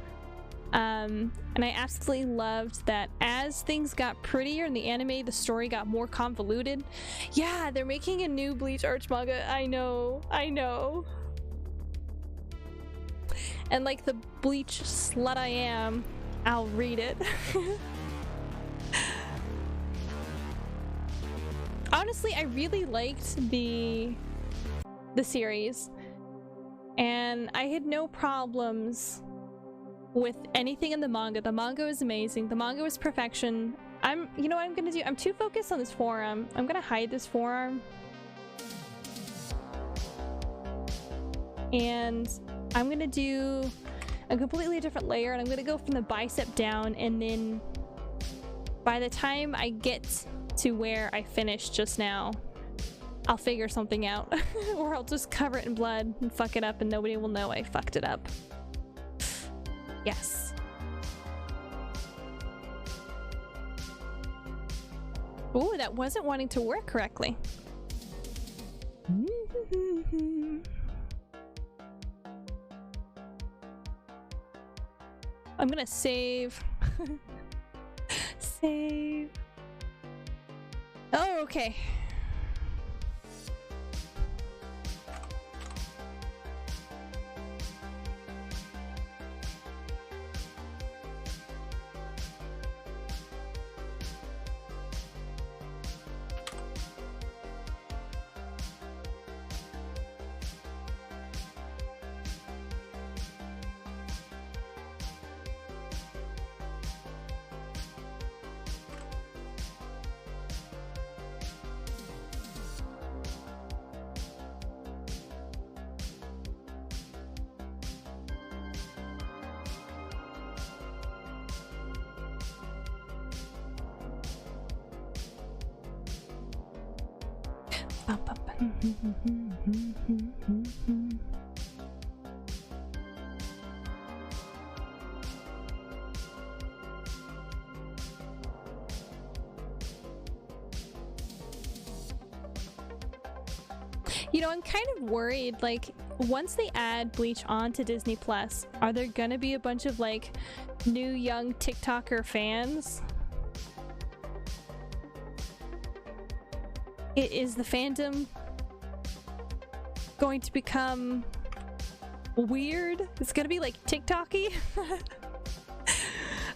And I absolutely loved that as things got prettier in the anime, the story got more convoluted. Yeah, they're making a new Bleach Arch manga. I know. And like the Bleach slut I am, I'll read it. Honestly, I really liked the series. And I had no problems with anything in the manga. The manga was amazing. The manga was perfection. You know what I'm gonna do? I'm too focused on this forearm. I'm gonna hide this forearm. And I'm gonna do a completely different layer, and I'm gonna go from the bicep down, and then by the time I get to where I finished just now, I'll figure something out. Or I'll just cover it in blood and fuck it up and nobody will know I fucked it up. Yes. Ooh, that wasn't wanting to work correctly. I'm gonna save. Save. Oh, okay. You know, I'm kind of worried, like, once they add Bleach onto Disney Plus, are there gonna be a bunch of, like, new young TikToker fans? Is the fandom going to become weird? It's gonna be like TikTok-y?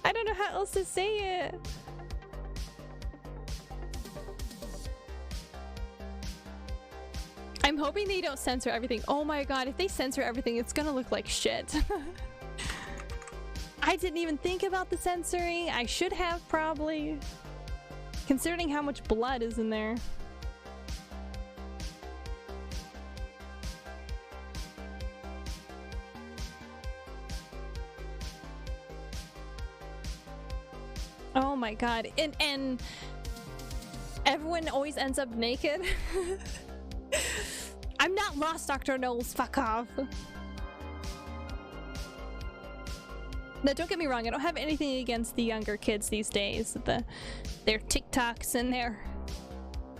I don't know how else to say it. I'm hoping they don't censor everything. Oh my god, if they censor everything, it's gonna look like shit. I didn't even think about the censoring. I should have, probably. Considering how much blood is in there. Oh my god. And everyone always ends up naked. I'm not lost, Dr. Knowles. Fuck off. No, don't get me wrong. I don't have anything against the younger kids these days. Their TikToks and their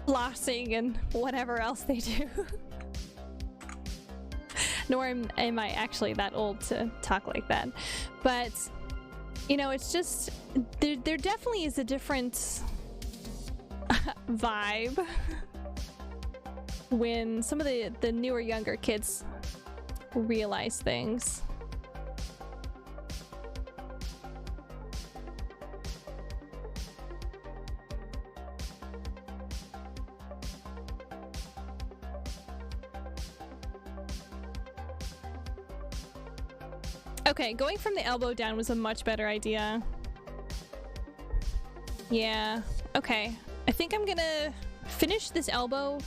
flossing and whatever else they do. Nor am I actually that old to talk like that. But, you know, it's just... There definitely is a different vibe when some of the newer, younger kids realize things. Okay, going from the elbow down was a much better idea. Yeah, okay. I think I'm gonna finish this elbow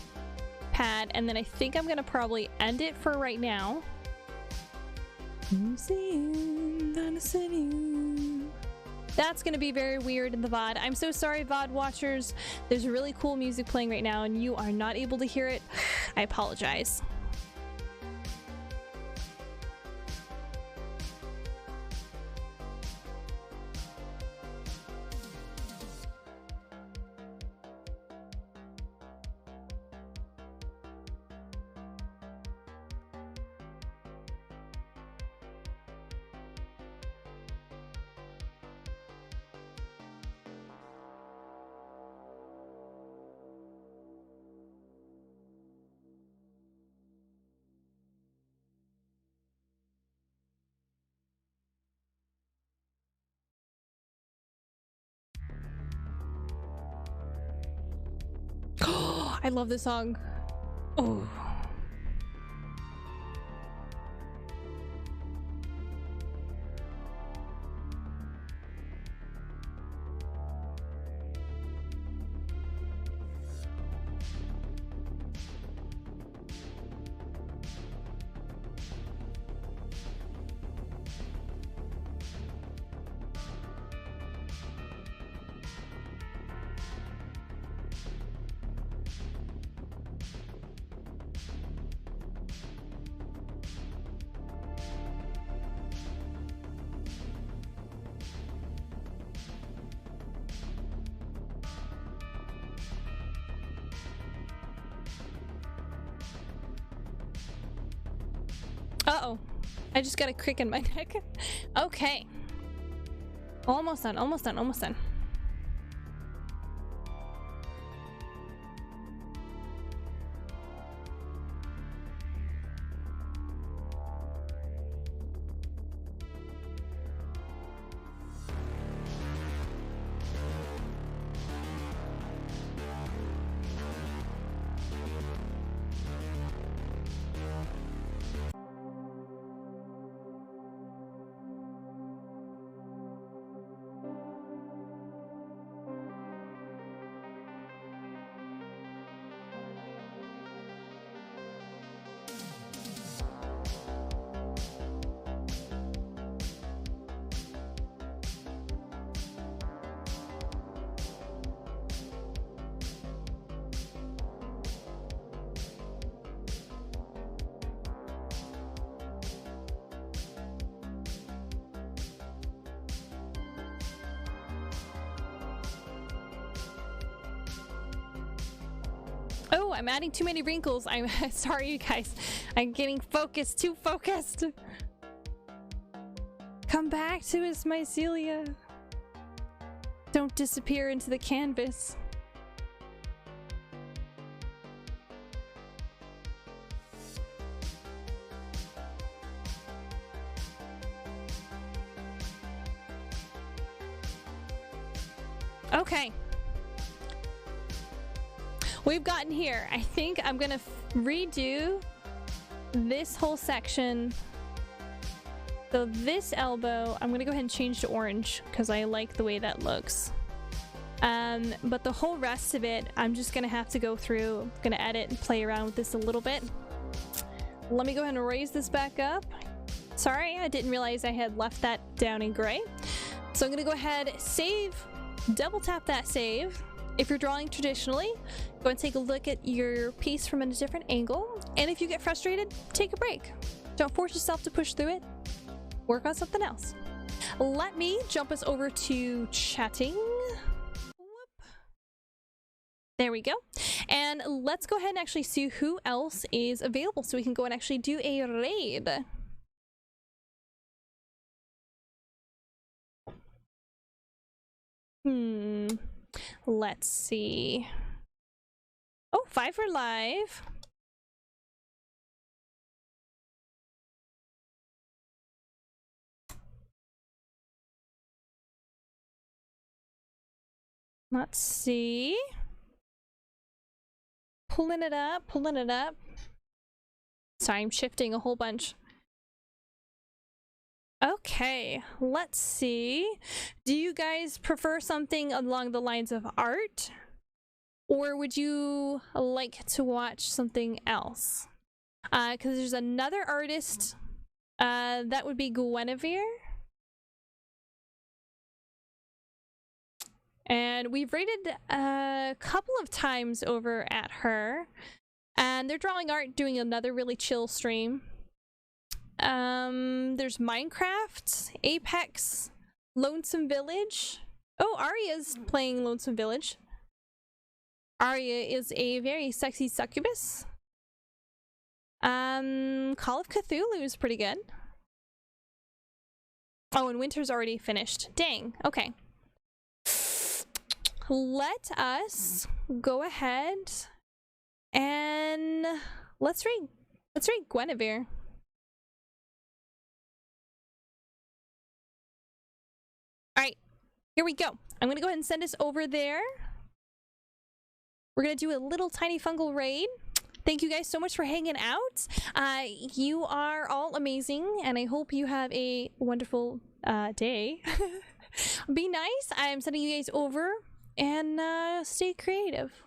pad, and then I think I'm gonna probably end it for right now. That's gonna be very weird in the VOD. I'm so sorry, VOD watchers. There's really cool music playing right now, and you are not able to hear it. I apologize. I love this song. Oh. Uh-oh. I just got a crick in my neck. Okay. Almost done, almost done, almost done. Oh, I'm adding too many wrinkles. I'm sorry, you guys. I'm getting focused, too focused. Come back to us, mycelia. Don't disappear into the canvas. Okay. We've gotten here. I think I'm gonna redo this whole section. So this elbow, I'm gonna go ahead and change to orange because I like the way that looks. But the whole rest of it, I'm just gonna have to go through, I'm gonna edit and play around with this a little bit. Let me go ahead and raise this back up. Sorry, I didn't realize I had left that down in gray. So I'm gonna go ahead, save, double tap that save. If you're drawing traditionally, go and take a look at your piece from a different angle. And if you get frustrated, take a break. Don't force yourself to push through it. Work on something else. Let me jump us over to chatting. Whoop. There we go. And let's go ahead and actually see who else is available so we can go and actually do a raid. Let's see. Oh, 5 for live. Let's see. Pulling it up, pulling it up. Sorry, I'm shifting a whole bunch. Okay, let's see. Do you guys prefer something along the lines of art? Or would you like to watch something else? Because there's another artist. That would be Guinevere. And we've rated a couple of times over at her. And they're drawing art, doing another really chill stream. There's Minecraft, Apex, Lonesome Village. Oh, Arya's playing Lonesome Village. Arya is a very sexy succubus. Call of Cthulhu is pretty good. Oh, and Winter's already finished. Dang, okay. Let us go ahead and let's read Guinevere. Alright, here we go. I'm gonna go ahead and send us over there. We're gonna do a little tiny fungal raid. Thank you guys so much for hanging out. You are all amazing, and I hope you have a wonderful day. Be nice. I'm sending you guys over, and stay creative.